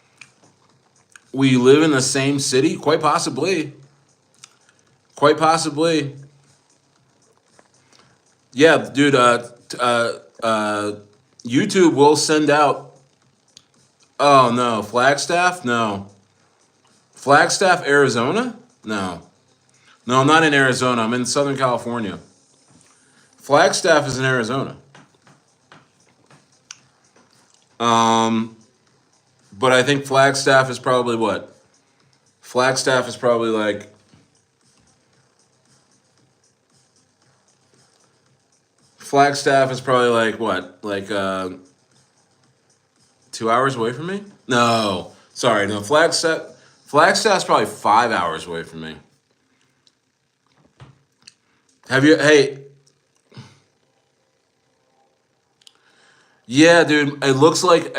We live in the same city? Quite possibly. Quite possibly. Yeah, dude, YouTube will send out. Oh no, Flagstaff? No. Flagstaff, Arizona? No. No, I'm not in Arizona. I'm in Southern California. Flagstaff is in Arizona. But I think Flagstaff is probably what? Flagstaff is probably like Flagstaff is probably like what? Like 2 hours away from me? No. Sorry, no. Flagstaff's probably 5 hours away from me. Have you hey, yeah, dude. It looks like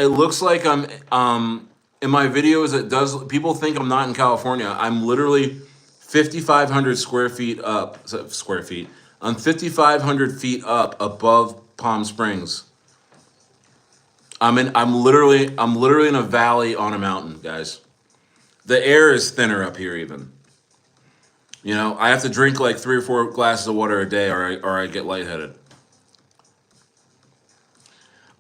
I'm in my videos. It does. People think I'm not in California. I'm literally 5,500 square feet up. Square feet. I'm 5,500 feet up above Palm Springs. I'm literally in a valley on a mountain, guys. The air is thinner up here even. I have to drink like 3 or 4 glasses of water a day, or I get lightheaded.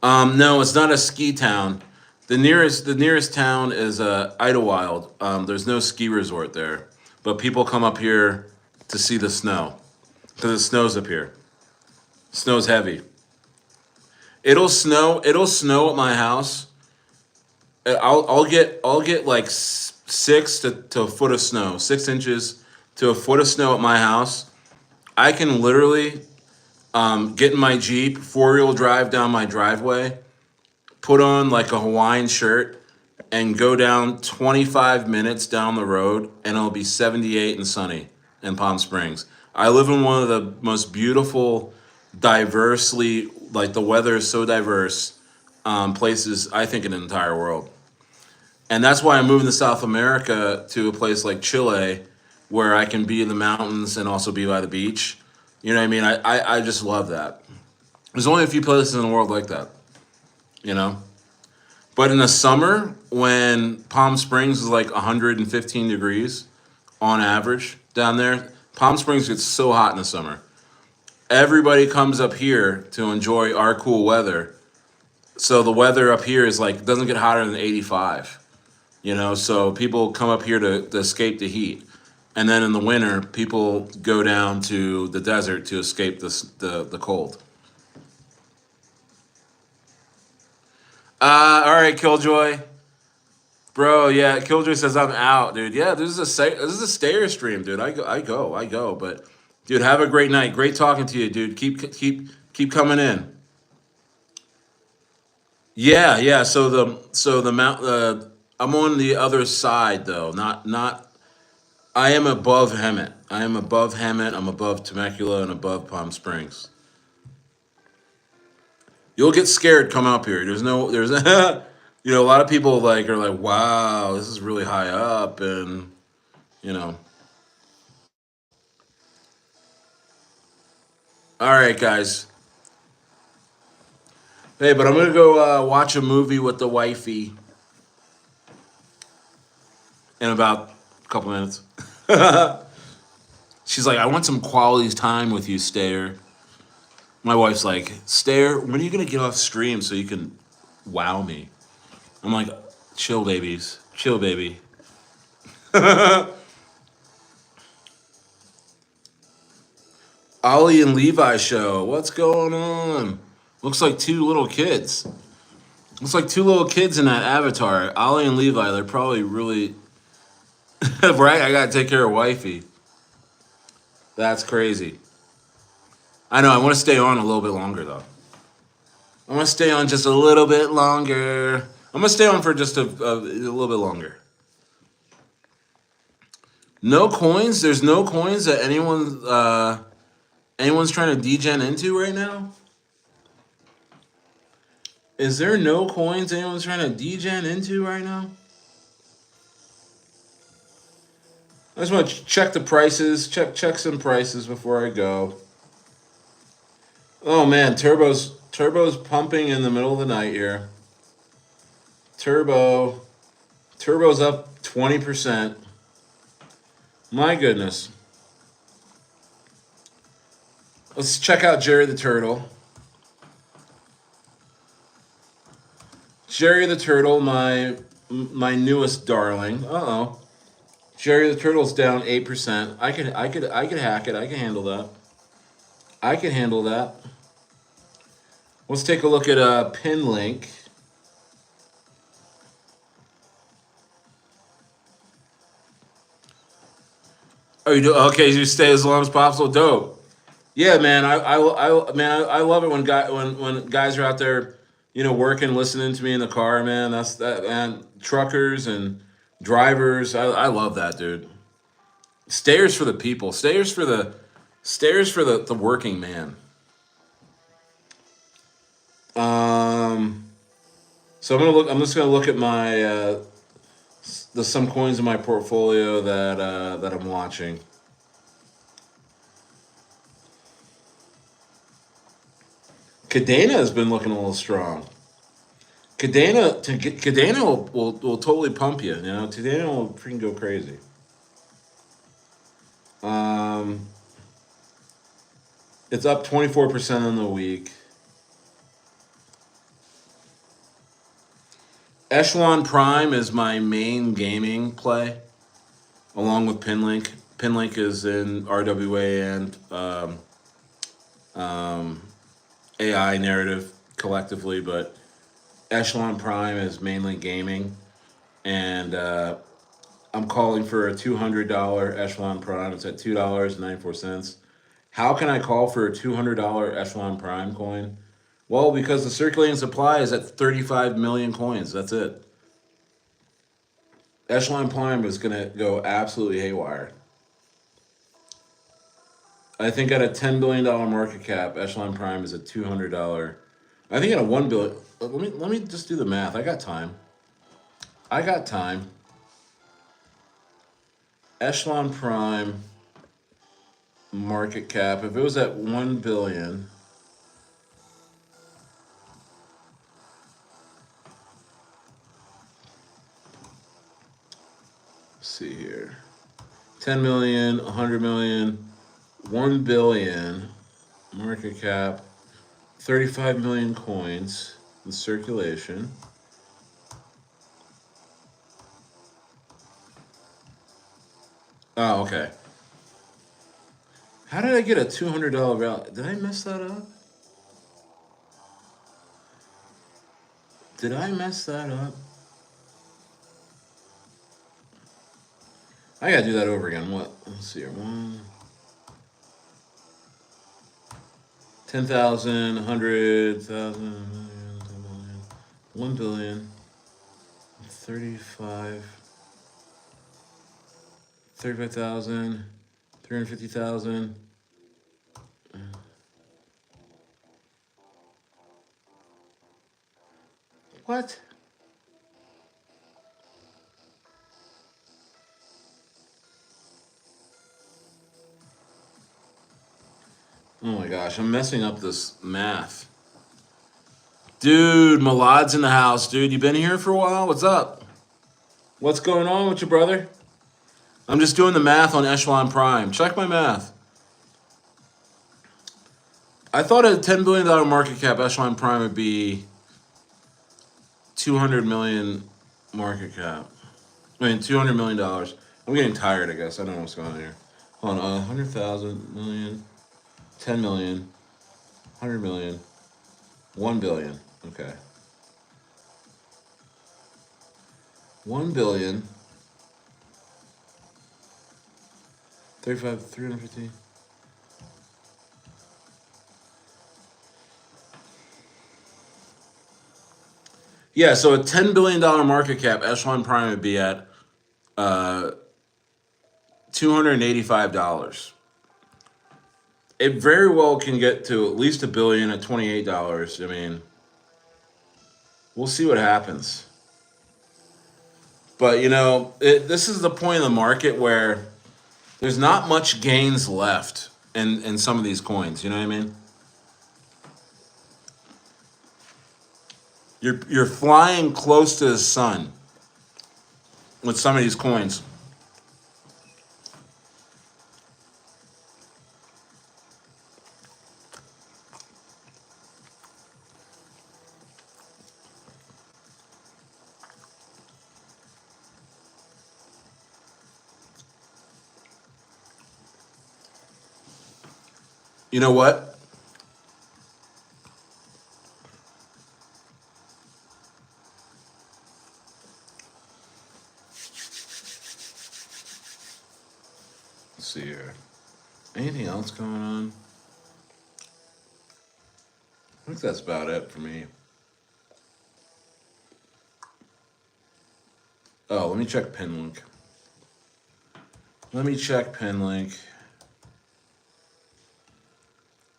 No, it's not a ski town. The nearest town is Idlewild. There's no ski resort there, but people come up here to see the snow because it snows up here. Snow's heavy. It'll snow. It'll snow at my house. I'll get like 6 to a foot of snow, 6 inches to a foot of snow at my house. I can literally get in my Jeep, 4-wheel drive down my driveway, put on like a Hawaiian shirt, and go down 25 minutes down the road, and it'll be 78 and sunny in Palm Springs. I live in one of the most beautiful, diversely, like the weather is so diverse, places I think in the entire world. And that's why I'm moving to South America to a place like Chile, where I can be in the mountains and also be by the beach. You know what I mean? I just love that. There's only a few places in the world like that, you know? But in the summer, when Palm Springs is like 115 degrees on average down there, Palm Springs gets so hot in the summer. Everybody comes up here to enjoy our cool weather. So the weather up here is like, doesn't get hotter than 85, you know? So people come up here to escape the heat. And then in the winter, people go down to the desert to escape the cold. All right, Killjoy. Bro, yeah, Killjoy says I'm out, dude. Yeah, this is a Stayer stream, dude. I go. But dude, have a great night. Great talking to you, dude. Keep coming in. Yeah, yeah. So the mount. I'm on the other side though. Not. I am above Hemet. I am above Hemet. I'm above Temecula and above Palm Springs. You'll get scared. Come up here. There's you know, a lot of people like are like, wow, this is really high up, and you know. All right, guys. Hey, but I'm gonna go watch a movie with the wifey in about a couple minutes. She's like, I want some quality time with you, Stayer. My wife's like, Stayer, when are you gonna get off stream so you can wow me? I'm like, chill, babies, chill, baby. Ollie and Levi show. What's going on? Looks like two little kids. Looks like two little kids in that avatar. Ollie and Levi, they're probably really right. I gotta take care of wifey. That's crazy. I know. I want to stay on a little bit longer though. I want to stay on just a little bit longer. I'm gonna stay on for just a little bit longer. No coins. There's no coins that anyone's trying to degen into right now. Is there no coins anyone's trying to degen into right now? I just want to check the prices. Check some prices before I go. Oh man, Turbo's pumping in the middle of the night here. Turbo's up 20%. My goodness. Let's check out Jerry the Turtle. Jerry the Turtle, my newest darling. Uh-oh. Jerry the Turtle's down 8%. I could hack it. I can handle that. I can handle that. Let's take a look at a pin link. Oh, you do? Okay, you stay as long as possible. Dope. Yeah, man. I love it when guys are out there, you know, working, listening to me in the car, man. That's that, man. Truckers and drivers. I love that, dude. Stairs for the people. Stairs for the working man. So I'm just gonna look at my some coins in my portfolio that I'm watching. Cadena has been looking a little strong. Cadena will totally pump you. You know, Cadena will freaking go crazy. Um, it's up 24% in the week. Echelon Prime is my main gaming play, along with Pinlink. Pinlink is in RWA and AI narrative collectively, but Echelon Prime is mainly gaming, and I'm calling for a $200 Echelon Prime. It's at $2.94. How can I call for a $200 Echelon Prime coin? Well, because the circulating supply is at 35 million coins. That's it. Echelon Prime is going to go absolutely haywire. I think at a $10 billion market cap, Echelon Prime is a $200. I think at a $1 billion. Let me just do the math. I got time. I got time. Echelon Prime market cap. If it was at 1 billion, let's see here. 10 million, 100 million, 1 billion market cap, 35 million coins in circulation. Oh, okay. How did I get a $200 value? Did I mess that up? Did I mess that up? I gotta do that over again. What? Let's see here. 10,000, 100,000, 1 billion, 35,000, 350,000. What? Oh my gosh, I'm messing up this math. Dude, Malad's in the house. Dude, you been here for a while? What's up? What's going on with your brother? I'm just doing the math on Echelon Prime. Check my math. I thought a $10 billion market cap Echelon Prime would be 200 million market cap. I mean, $200 million. I'm getting tired, I guess. I don't know what's going on here. Hold on, 100,000 million, 10 million, 100 million, 1 billion. Okay. 1 billion, 35, 350. Yeah, so a $10 billion market cap, Echelon Prime would be at $285. It very well can get to at least a billion at $28. I mean, we'll see what happens. But, you know, this is the point of the market where there's not much gains left in some of these coins. You know what I mean? You're flying close to the sun with some of these coins. You know what? Let's see here. Anything else going on? I think that's about it for me. Oh, let me check Pinlink. Let me check Pinlink.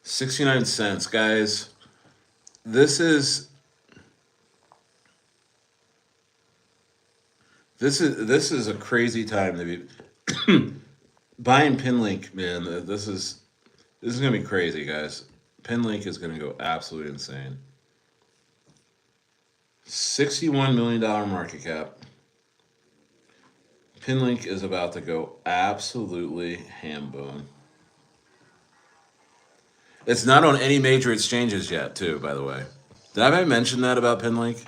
69 cents, guys. This is a crazy time to be buying Pinlink, man. This is gonna be crazy, guys. Pinlink is gonna go absolutely insane. $61 million market cap. Pinlink is about to go absolutely ham boom. It's not on any major exchanges yet, too, by the way. Did I mention that about Pinlink?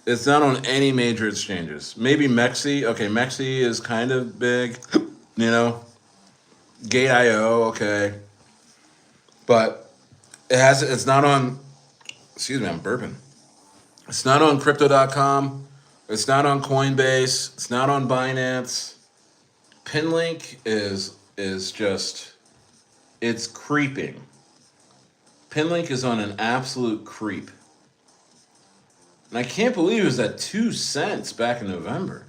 It's not on any major exchanges. Maybe Mexi. Okay, Mexi is kind of big, you know. Gate.io, okay. But it's not on, excuse me, I'm burping. It's not on crypto.com. It's not on Coinbase. It's not on Binance. Pinlink is just, it's creeping. Pinlink is on an absolute creep. And I can't believe it was at 2 cents back in November.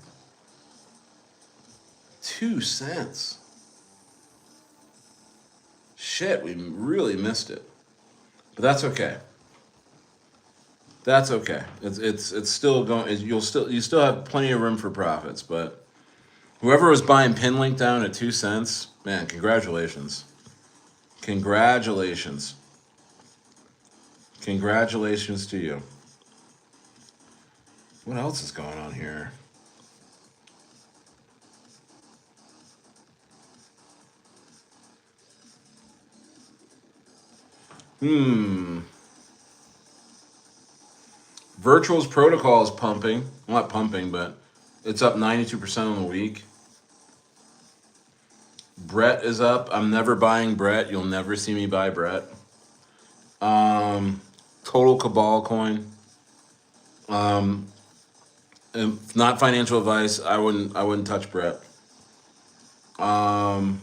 2 cents. Shit, we really missed it. But that's okay. That's okay. It's still going. You still have plenty of room for profits. But whoever was buying Pinlink down at 2 cents, man, congratulations, congratulations, congratulations to you. What else is going on here? Hmm. Virtual's protocol is pumping. Well, not pumping, but it's up 92% on the week. Brett is up. I'm never buying Brett. You'll never see me buy Brett. Total Cabal coin. If not financial advice, I wouldn't touch Brett. Um,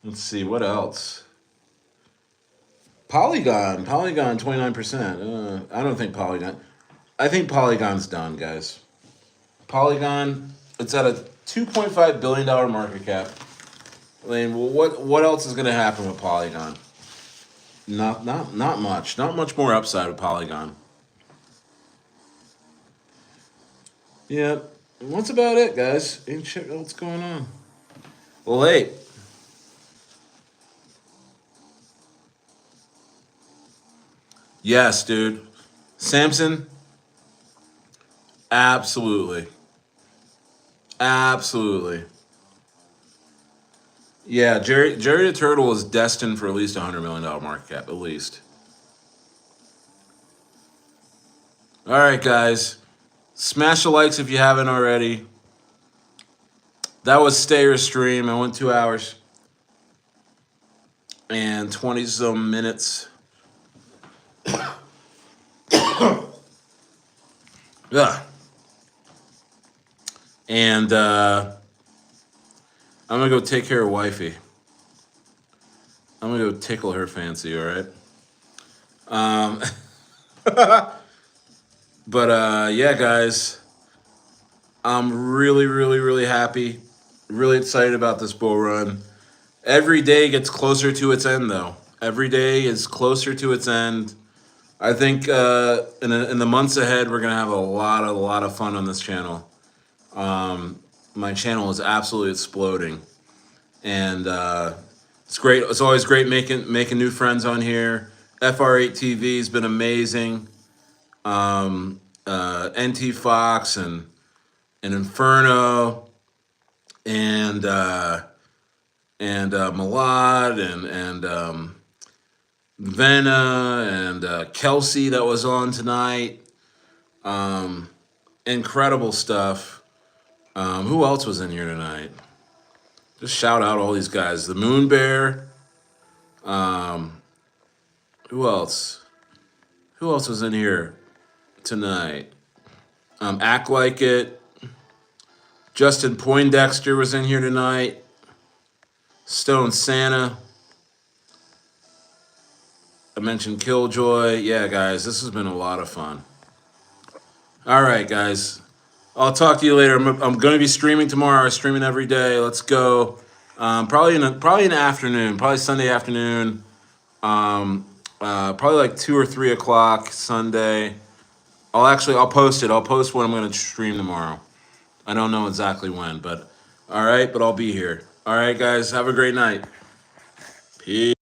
let's see what else. Polygon 29%. I don't think Polygon. I think Polygon's done, guys. Polygon, it's at a $2.5 billion market cap. I mean, well, what else is going to happen with Polygon? Not much. Not much more upside with Polygon. Yeah, that's about it, guys. Ain't shit else going on. Well, hey, yes, dude. Samson, absolutely, absolutely. Yeah, Jerry the Turtle is destined for at least $100 million market cap, at least. All right, guys. Smash the likes if you haven't already. That was Stayer stream. I went 2 hours and 20 some minutes. Yeah. And I'm gonna go take care of wifey. I'm gonna go tickle her fancy, all right? Um, but yeah, guys, I'm really, really, really happy, really excited about this bull run. Every day gets closer to its end, though. Every day is closer to its end. I think in the months ahead, we're gonna have a lot of fun on this channel. My channel is absolutely exploding, and it's great. It's always great making new friends on here. FR8 TV has been amazing. NT Fox and Inferno and Malad and Venna and Kelsey that was on tonight. Incredible stuff. Who else was in here tonight? Just shout out all these guys. The Moon Bear. Who else? Who else was in here tonight? Act Like It. Justin Poindexter was in here tonight. Stone Santa. I mentioned Killjoy. Yeah, guys, this has been a lot of fun. All right, guys. I'll talk to you later. I'm going to be streaming tomorrow. I'm streaming every day. Let's go. Probably in the afternoon. Probably Sunday afternoon. Probably like 2 or 3 o'clock Sunday. I'll post it. I'll post when I'm going to stream tomorrow. I don't know exactly when, but all right. But I'll be here. All right, guys. Have a great night. Peace.